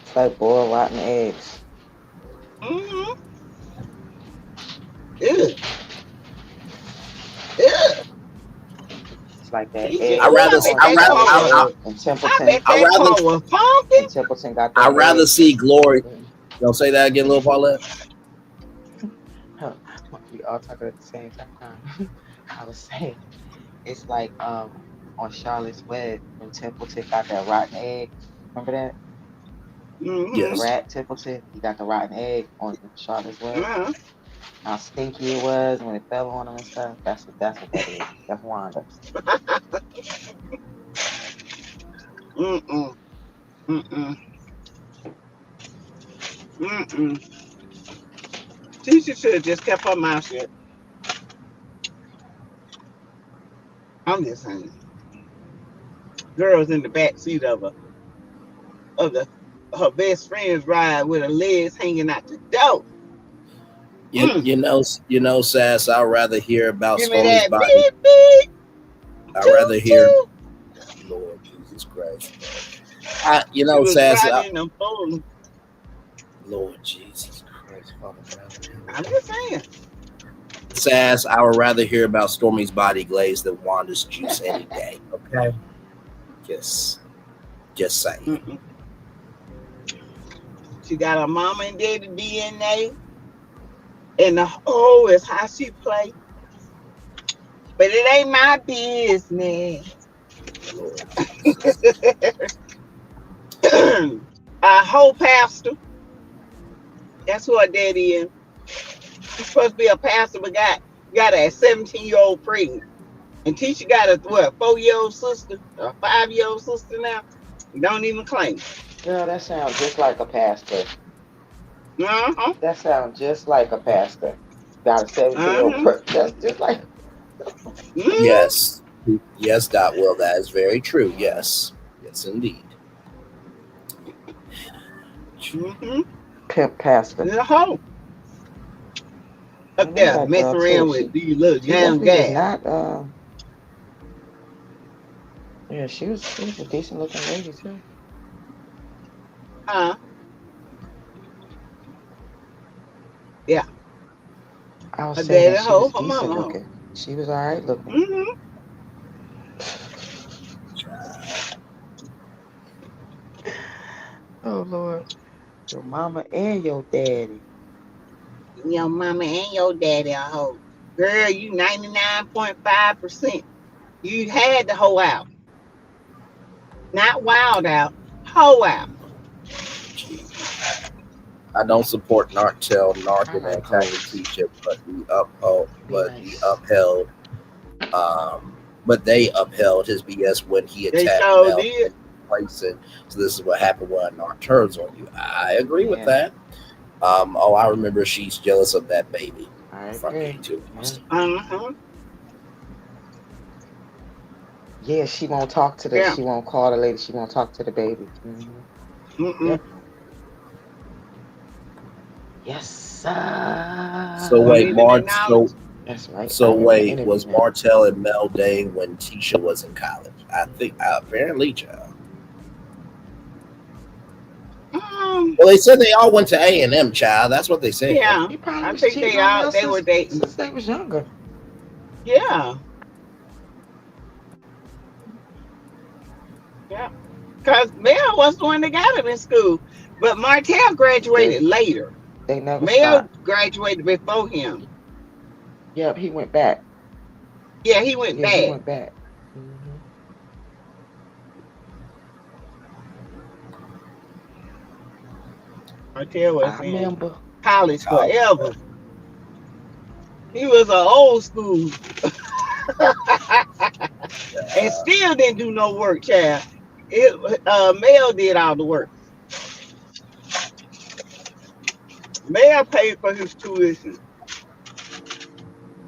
It's like boiled rotten eggs. Mm-hmm. Ugh. Ugh. It's like that Keisha, egg I ooh, with rather I bet I that rather car cornstarch was. I bet I that rather car was pumping. and Templeton got I them rather eggs. see Glory. Don't say that again, little Paulette. Huh, we all talking at the same time. I was saying it's like on Charlotte's Web when Templeton got that rotten egg. Remember that? Mm-hmm. Yes. Brad Templeton, he got the rotten egg on Charlotte's Web. Uh-huh. How stinky it was when it fell on him and stuff. That's what that is. That's Wanda. Mm-mm. Mm-mm. Mm-mm. Teacher should have just kept her mouth shut. I'm just saying. Girls in the back seat of the her best friend's ride with her legs hanging out the door. Mm. You know, Sass. I'd rather hear about Give me Stormy's that body. beep beep I'd toot rather hear, toot. Lord Jesus Christ. You She know, was Sass. riding them phones. Lord Jesus Christ, Father God. I'm just saying. Sass, I would rather hear about Stormy's body glaze than Wanda's juice any day. Okay, just saying. Mm-mm. She got her mama and daddy DNA, and the oh, is how she play. But it ain't my business. Lord Jesus. A whole pastor. That's who her daddy is. He's supposed to be a pastor, but got a 17-year-old pregnant. And teacher got a what 4-year-old sister, a 5-year-old sister now. Don't even claim. Girl, that sounds just like a pastor. Uh-huh. That sounds just like a pastor. Got a 17-year-old. Uh-huh. That's just like. Mm-hmm. Yes, yes, Dot. Well, that is very true. Yes, yes, indeed. Mm-hmm. Pimp pastor. There's a hoe I up know there that girl messing too. around with these little She young definitely was guys. not. Yeah, she was a decent looking lady too. Huh? Yeah. I was Her saying daddy that she hoe, was her decent mama hoe. looking. She was all right looking. Mm-hmm. Oh Lord, your mama and your daddy. Your mama and your daddy a hoe. Girl, you 99.5%. You had the hoe out. Not wild out. Hoe out. I don't support Nartel, I Narcan, like and attacking hoes. teacher, Be but he nice. upheld, but they upheld his BS when he They attacked sure Mel did. Placing. So this is what happened when Narc turns on you. I agree with Yeah, that. Oh, I remember she's jealous of that baby I from agree. getting too Yeah. close. Uh-huh. Yeah, she won't talk to the. Yeah. She won't call the lady. She won't talk to the baby. Mm-hmm. Mm-mm. Yep. Yes, So Won't sir. wait, even Mart. acknowledge. That's right. So I'm in the wait, interview was now. Martell and Mel dating when Tisha was in college? I think apparently, child. Um, Well, they said they all went to A&M, child. That's what they said. yeah. He probably I was think cheating on Mel they were dating. since they was younger. Yeah. Yeah. Because Mel was the one that got him in school. But Martell They graduated later. they never Mel stopped. graduated before him. Yep, he went back. Yeah, he went Yeah, he back. went back. Mm-hmm. Martell was I in remember. college College. forever. He was an old school and still didn't do no work, child. Mel did all the work. Mel paid for his tuition.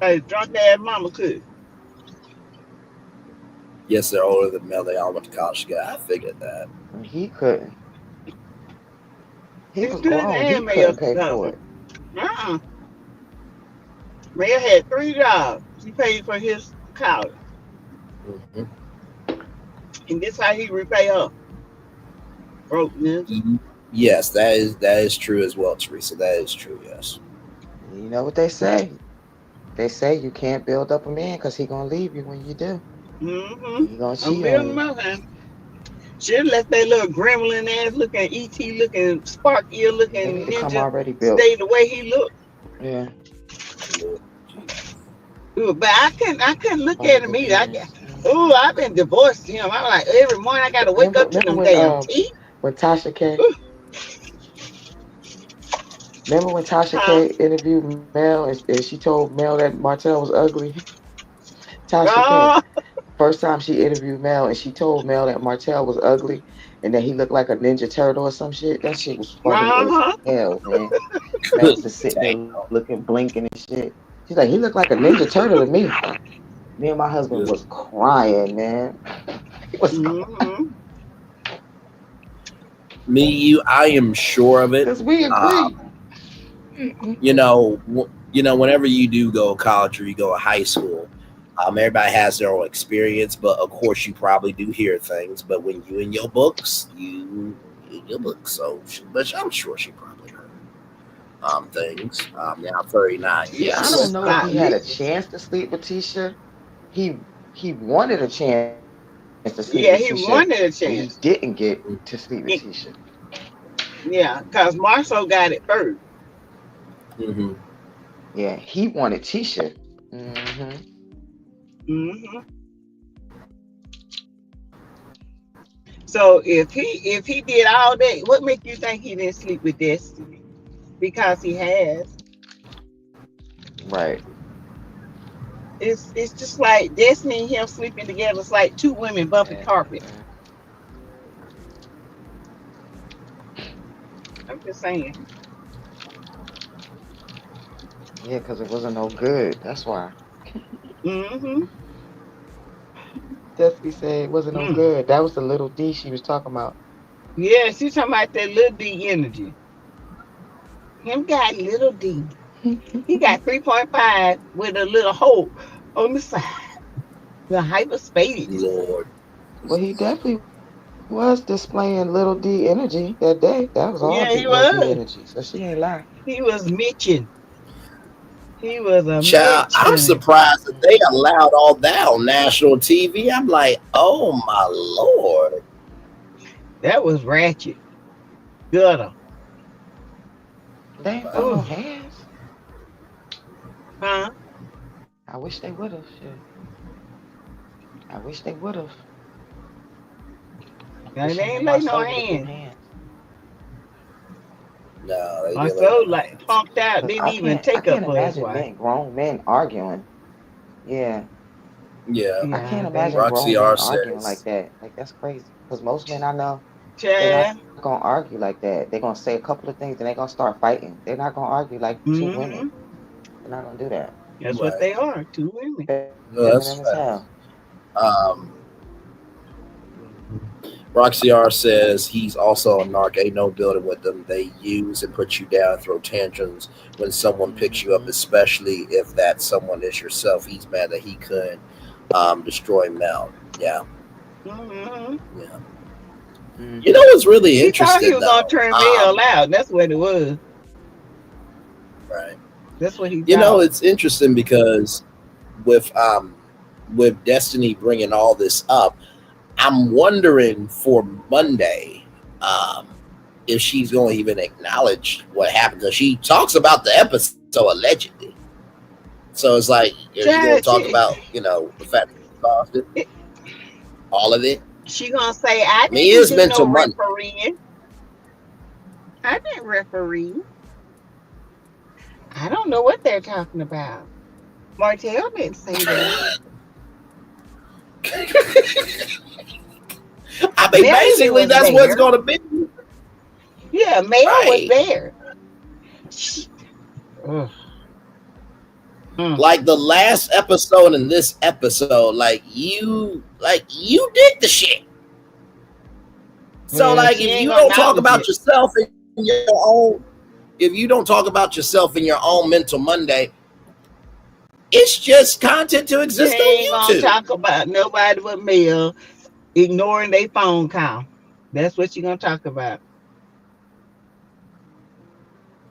His drunk ass mama could. Yes, they're older than Mel. They all went to college together. I figured that. He couldn't. He He was couldn't grown. He and Mel couldn't pay for something. it. Uh-uh. Mel had 3 jobs. She paid for his college. Mm-hmm. And this how he repay her. Broke ninja. Yes, that is true as well, Teresa. That is true. Yes. You know what they say? They say you can't build up a man because he gonna leave you when you do. Mm-hmm. He gonna I'm cheat on building you. my time. Should let that little gremlin ass looking ET looking spark ear They looking need to come ninja already built. stay the way he looked. Yeah. Ooh, but I couldn't look Funny at him looking either. ass. Ooh, I've been divorced to him. I'm like every morning I gotta wake Remember, up to remember them damn teeth. when Tasha came? Ooh, Remember when Tasha Huh? K interviewed Mel and she told Mel that Martell was ugly? Tasha K. Oh, First time she interviewed Mel and she told Mel that Martell was ugly and that he looked like a Ninja Turtle or some shit. That shit was funny as uh-huh. hell, man. Mel was just sitting there looking, blinking and shit. She's like, he looked like a Ninja Turtle to me. Me and my husband was crying, man. He was Mm-hmm. Me, you, I am sure of it. because we agree. Whenever you do go to college or you go to high school, everybody has their own experience, but of course you probably do hear things. But when you in your books, so but I'm sure she probably heard things. Now 39, I yes. don't know if he had a Yes. chance to sleep with Tisha. He wanted a chance to sleep with Tisha, Yeah, but he he wanted a didn't chance. get to sleep with Tisha. Yeah, because Marceau got it first. Mm-hmm. Yeah, he wanted Tisha. Hmm. Hmm. So if he did all that, what make you think he didn't sleep with Destiny? Because he has. Right. It's just like Destiny and him sleeping together. It's like two women bumping Yeah. carpet. I'm just saying. Yeah, because it wasn't no good. That's why. Mm-hmm. Destiny said it wasn't no Mm. good. That was the little D she was talking about. Yeah, she's talking about that little D energy. Him got little D. He got 3.5 with a little hole on the side. The hyperspace. Lord. Well, he definitely was displaying little D energy that day. That was all Yeah, little he D was. energy. So she ain't lie. He was Mitching. He was a Child, Mitch, I'm honey. surprised that they allowed all that on national TV. I'm like, oh my Lord. That was ratchet. Gutter. They ain't throw no Ooh. hands. Huh? I wish they would have. Shit. I wish they would have. Now, Wish they him ain't and lay no Marcel would have threw hand. hands. No, they My didn't lay soul no like hands. punked out, Cause didn't even I take up can't for his imagine wife. grown men arguing. Yeah, Yeah. I Yeah, can't they imagine Roxy grown R men arguing like says, that. Like that's crazy. Cause most men I know, they're not child. gonna argue like that. They're gonna say a couple of things and they're gonna start fighting. They're not gonna argue like two women. Mm-hmm. They're not gonna do that. That's what right. they are, two women. No, Feminine that's as hell. facts. Um, Roxy R says he's also a narc. Ain't no building with them. They use and put you down, throw tantrums when someone picks you up, Hmm. especially if that someone is yourself. He's mad that he couldn't destroy Mel. Yeah, Mm-hmm. yeah. You know Hmm. what's really He thought he interesting was gonna though? turn Mel out. That's what it was. Right. That's what he You know, thought. it's interesting because with um with Destiny bringing all this up, I'm wondering for Monday um, if she's going to even acknowledge what happened. Because she talks about the episode allegedly. So it's like, are you going to Child, talk about, the fact that she caused it, all of it? she gonna say, I I mean, it didn't is do no mental Monday. refereeing. I didn't referee. I don't know what they're talking about. Martell didn't say that. I mean, Melanie basically, was that's what it's there. going to be. Yeah, Mel was Right. there. Ugh. Mm. Like the last episode and this episode, you did the shit. So Well, like she if ain't you gonna don't talk acknowledge about it. yourself in your own if you don't talk about yourself in your own mental Monday, it's just content to She exist on ain't gonna YouTube. talk about nobody but Mel ignoring their phone call. That's what she gonna talk about.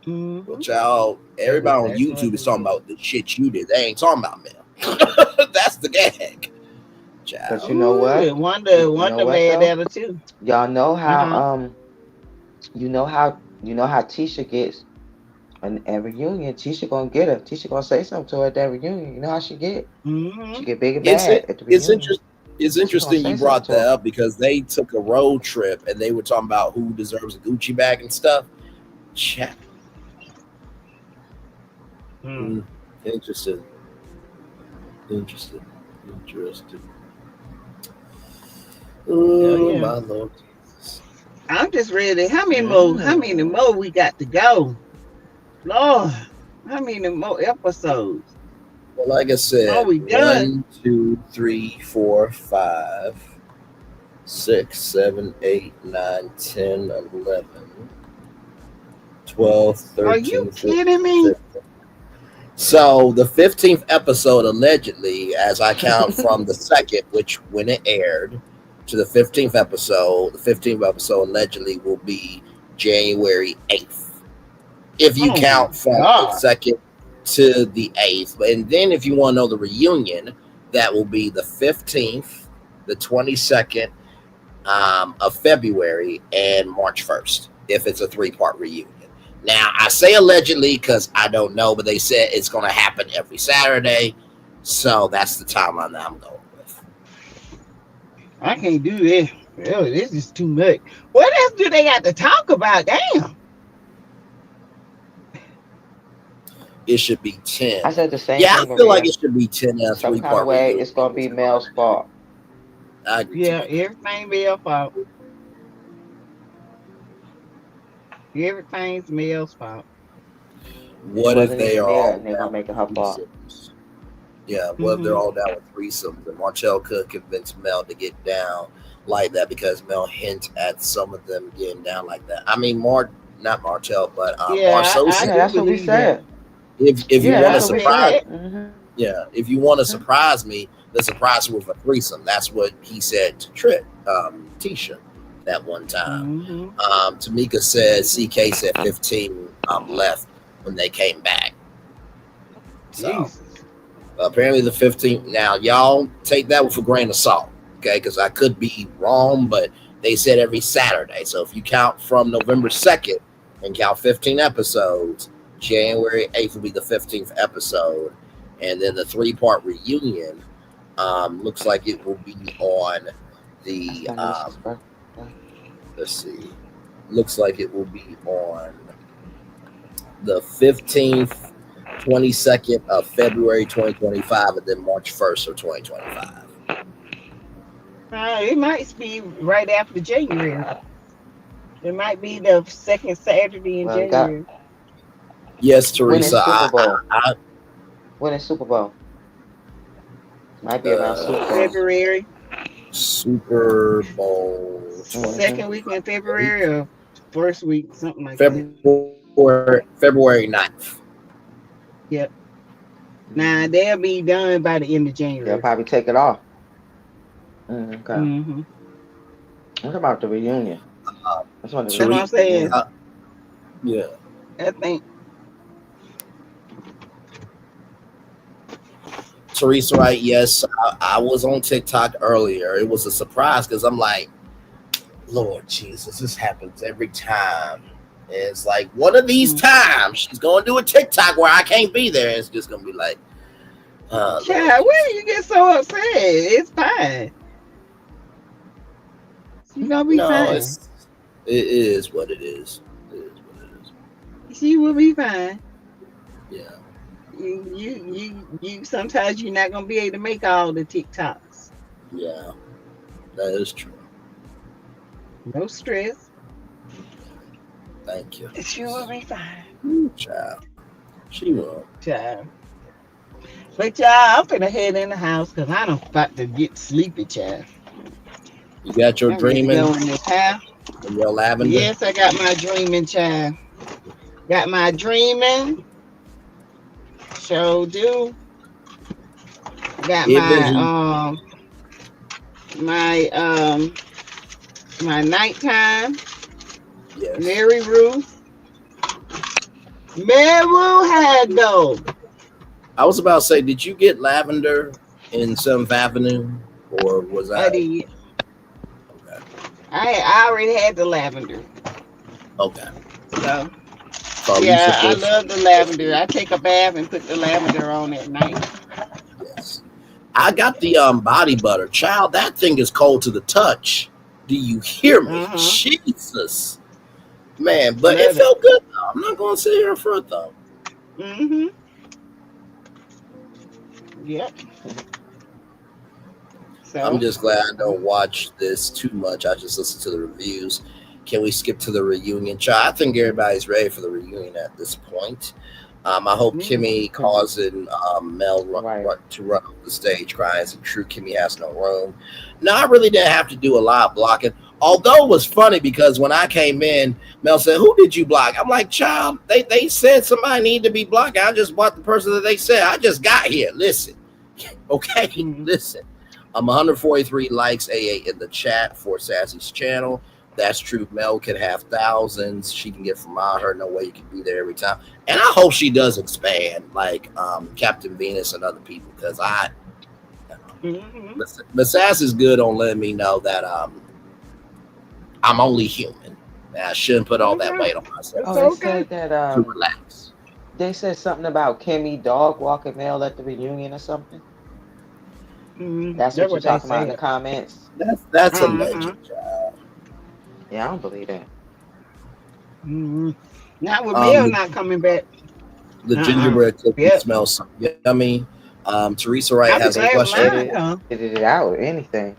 Hmm. Well, child, That's everybody on exactly what YouTube is it talking is. about the shit you did. They ain't talking about Mel. That's the gag. But Child. you know Ooh, what? You know Wonder what mad though? at her too. Y'all know how Uh-huh. you know how Tisha gets at reunion. Tisha gonna get her. Tisha gonna say something to her at that reunion. You know how she get? Hmm. She get big and It's bad at the it's reunion. interesting. It's She gonna interesting say you something brought to that her. up because they took a road trip and they were talking about who deserves a Gucci bag and stuff. Child, Hmm. Mm, interesting. Interesting. Interesting. Yeah, Oh yeah. my Lord Jesus. I'm just ready. How many more? How many Mm. more we got to go? Lord, how many more episodes? Well, like I Are said, we done? 1, 2, 3, 4, 5, 6, 7, 8, 9, 10, 11, 12, Are you 13, 14, kidding me? 15. So the 15th episode, allegedly, as I count from the second, which when it aired, to the 15th episode allegedly will be January 8th. If you Oh my count from the God. second to the 8th. And then if you want to know the reunion, that will be the 15th, the 22nd of February, and March 1st, if it's a 3-part reunion. Now, I say allegedly because I don't know, but they said it's going to happen every Saturday. So that's the timeline that I'm going with. I can't do this. Oh, this is too much. What else do they got to talk about? Damn. It should be I 10. said the same Yeah, I thing, feel like Maria. it should be 10 and a Some three kind of part way, reunion. it's gonna be Mel's fault. I agree too. Yeah, everything Mel fault. Everything's Mel's fault. She What if wasn't they even are there, all and they're gonna down make it her with fault. threesomes? Yeah, what if they're Mm-hmm. all down with threesomes and Marcel could convince Mel to get down like that because Mel hint at some of them getting down like that. I mean, not Marcel, but Yeah, I Marsosa. Yeah, do that's what we believe that. said. If you Yeah, want Yeah, to that's I what we said surprise, said. that. yeah, if you want to surprise me, then surprise me with a threesome. That's what he said to Tisha, that one time. Mm-hmm. Tamika said CK said 15 left when they came back. So Jesus. apparently the 15th. Now y'all take that with a grain of salt, okay? Because I could be wrong, but they said every Saturday. So if you count from November 2nd and count 15 episodes, January 8th will be the 15th episode, and then the 3-part reunion looks like it will be on That's the my niece's birthday. let's see, looks like it will be on the 15th, 22nd of February 2025, and then March 1st of 2025. It might be right after January. It might be the second Saturday in Well, you got January. Yes, when Teresa. is Super Bowl? I When is Super Bowl? Might be around Super Bowl. uh, February, Super Bowl Mm-hmm. second week in 2028, February or first week, something like that. February 9th. Yep. Now Mm-hmm. they'll be done by the end of They'll January. probably take it off. Okay. Mm-hmm. What about the reunion? Uh, That's when the That's what I'm Teresa, saying. reunion. yeah. I think. Teresa, right? Yes, I was on TikTok earlier. It was a surprise because I'm like, Lord Jesus, this happens every time. And it's like one of these Mm. times she's gonna do a TikTok where I can't be there. It's just gonna be like, Lord Child, where Jesus. do you get so upset? It's fine. She gonna be No, fine. it is what it is. It is what it is. She will be fine. Yeah, You. Sometimes you're not gonna be able to make all the TikToks. yeah, that is true. No stress. Thank you. She will be fine. Child. She will. Child. But y'all, I'm finna head in the house because I don't about to get sleepy, child. You got your I'm ready to go dreaming in this house. and your lavender. Yes, I got my dreaming, child. Got my dreaming. Sure do. Got It vision. my my nighttime. Yes. Mary Ruth. Mary Ruth had though. I was about to say, did you get lavender in 7th Avenue, or was I I? did. Okay. I already had the lavender. Okay. So So you yeah, I supposed love the lavender. I take a bath and put the lavender on at night. yes. I got the body butter. Child, that thing is cold to the touch. Do you hear me? Uh-huh. Jesus. Man, but it Love it. felt good though. I'm not gonna sit here in front though. Mm-hmm. Yep. I'm So, just glad I don't watch this too much. I just listen to the reviews. Can we skip to the reunion? I think everybody's ready for the reunion at this point. I hope mm, Kimmy causing Mel Right. to run off the stage crying. It's true Kimmy has no room. No, I really didn't have to do a lot of blocking. Although it was funny because when I came in, Mel said, "Who did you block?" I'm like, "Child, they said somebody needed to be blocked. I just blocked the person that they said. I just got here. Listen, okay, mm. listen." 143 likes AA in the chat for Sassy's channel. That's true. Mel can have thousands. She can get from out her. No way you can be there every time. And I hope she does expand like Captain Venus and other people because Mm-hmm. but Sass is good on letting me know that I'm only human. And I shouldn't put all that Okay. weight on It's Oh, myself they okay. said that to relax. they said something about Kimmy dog walking Mel at the reunion or something. That's That's what you're what they talking about in the said. comments. That's a Uh-huh. legend, child. Yeah, I don't believe that. Mm-hmm. Not with Um, Mel the, not coming back. the Uh-uh. gingerbread cookies Yep. smell so yummy. Teresa Wright I'll be has a They glad just question. mine edited come. it out or anything.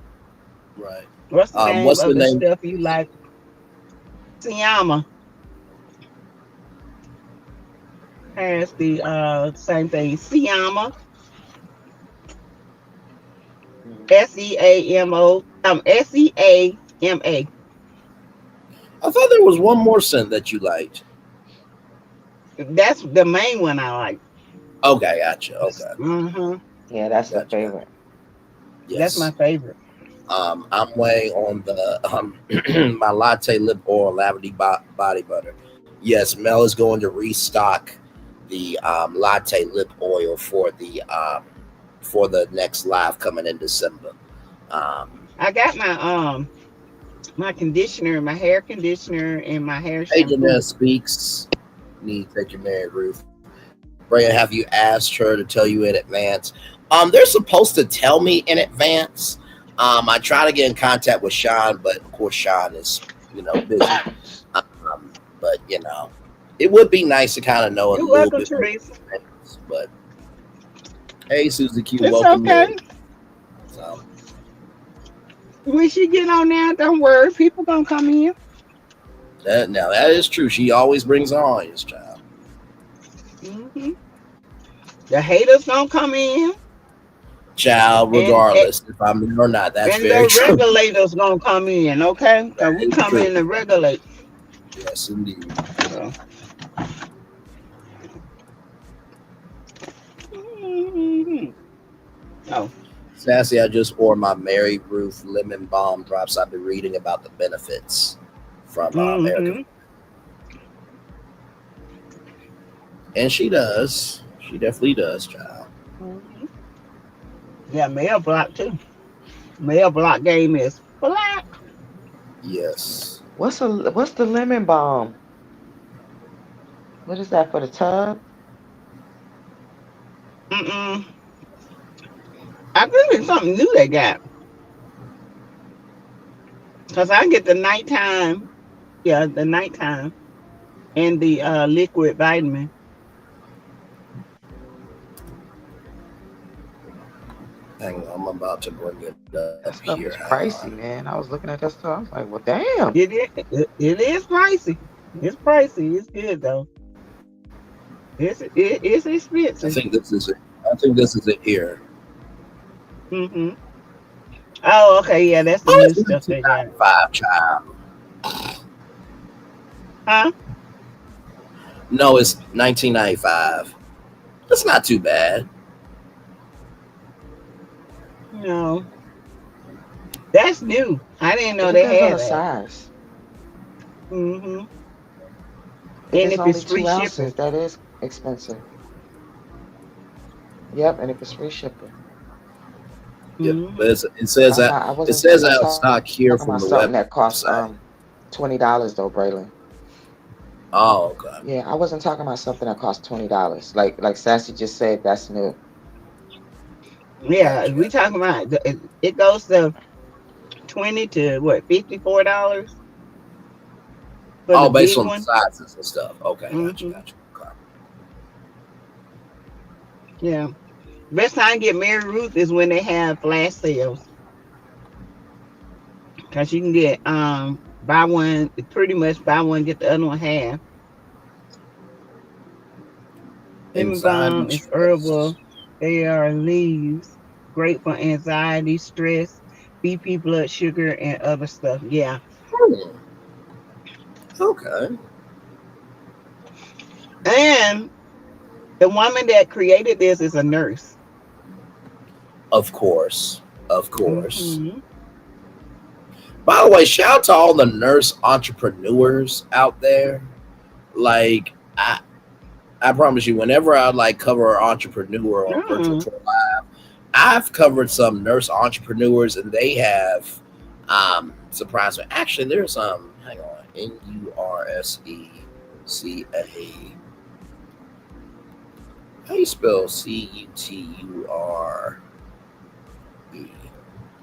Right. What's the name What's the of the name? stuff you like? Siyama has the same thing. Siyama. Mhm. SEAMO. SEAMA. I thought there was one more scent that you liked. That's the main one I like. Okay, gotcha. Okay, Mm-hmm. Yeah, that's the gotcha. favorite. That's my Yes. favorite. I'm weighing on the my latte lip oil lavender body butter. Yes, Mel is going to restock the latte lip oil for the next live coming in December. Um, I got my conditioner, my hair conditioner, and my hair hey, Janelle shampoo. speaks. Need to take your Mary Ruth. Brandon, have you asked her to tell you in advance? They're supposed to tell me in advance. I try to get in contact with Sean, but of course Sean is, busy. But it would be nice to kind of know a You're little welcome, bit more Teresa. in advance. But hey, Susie Q, It's welcome in. okay. So When she get on there, don't worry. People gonna come in. that is true. She always brings her audience, child. Hmm. The haters gonna come in, Child, and regardless if I'm in or not, that's and very the true. regulators gonna come in. Okay, That cause we is come true. in to regulate. Yes, indeed. So. Mhm. Oh. Sassy, I just ordered my Mary Ruth lemon balm drops. I've been reading about the benefits from American, Hmm. and she does. She definitely does, child. Hmm. Yeah, mail block too. Mail block game is black. Yes. What's the lemon balm? What is that for the tub? Mm-mm. I think it's something new they got. Cause I get the nighttime. Yeah, the nighttime and the liquid vitamin. Hang on, I'm about to bring it up That here. stuff Hang is on. pricey, man. I was looking at that stuff. I was like, well, damn. It is pricey. It's pricey. It's good though. It's I expensive. think this is it. I think this is it here. Hmm. Oh, okay, yeah, that's the Oh, new it's stuff they got. 1995, child. Huh? No, it's 1995. That's not too bad. No, that's new. I didn't It know they depends on had the that. size. Hmm. If And it's if only it's free two shipping. ounces, that is expensive. Yep, and if it's free shipping. Yeah, but Hmm. it says I'm that not. I it wasn't says out of talking stock about here something from that the costs website. $20 though, Braylon. Oh, okay. Yeah, I wasn't talking about something that costs $20. Like Sassy just said, that's new. Yeah, Gotcha, we gotcha. talking about it goes to 20 to what, $54 for Oh, the based big on the one. sizes and stuff. Okay, gotcha, Hmm. gotcha. Okay. Yeah. Best time to get Mary Ruth is when they have flash sales, because you can get buy one, pretty much buy one get the other one half. Lemon Anxiety, balm is herbal. stress. They are leaves, great for anxiety, stress, BP, blood sugar, and other stuff. Yeah, Hmm. Okay. and the woman that created this is a nurse. Of course. Of course. Hmm. By the way, shout out to all the nurse entrepreneurs out there. Like I promise you, whenever I like cover an entrepreneur on Virtual Oh, Tour Live, I've covered some nurse entrepreneurs, and they have surprised me. Actually, there's hang on, NURSECA. How you spell CUTURE?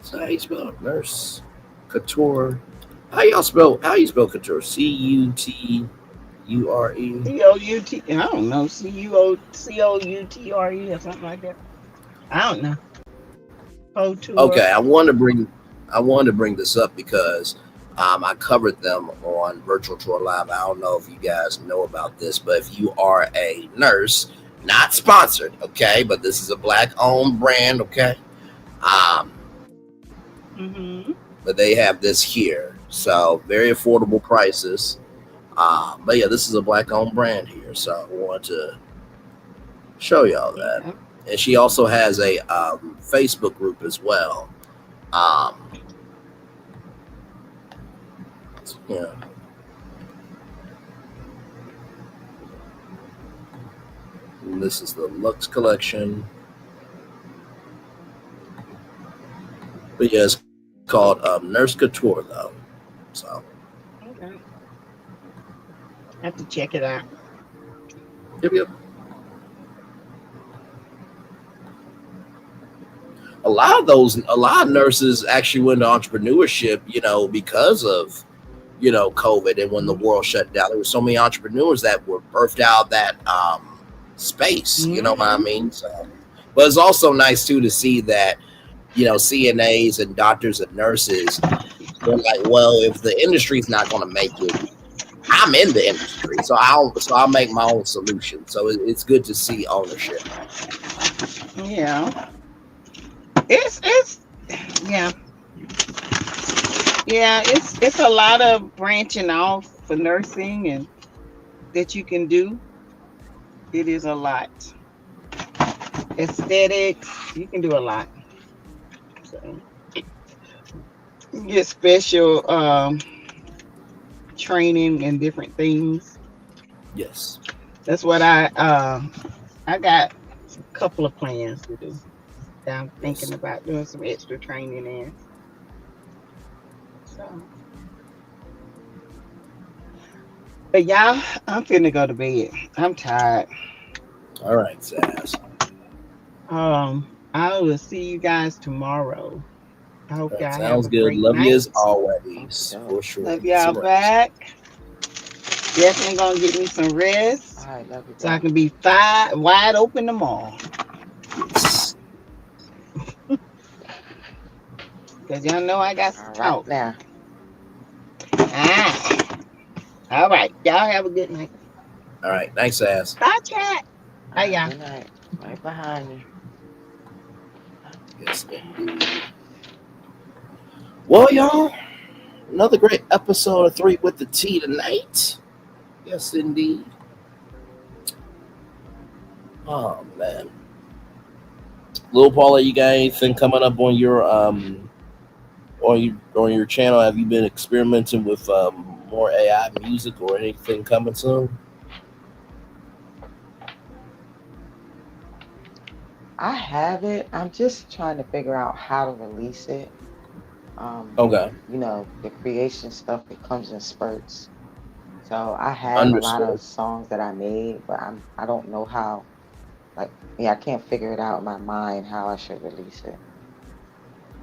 So how you spell nurse couture? How you spell couture? CUTURE. COUT. I don't know. COUTRE or something like that. I don't know. Okay, Couture. I wanted to bring this up because I covered them on Virtual Tour Live. I don't know if you guys know about this, but if you are a nurse, not sponsored, okay, but this is a black owned brand, okay, um, Hmm. but they have this here, so very affordable prices. But yeah, this is a black owned brand here, so I wanted to show y'all that. Yeah. And she also has a Facebook group as well. Um, yeah, and this is the Lux collection. But yeah, it's called Nurse Couture though. So Okay. I have to check it out. yep, yep. A lot of nurses actually went into entrepreneurship, because of COVID and when the world shut down. There were so many entrepreneurs that were birthed out of that space. You know what I Hmm. mean? So, but it's also nice too to see that CNAs and doctors and nurses, they're like, well, if the industry's not going to make it, I'm in the industry, so I'll make my own solution. So it's good to see ownership. Yeah. It's yeah. Yeah, it's a lot of branching off for nursing and that you can do. It is a lot. Aesthetics, you can do a lot. So you get special training and different things. Yes. That's what I got a couple of plans to do. That I'm thinking Yes. about doing some extra training in. So, but y'all, I'm finna go to bed. I'm tired. All right, Sass. I will see you guys tomorrow. I hope All right, y'all have sounds a good. great Love you night. as always, Okay. for sure. Love Get y'all some rest. back. Definitely gonna get me some All rest right, love you so I back. can be wide open tomorrow. Yes. Cause y'all know I got to All right talk. now. Ah, all right. Y'all have a good night. All right. Thanks, Sass. Bye, chat. All Bye, right, y'all. good night. Right behind you. Yes, indeed. Well, y'all, another great episode of Three with the T tonight. Yes, indeed. Oh man, Lil Paula, you got anything coming up on your on your channel? Have you been experimenting with more AI music or anything coming soon? I have it. I'm just trying to figure out how to release it. Um, Okay, the creation stuff, it comes in spurts. So I have a lot of understood. songs that I made, but I don't know how. Like, yeah, I can't figure it out in my mind how I should release it.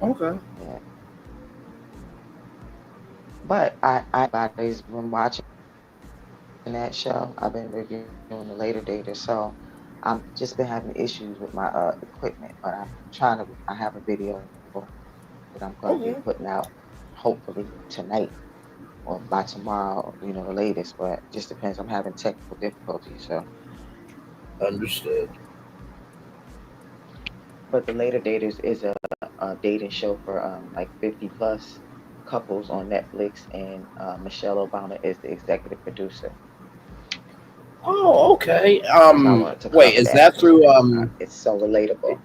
Okay. Yeah, but everybody's been watching that show. I've been reviewing the later date or so. I'm just been having issues with my equipment, but I'm trying to. I have a video that I'm going to be putting Okay. out hopefully tonight or by tomorrow, the latest. But just depends. I'm having technical difficulties, so. Understood. But the later daters is a dating show for like 50+ couples on Netflix, and Michelle Obama is the executive producer. Oh, okay. So I wanted to Wait, cover is that that because through it's so relatable.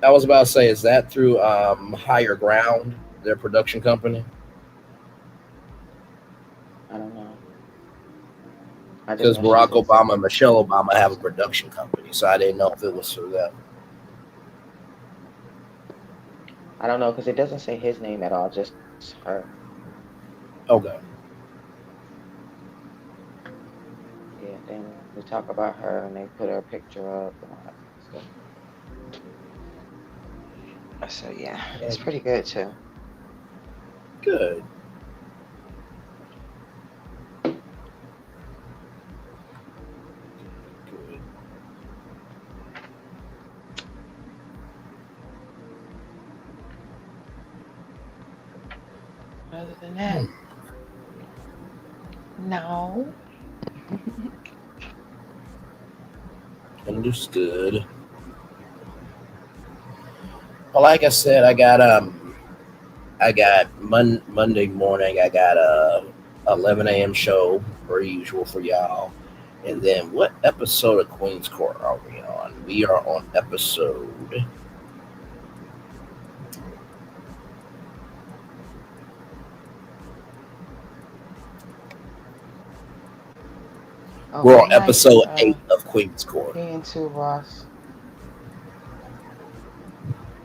I was about to say, is that through Higher Ground, their production company? I don't know. I just Because know she's Barack the Obama and executive Michelle producer. Obama have a production company, so I didn't know if it was through them. I don't know because it doesn't say his name at all, just her. Okay. Yeah, then they talk about her and they put her picture up and all that kind of stuff. So yeah, it's pretty good too. Good. Good. Other than that, no. Understood. Well, like I said, I got Monday morning. I got a 11 a.m. show per usual for y'all. And then what episode of Queen's Court are we on? We are on episode. Oh, We're good on night, episode 8 of Queen's Court. me and two Ross.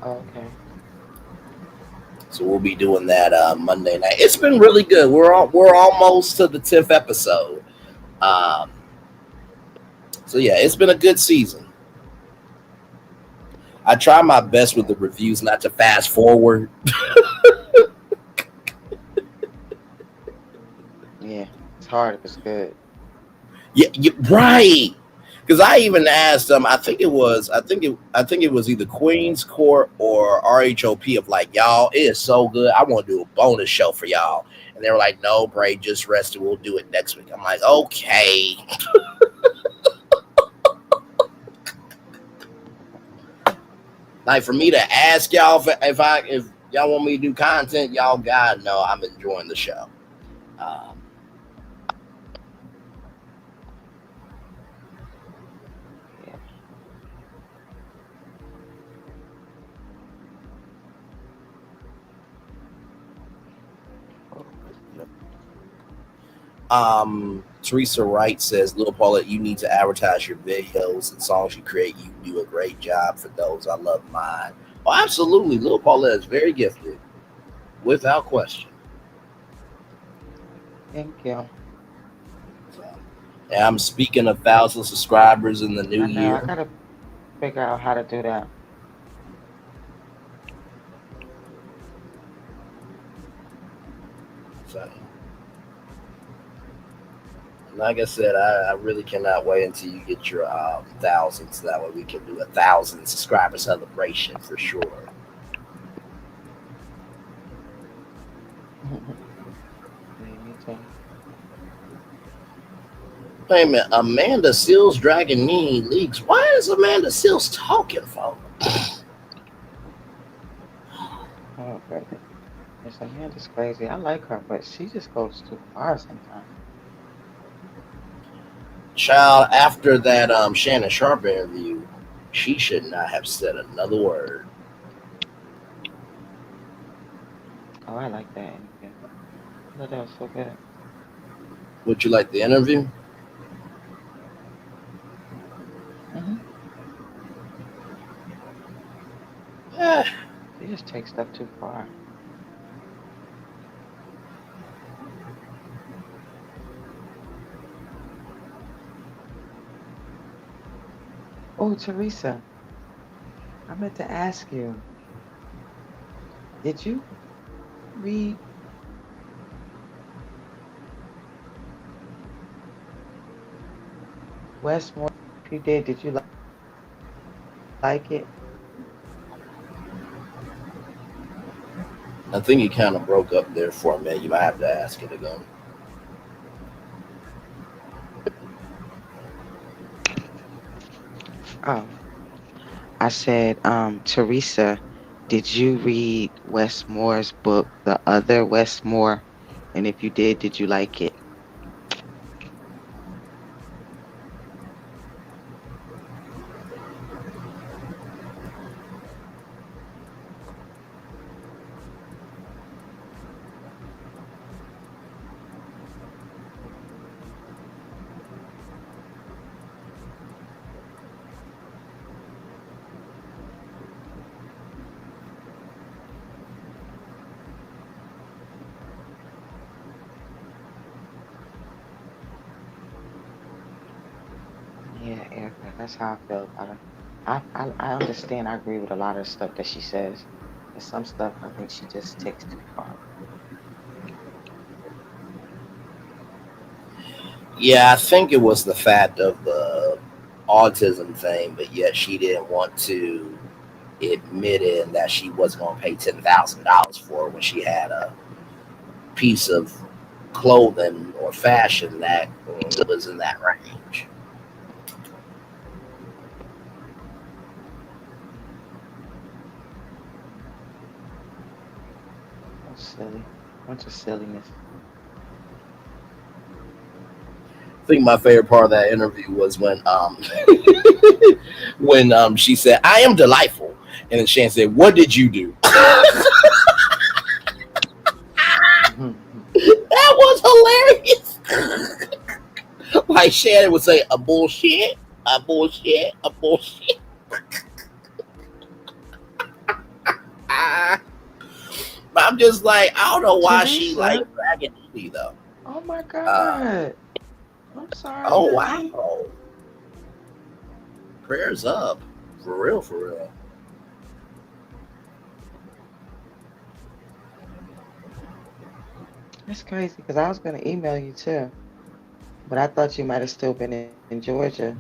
Oh, okay. So we'll be doing that Monday night. It's been really good. We're almost to the 10th episode. Um, so yeah, it's been a good season. I try my best with the reviews not to fast forward. Yeah, it's hard if it's good. Yeah, right. Because I even asked them. I think it was either Queen's Court or RHOP of like, y'all, it is so good. I want to do a bonus show for y'all. And they were like, no, Bray, just rest it. We'll do it next week. I'm like, okay. Like for me to ask y'all if y'all want me to do content, y'all gotta know I'm enjoying the show. Um, Yeah. Oh, look. Teresa Wright says, Lil Paulette, you need to advertise your videos and songs you create. You do a great job for those. I love mine. Oh, absolutely. Lil Paulette is very gifted, without question. Thank you. So, and I'm speaking of 1,000 subscribers in the new I know. I year. gotta figure out how to do that. So, like I said, I really cannot wait until you get your thousands. That way we can do a 1,000 subscriber celebration for sure. Yeah, me too. Wait a minute, Amanda Seals dragging me leaks. Why is Amanda Seals talking for? Oh goodness, Amanda's crazy. I like her, but she just goes too far sometimes. Child, after that Shannon Sharp interview, she should not have said another word. Oh, I like that interview. I thought that was so good. Would you like the interview? Hmm. Eh, She just takes stuff too far. Oh, Teresa, I meant to ask you, did you read Westmore And if you did you like it? I think it kind of broke up there for a minute. You might have to ask it again. Oh, I said, Teresa, did you read Wes Moore's book, The Other Wes Moore? And if you did you like it? Yeah, Erica, that's how I feel about her. I understand. I agree with a lot of stuff that she says, and some stuff I think she just takes too far. Yeah, I think it was the fact of the autism thing, but yet she didn't want to admit it and that she wasn't going to pay $10,000 for it when she had a piece of clothing or fashion that was in that range. So silly, bunch of silliness. I think my favorite part of that interview was when when she said, "I am delightful," and then Shan said, "What did you do?" That was hilarious. Like Shannon would say, "A bullshit, a bullshit, a bullshit." Ah. I'm just like, I don't know why she like Teresa, dragging me though. oh my Uh, God, I'm sorry, oh honey. wow, prayers up, for real, for real. That's crazy because I was gonna email you too, but I thought you might have still been in Georgia.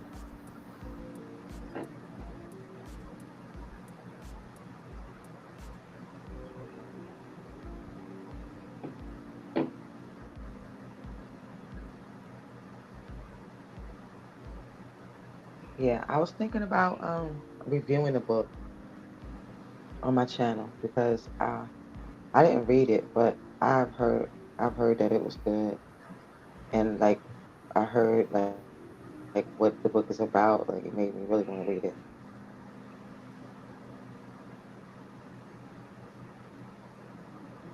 Yeah, I was thinking about reviewing the book on my channel because I didn't read it, but I've heard that it was good, and like I heard like what the book is about. Like it made me really want to read it.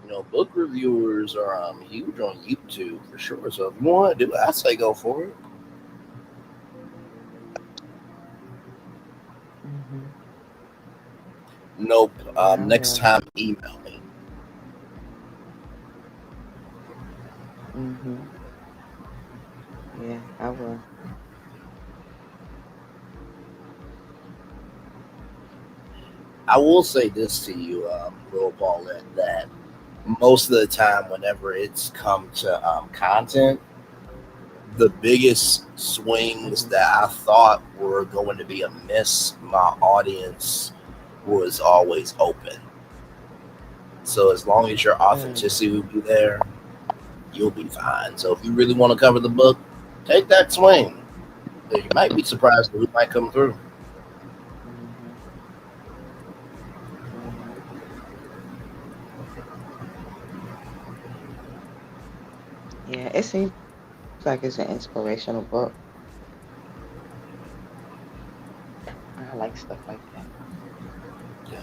You know, book reviewers are huge on YouTube for sure. So if you want to do it, I say go for it. Mhm. Nope. Yeah, I Next will. time, email me. Mhm. Yeah, I will. I will say this to you, Lil Paulette, that most of the time, whenever it's come to content, the biggest swings Mhm. that I thought were going to be a miss, my audience was always open. So as long as your Mm. authenticity will be there, you'll be fine. So if you really want to cover the book, take that swing. You might be surprised who might come through. Mhm. Mhm. Yeah, it seems like it's an inspirational book. I like stuff like that. Yeah.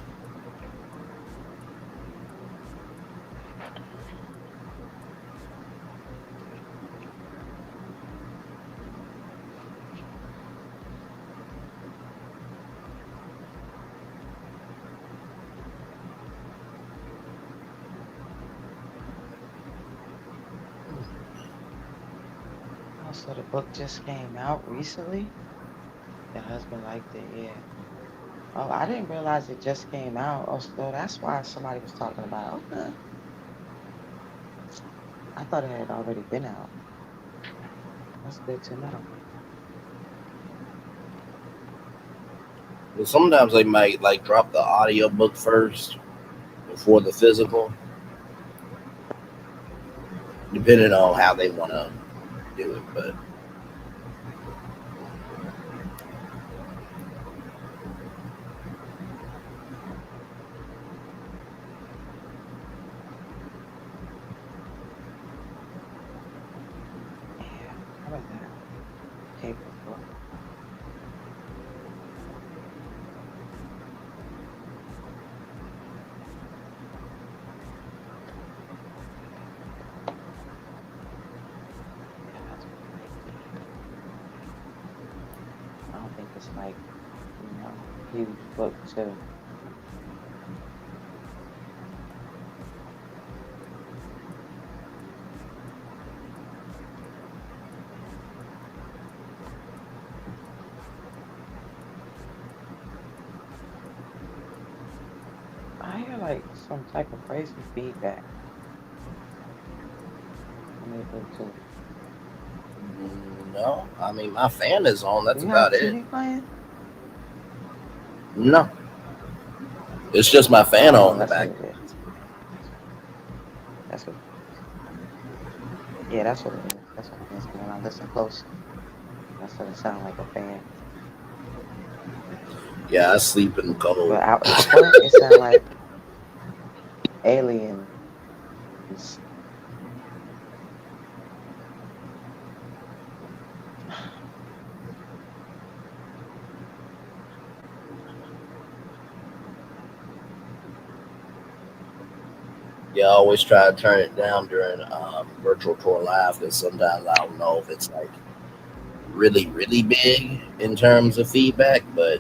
Oh, so the book just came out recently. The husband liked it. Yeah. Oh, I didn't realize it just came out. Oh, so that's why somebody was talking about it. Okay. I thought it had already been out. That's good to know. Sometimes they might like drop the audio book first before the physical, depending on how they want to do it. But Yeah, how about that? Paper book. Yeah, that's what it might be. I don't think it's like, huge book too. I hear like some type of crazy feedback from your book too. no, I mean my fan is on. Do That's you have about it. TV playing? No, it's just my fan Oh, on the that's what back. it is. That's what it is. Yeah, that's what it is. That's what it is. 'Cause when I listen close, that's what it sounds like, a fan. Yeah, I sleep in the cold. But out in the front, it sounds like aliens. Yeah, I always try to turn it down during virtual tour live because sometimes I don't know if it's like really big in terms of feedback, but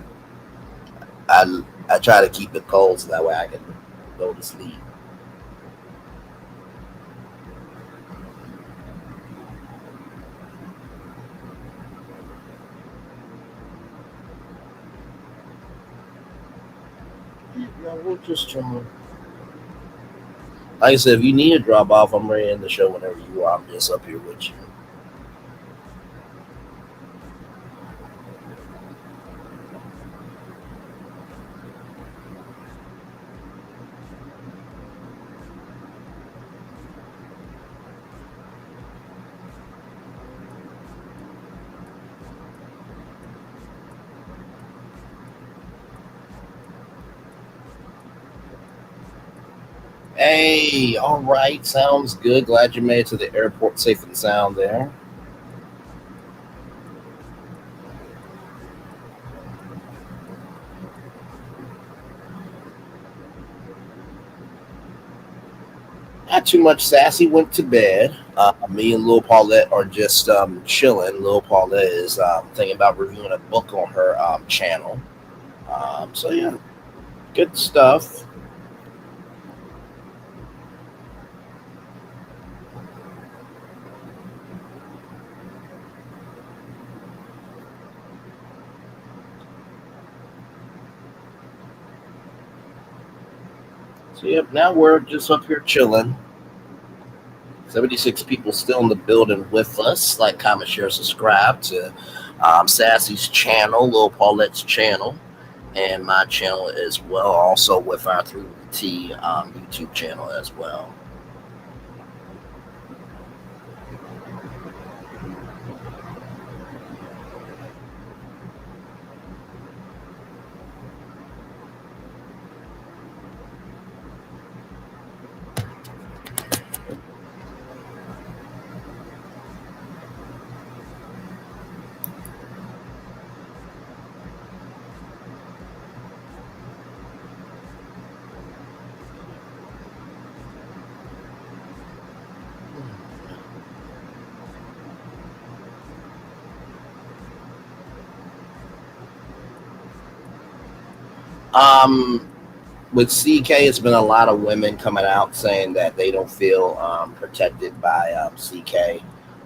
I try to keep it cold so that way I can go to sleep. Yeah, we'll just like I said, if you need to drop off, I'm ready to end the show whenever you are. I'm just up here with you. Hey, all right, sounds good. Glad you made it to the airport safe and sound there. Not too much. Sassy went to bed. Me and Lil Paulette are just chilling. Lil Paulette is thinking about reviewing a book on her channel. So yeah, good stuff. So yep, now we're just up here chilling. 76 people still in the building with us. Like, comment, share, subscribe to Sassy's channel, Lil Paulette's channel, and my channel as well. Also with our Through the T YouTube channel as well. Um, with CK, it's been a lot of women coming out saying that they don't feel protected by CK.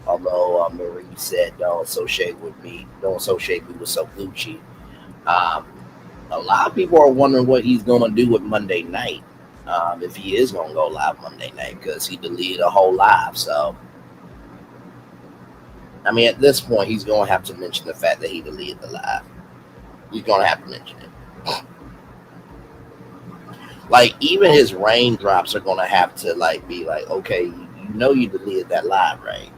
Although Marie said, don't associate me with so Gucci. Um, a lot of people are wondering what he's going to do with Monday night. If he is going to go live Monday night, because he deleted a whole live. So, I mean, at this point, he's going to have to mention the fact that he deleted the live. He's going to have to mention it. Like even his raindrops are gonna have to like be like, okay, you know you deleted that live, right?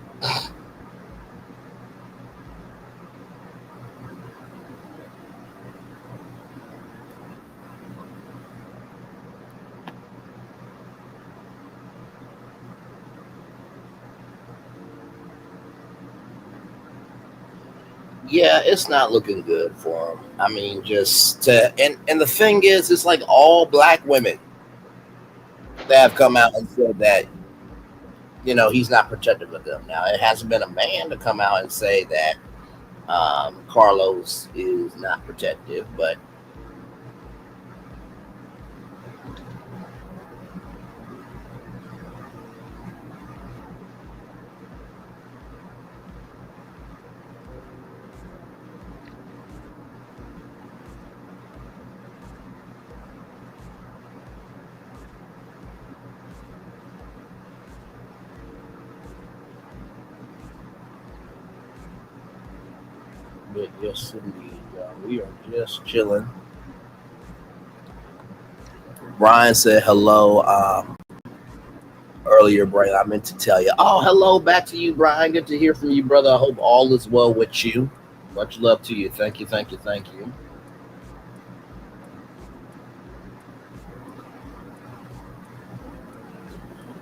Yeah, it's not looking good for him. I mean, just to, and the thing is, it's like all black women that have come out and said that he's not protective of them. Now, it hasn't been a man to come out and say that Carlos is not protective, but yes, indeed, we are just chilling. Brian said hello earlier, Brian. I meant to tell you. Oh, hello back to you, Brian. Good to hear from you, brother. I hope all is well with you. Much love to you. Thank you, thank you, thank you.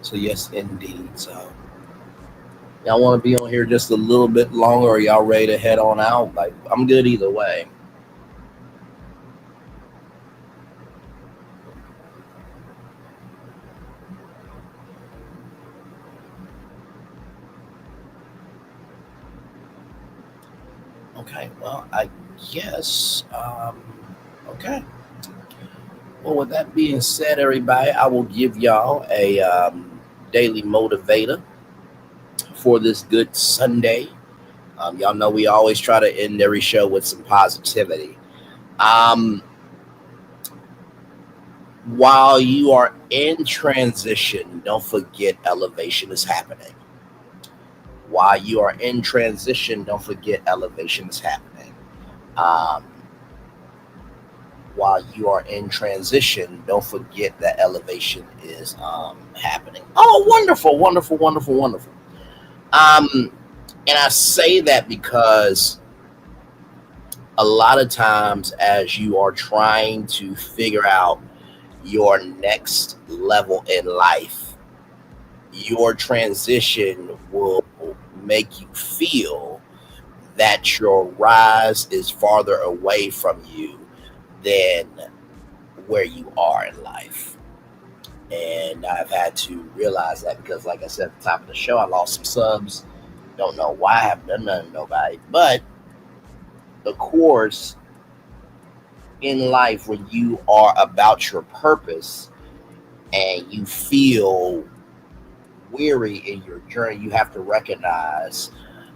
So yes, indeed. So y'all want to be on here just a little bit longer, or y'all ready to head on out? Like I'm good either way. Okay. Well, I guess. Okay. Well, with that being said, everybody, I will give y'all a daily motivator for this good Sunday. Y'all know we always try to end every show with some positivity. Um, while you are in transition, don't forget elevation is happening. While you are in transition, don't forget elevation is happening. Um, while you are in transition, don't forget that elevation is happening. Oh, wonderful, wonderful, wonderful, wonderful. And I say that because a lot of times, as you are trying to figure out your next level in life, your transition will make you feel that your rise is farther away from you than where you are in life. And I've had to realize that because, like I said at the top of the show, I lost some subs. Don't know why. I haven't done nothing to nobody. But, of course, in life, when you are about your purpose and you feel weary in your journey, you have to recognize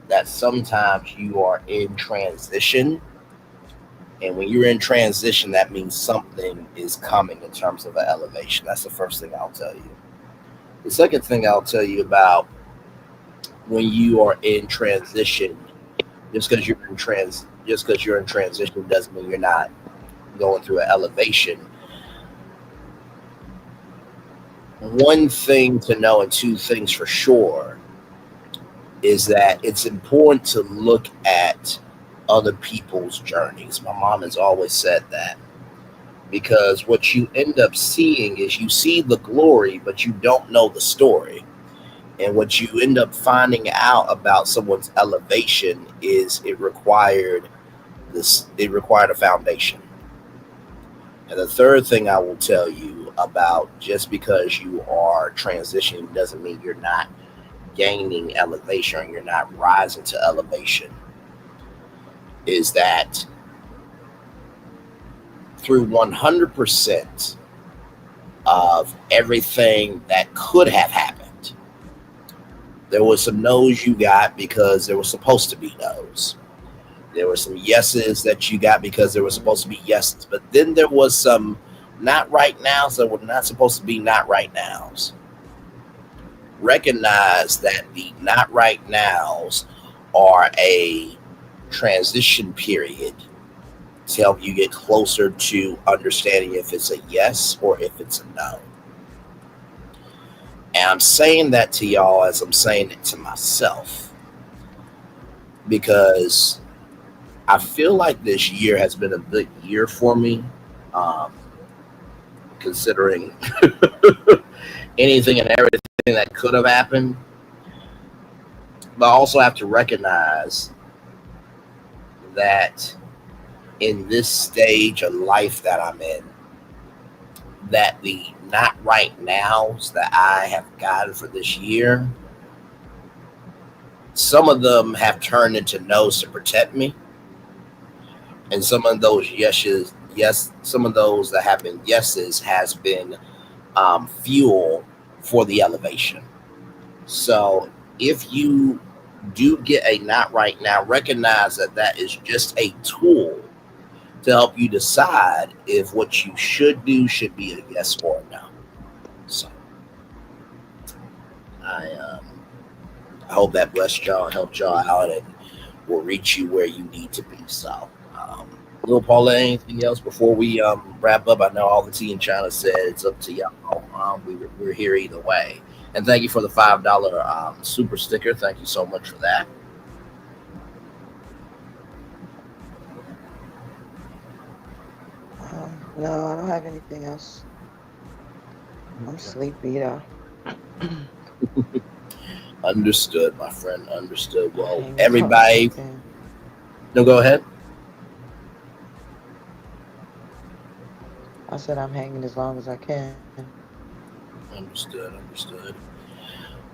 that sometimes you are in transition. And when you're in transition, that means something is coming in terms of an elevation. That's the first thing I'll tell you. The second thing I'll tell you about when you are in transition, just because you're in transition doesn't mean you're not going through an elevation. One thing to know and two things for sure is that it's important to look at other people's journeys. My mom has always said that, because what you end up seeing is you see the glory, but you don't know the story. And what you end up finding out about someone's elevation is it required a foundation. And the third thing I will tell you about, just because you are transitioning doesn't mean you're not gaining elevation or you're not rising to elevation, is that through 100% of everything that could have happened, there was some no's you got because there was supposed to be no's. There were some yeses that you got because there were supposed to be yeses. But then there was some not right nows that were not supposed to be not right nows. Recognize that the not right nows are a transition period to help you get closer to understanding if it's a yes or if it's a no. And I'm saying that to y'all as I'm saying it to myself, because I feel like this year has been a good year for me, considering anything and everything that could have happened. But I also have to recognize that in this stage of life that I'm in, that the not right nows that I have gotten for this year, some of them have turned into no's to protect me. And some of those some of those that have been yeses has been fuel for the elevation. So if you do get a not right now, recognize that that is just a tool to help you decide if what you should do should be a yes or a no. So I hope that blessed y'all and helped y'all out and will reach you where you need to be. So Lil Paula, anything else before we wrap up? I know all the tea in China said it's up to y'all. We're here either way. And thank you for the $5 super sticker. Thank you so much for that. No, I don't have anything else. I'm sleepy though. Understood, my friend. Understood. Well, everybody. No, go ahead. I said I'm hanging as long as I can. Understood.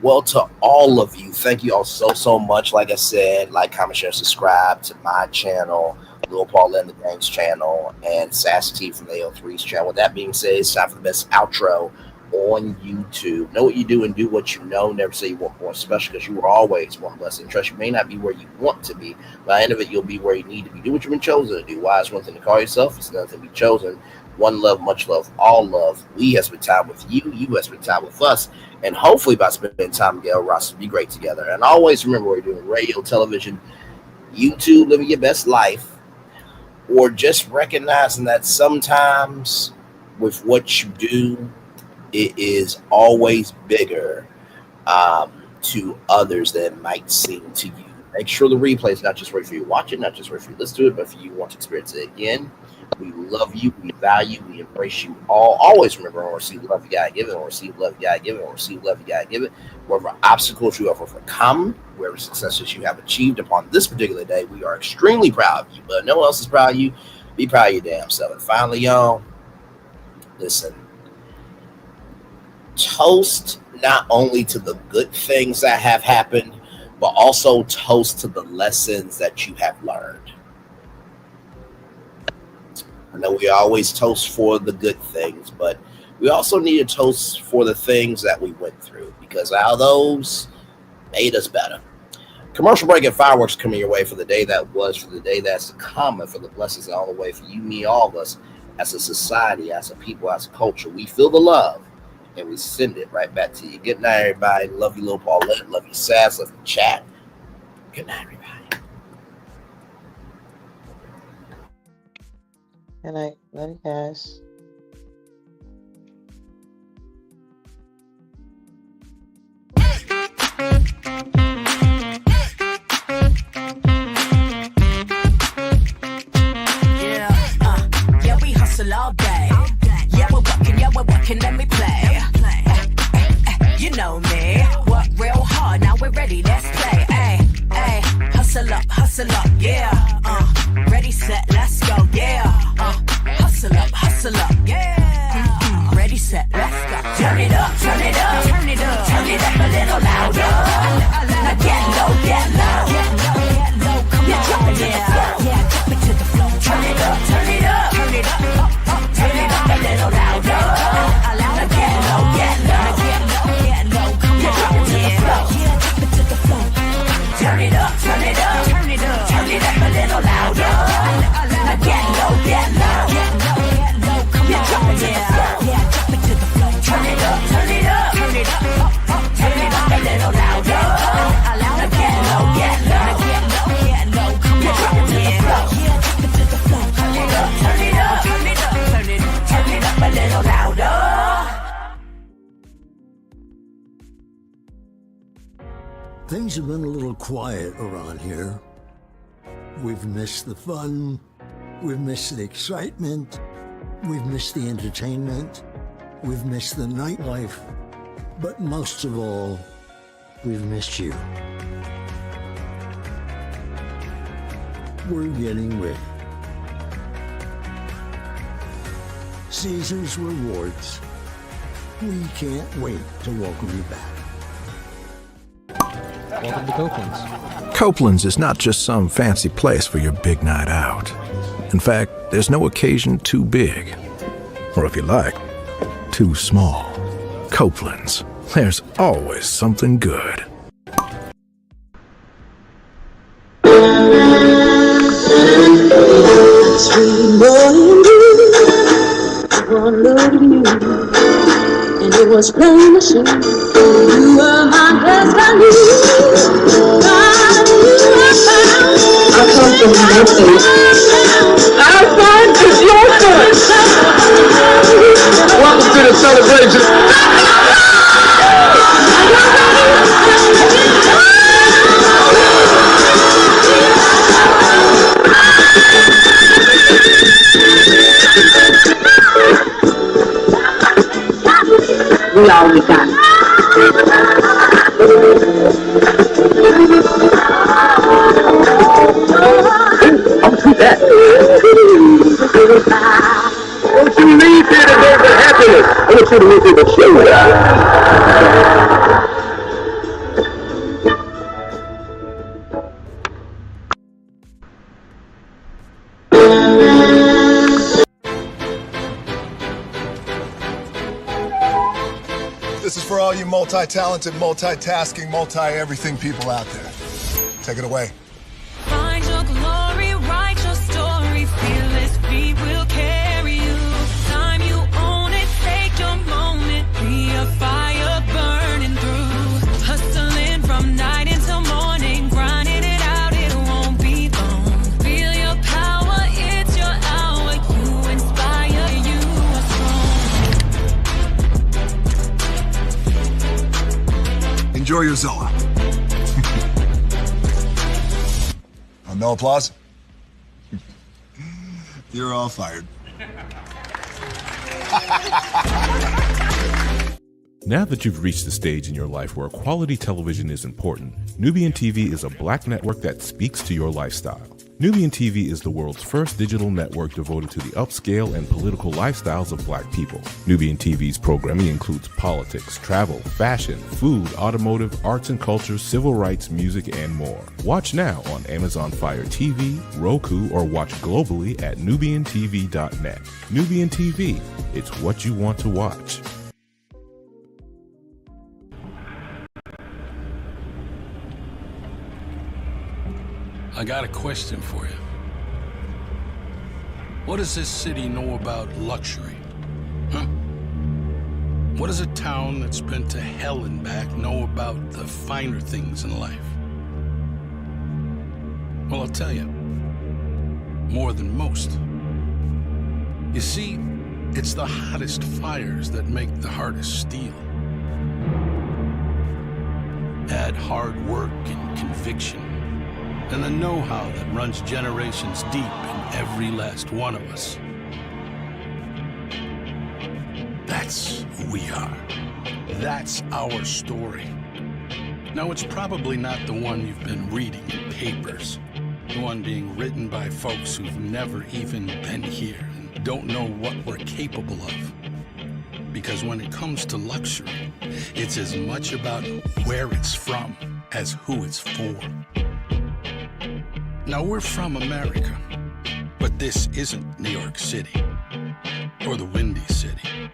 Well, to all of you, thank you all so much. Like I said, like, comment, share, subscribe to my channel, Lil Paul and the Gang's channel, and SASSYTEA from the AO3's channel. With that being said, it's time for the best outro on YouTube. Know what you do and do what you know. Never say you want more special, because you were always one blessing. Trust you may not be where you want to be. By the end of it, you'll be where you need to be. Do what you've been chosen to do. Why? It's one thing to call yourself. It's another thing to be chosen. One love, much love, all love. We have spent time with you. You have spent time with us. And hopefully by spending time together, Ross will be great together. And always remember, we're doing radio, television, YouTube, living your best life, or just recognizing that sometimes with what you do, it is always bigger to others than it might seem to you. Make sure the replay is not just right for you to watch it, not just right for you to listen to it, but for you want to experience it again. We love you, we value, we embrace you all. Always remember, or receive love, you gotta give it, or receive love, you gotta give it, or receive love, you gotta give it. Whatever obstacles you have overcome, whatever successes you have achieved upon this particular day, we are extremely proud of you. But no one else is proud of you. Be proud of your damn self. And finally, y'all, listen. Toast not only to the good things that have happened, but also toast to the lessons that you have learned. I know we always toast for the good things, but we also need to toast for the things that we went through, because all those made us better. Commercial break and fireworks coming your way for the day that was, for the day that's to come, and for the blessings all the way for you, me, all of us, as a society, as a people, as a culture. We feel the love, and we send it right back to you. Good night, everybody. Love you, Lil Paulette. Love you, Sass. Love you, chat. Good night, everybody. Good night. Love you guys. Yeah, we hustle all day. Yeah, we're working, let me play. You know me, work real hard, now we're ready, let's play. Hustle up, yeah. Ready, set, let's go, yeah. Hustle up, yeah. Ready, set, let's go. Turn it up, turn it up, turn it up, turn it up a little louder. Now get low, come on, drop it to the floor. Yeah, drop it to the floor. Turn it up, turn it up, turn it up, turn it up a little louder. Now get low, come on, drop it to the floor. Yeah, drop it to the floor. Turn it up, turn it up, turn it up, turn it up a little louder. Now get low, come on, drop it to the floor. Yeah, drop it to the floor. Turn it up, turn it up, turn it up. Things have been a little quiet around here. We've missed the fun, we've missed the excitement, we've missed the entertainment, we've missed the nightlife, but most of all, we've missed you. We're getting ready. Caesar's Rewards. We can't wait to welcome you back. Welcome to Copeland's. Copeland's is not just some fancy place for your big night out. In fact, there's no occasion too big, or if you like, too small. Copeland's. There's always something good. Sweet morning dew, one look at you, and it was plain to see you were my destiny. God, you were found. I come from Memphis. Our son is your son. Welcome to the celebration. We all we got. I'll see that. Don't you leave here today with happiness. I want you to leave here with joy. This is for all you multi-talented, multitasking, multi-everything people out there. Take it away. Find your glory, write your story, fearless feet will carry you. Time you own it, take your moment, be a fire burning through. Hustling from night until morning, grinding it out, it won't be long. Feel your power, it's your hour, you inspire, you are strong. Enjoy your Zola. No applause? You're all fired. Now that you've reached the stage in your life where quality television is important, Nubian TV is a black network that speaks to your lifestyle. Nubian TV is the world's first digital network devoted to the upscale and political lifestyles of black people. Nubian TV's programming includes politics, travel, fashion, food, automotive, arts and culture, civil rights, music, and more. Watch now on Amazon Fire TV, Roku, or watch globally at nubiantv.net. Nubian TV, it's what you want to watch. I got a question for you. What does this city know about luxury? Huh? What does a town that's been to hell and back know about the finer things in life? Well, I'll tell you. More than most. You see, it's the hottest fires that make the hardest steel. Add hard work and conviction, and the know-how that runs generations deep in every last one of us. That's who we are. That's our story. Now, it's probably not the one you've been reading in papers, the one being written by folks who've never even been here and don't know what we're capable of. Because when it comes to luxury, it's as much about where it's from as who it's for. Now, we're from America, but this isn't New York City, or the Windy City,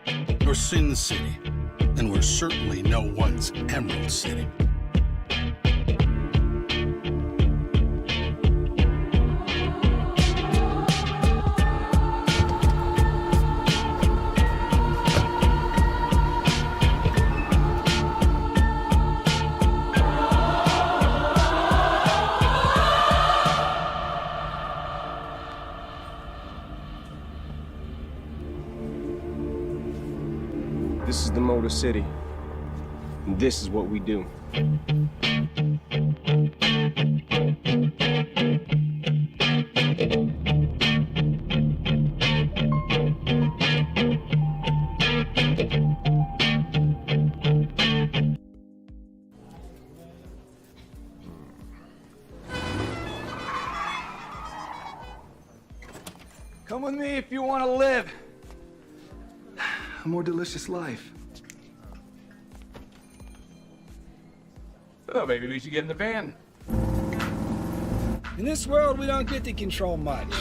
or Sin City, and we're certainly no one's Emerald City. This is the Motor City. And this is what we do. Come with me if you want to live a more delicious life. Oh, maybe we should get in the van. In this world, we don't get to control much.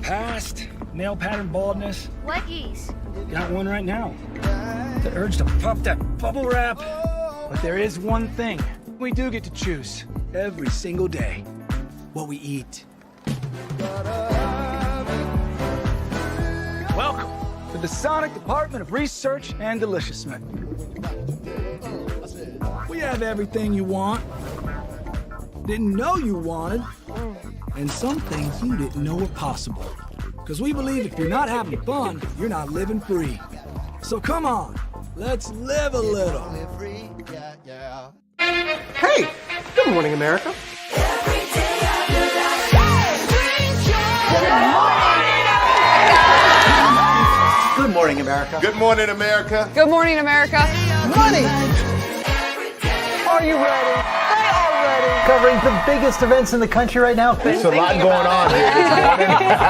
Past, male pattern baldness. Leggies. Got one right now. The urge to puff that bubble wrap. But there is one thing we do get to choose every single day. What we eat. Welcome to the Sonic Department of Research and Deliciousment. We have everything you want, didn't know you wanted, and some things you didn't know were possible. Because we believe if you're not having fun, you're not living free. So come on, let's live a little. Hey, good morning, America. Good morning, America. Good morning, America. Good morning, America. Money! Are you ready? They are ready. Covering the biggest events in the country right now. There's a lot going on here.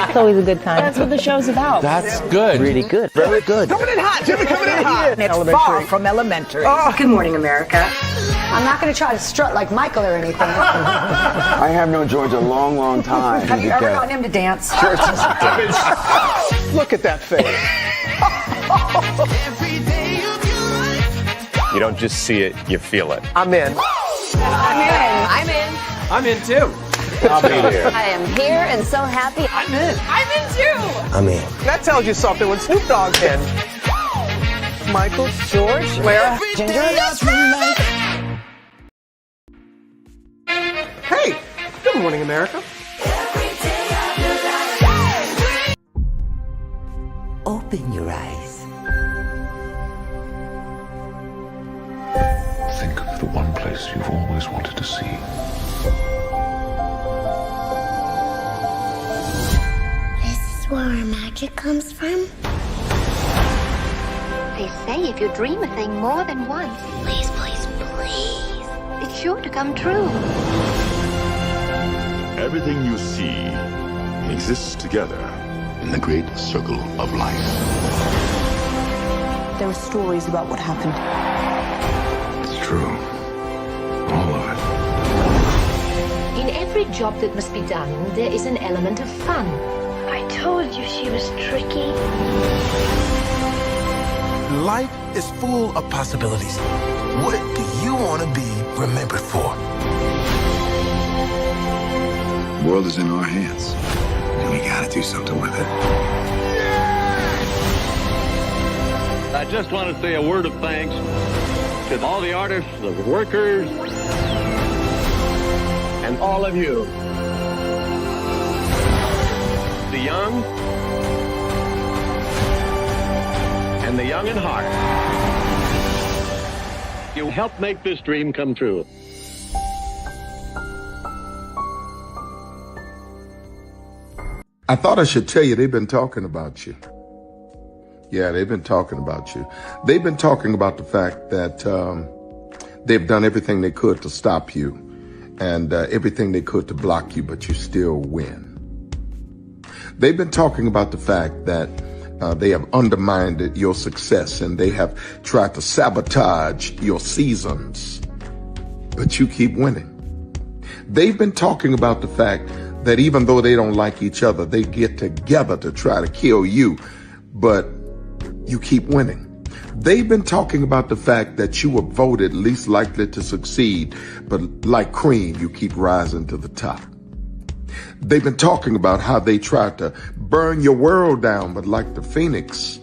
It's always a good time. That's what the show's about. That's good. Really good. Very good. Coming in hot, Jimmy, coming in hot. It's far from elementary. Good morning, America. I'm not going to try to strut like Michael or anything. I have known George a long, long time. Have you ever gotten him to dance? Look at that face. You don't just see it, you feel it. I'm in. I'm in. I'm in too. I'll be there. I am here and so happy. I'm in. I'm in too. I'm in. That tells you something when Snoop Dogg's in. Michael, George, Lara, Ginger. Hey, good morning, America. Open your eyes. Think of the one place you've always wanted to see. This is where our magic comes from. They say if you dream a thing more than once, please, please, please, it's sure to come true. Everything you see exists together in the great circle of life. There were stories about what happened. It's true. All of it. In every job that must be done, there is an element of fun. I told you she was tricky. Life is full of possibilities. What do you want to be remembered for? The world is in our hands, and we gotta do something with it. I just want to say a word of thanks to all the artists, the workers, and all of you. The young and the young in heart. You helped make this dream come true. I thought I should tell you, they've been talking about you. Yeah, they've been talking about you. They've been talking about the fact that they've done everything they could to stop you and everything they could to block you, but you still win. They've been talking about the fact that they have undermined your success and they have tried to sabotage your seasons, but you keep winning. They've been talking about the fact that even though they don't like each other, they get together to try to kill you, but you keep winning. They've been talking about the fact that you were voted least likely to succeed, but like cream, you keep rising to the top. They've been talking about how they tried to burn your world down, but like the phoenix,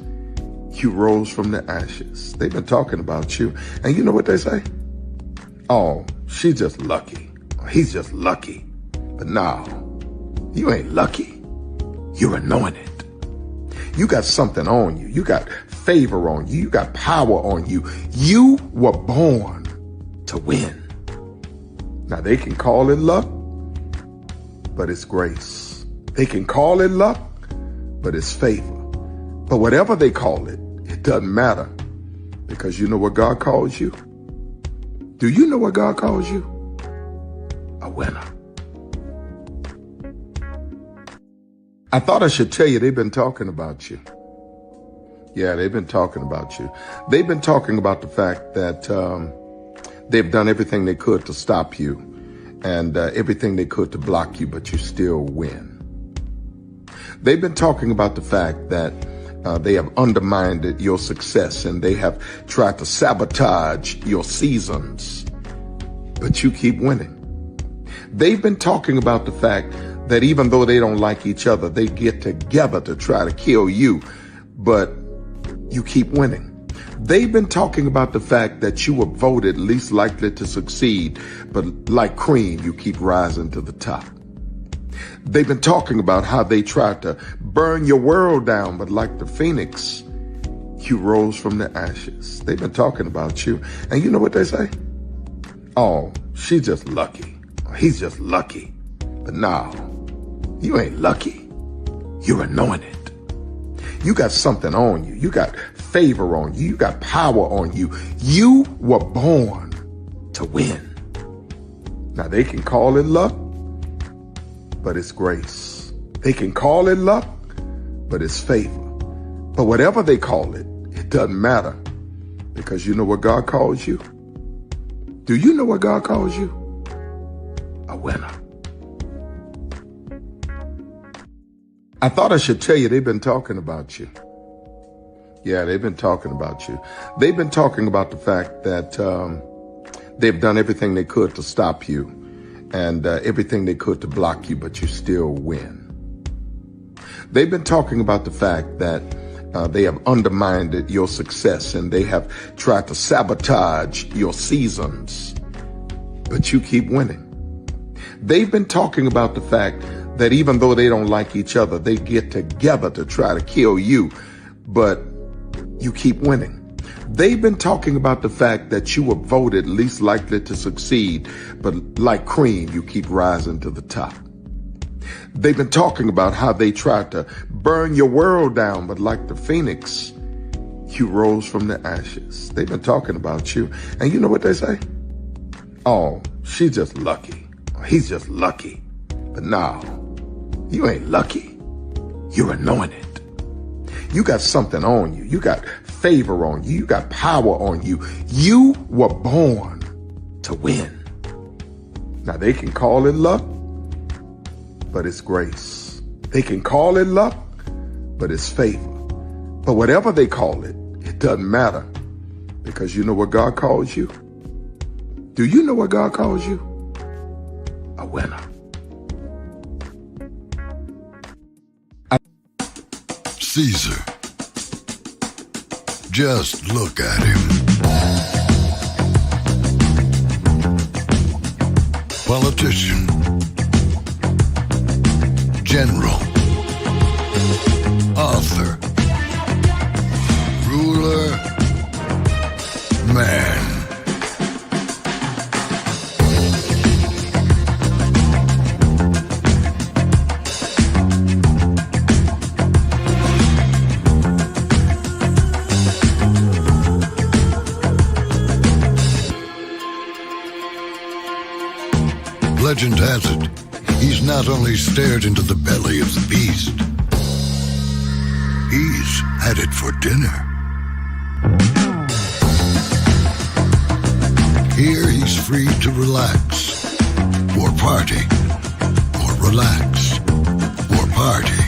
you rose from the ashes. They've been talking about you. And you know what they say? Oh, she's just lucky. He's just lucky. But no, you ain't lucky. You're anointed. You got something on you. You got favor on you. You got power on you. You were born to win. Now, they can call it luck, but it's grace. They can call it luck, but it's favor. But whatever they call it, it doesn't matter, because you know what God calls you? Do you know what God calls you? A winner. I thought I should tell you, they've been talking about you. Yeah, they've been talking about you. They've been talking about the fact that they've done everything they could to stop you and everything they could to block you, but you still win. They've been talking about the fact that they have undermined your success and they have tried to sabotage your seasons, but you keep winning. They've been talking about the fact that even though they don't like each other, they get together to try to kill you, but you keep winning. They've been talking about the fact that you were voted least likely to succeed, but like cream, you keep rising to the top. They've been talking about how they tried to burn your world down, but like the phoenix, you rose from the ashes. They've been talking about you. And you know what they say? Oh, she's just lucky. He's just lucky. But no, you ain't lucky. You're anointed. You got something on you. You got favor on you. You got power on you. You were born to win. Now, they can call it luck, but it's grace. They can call it luck, but it's favor. But whatever they call it, it doesn't matter, because you know what God calls you? Do you know what God calls you? A winner. I thought I should tell you, they've been talking about you. Yeah, they've been talking about you. They've been talking about the fact that they've done everything they could to stop you and everything they could to block you, but you still win. They've been talking about the fact that they have undermined your success and they have tried to sabotage your seasons, but you keep winning. They've been talking about the fact that even though they don't like each other, they get together to try to kill you, but you keep winning. They've been talking about the fact that you were voted least likely to succeed, but like cream, you keep rising to the top. They've been talking about how they tried to burn your world down, but like the phoenix, you rose from the ashes. They've been talking about you. And you know what they say? Oh, she's just lucky. He's just lucky. But no, you ain't lucky. You're anointed. You got something on you. You got favor on you. You got power on you. You were born to win. Now, they can call it luck, but it's grace. They can call it luck, but it's favor. But whatever they call it, it doesn't matter, because you know what God calls you? Do you know what God calls you? A winner. Caesar. Just look at him. Politician. General. Author. Ruler. Man. Legend has it, he's not only stared into the belly of the beast, he's had it for dinner. Here he's free to relax, or party, or relax, or party,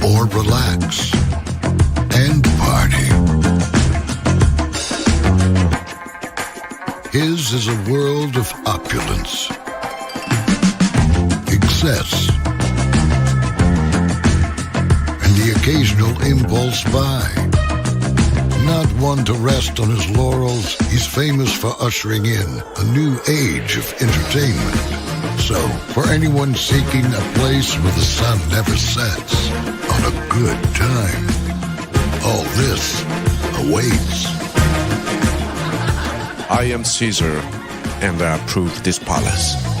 or relax, and party. His is a world of opulence, excess, and the occasional impulse buy. Not one to rest on his laurels, he's famous for ushering in a new age of entertainment. So, for anyone seeking a place where the sun never sets on a good time, all this awaits. I am Caesar, and I approve this palace.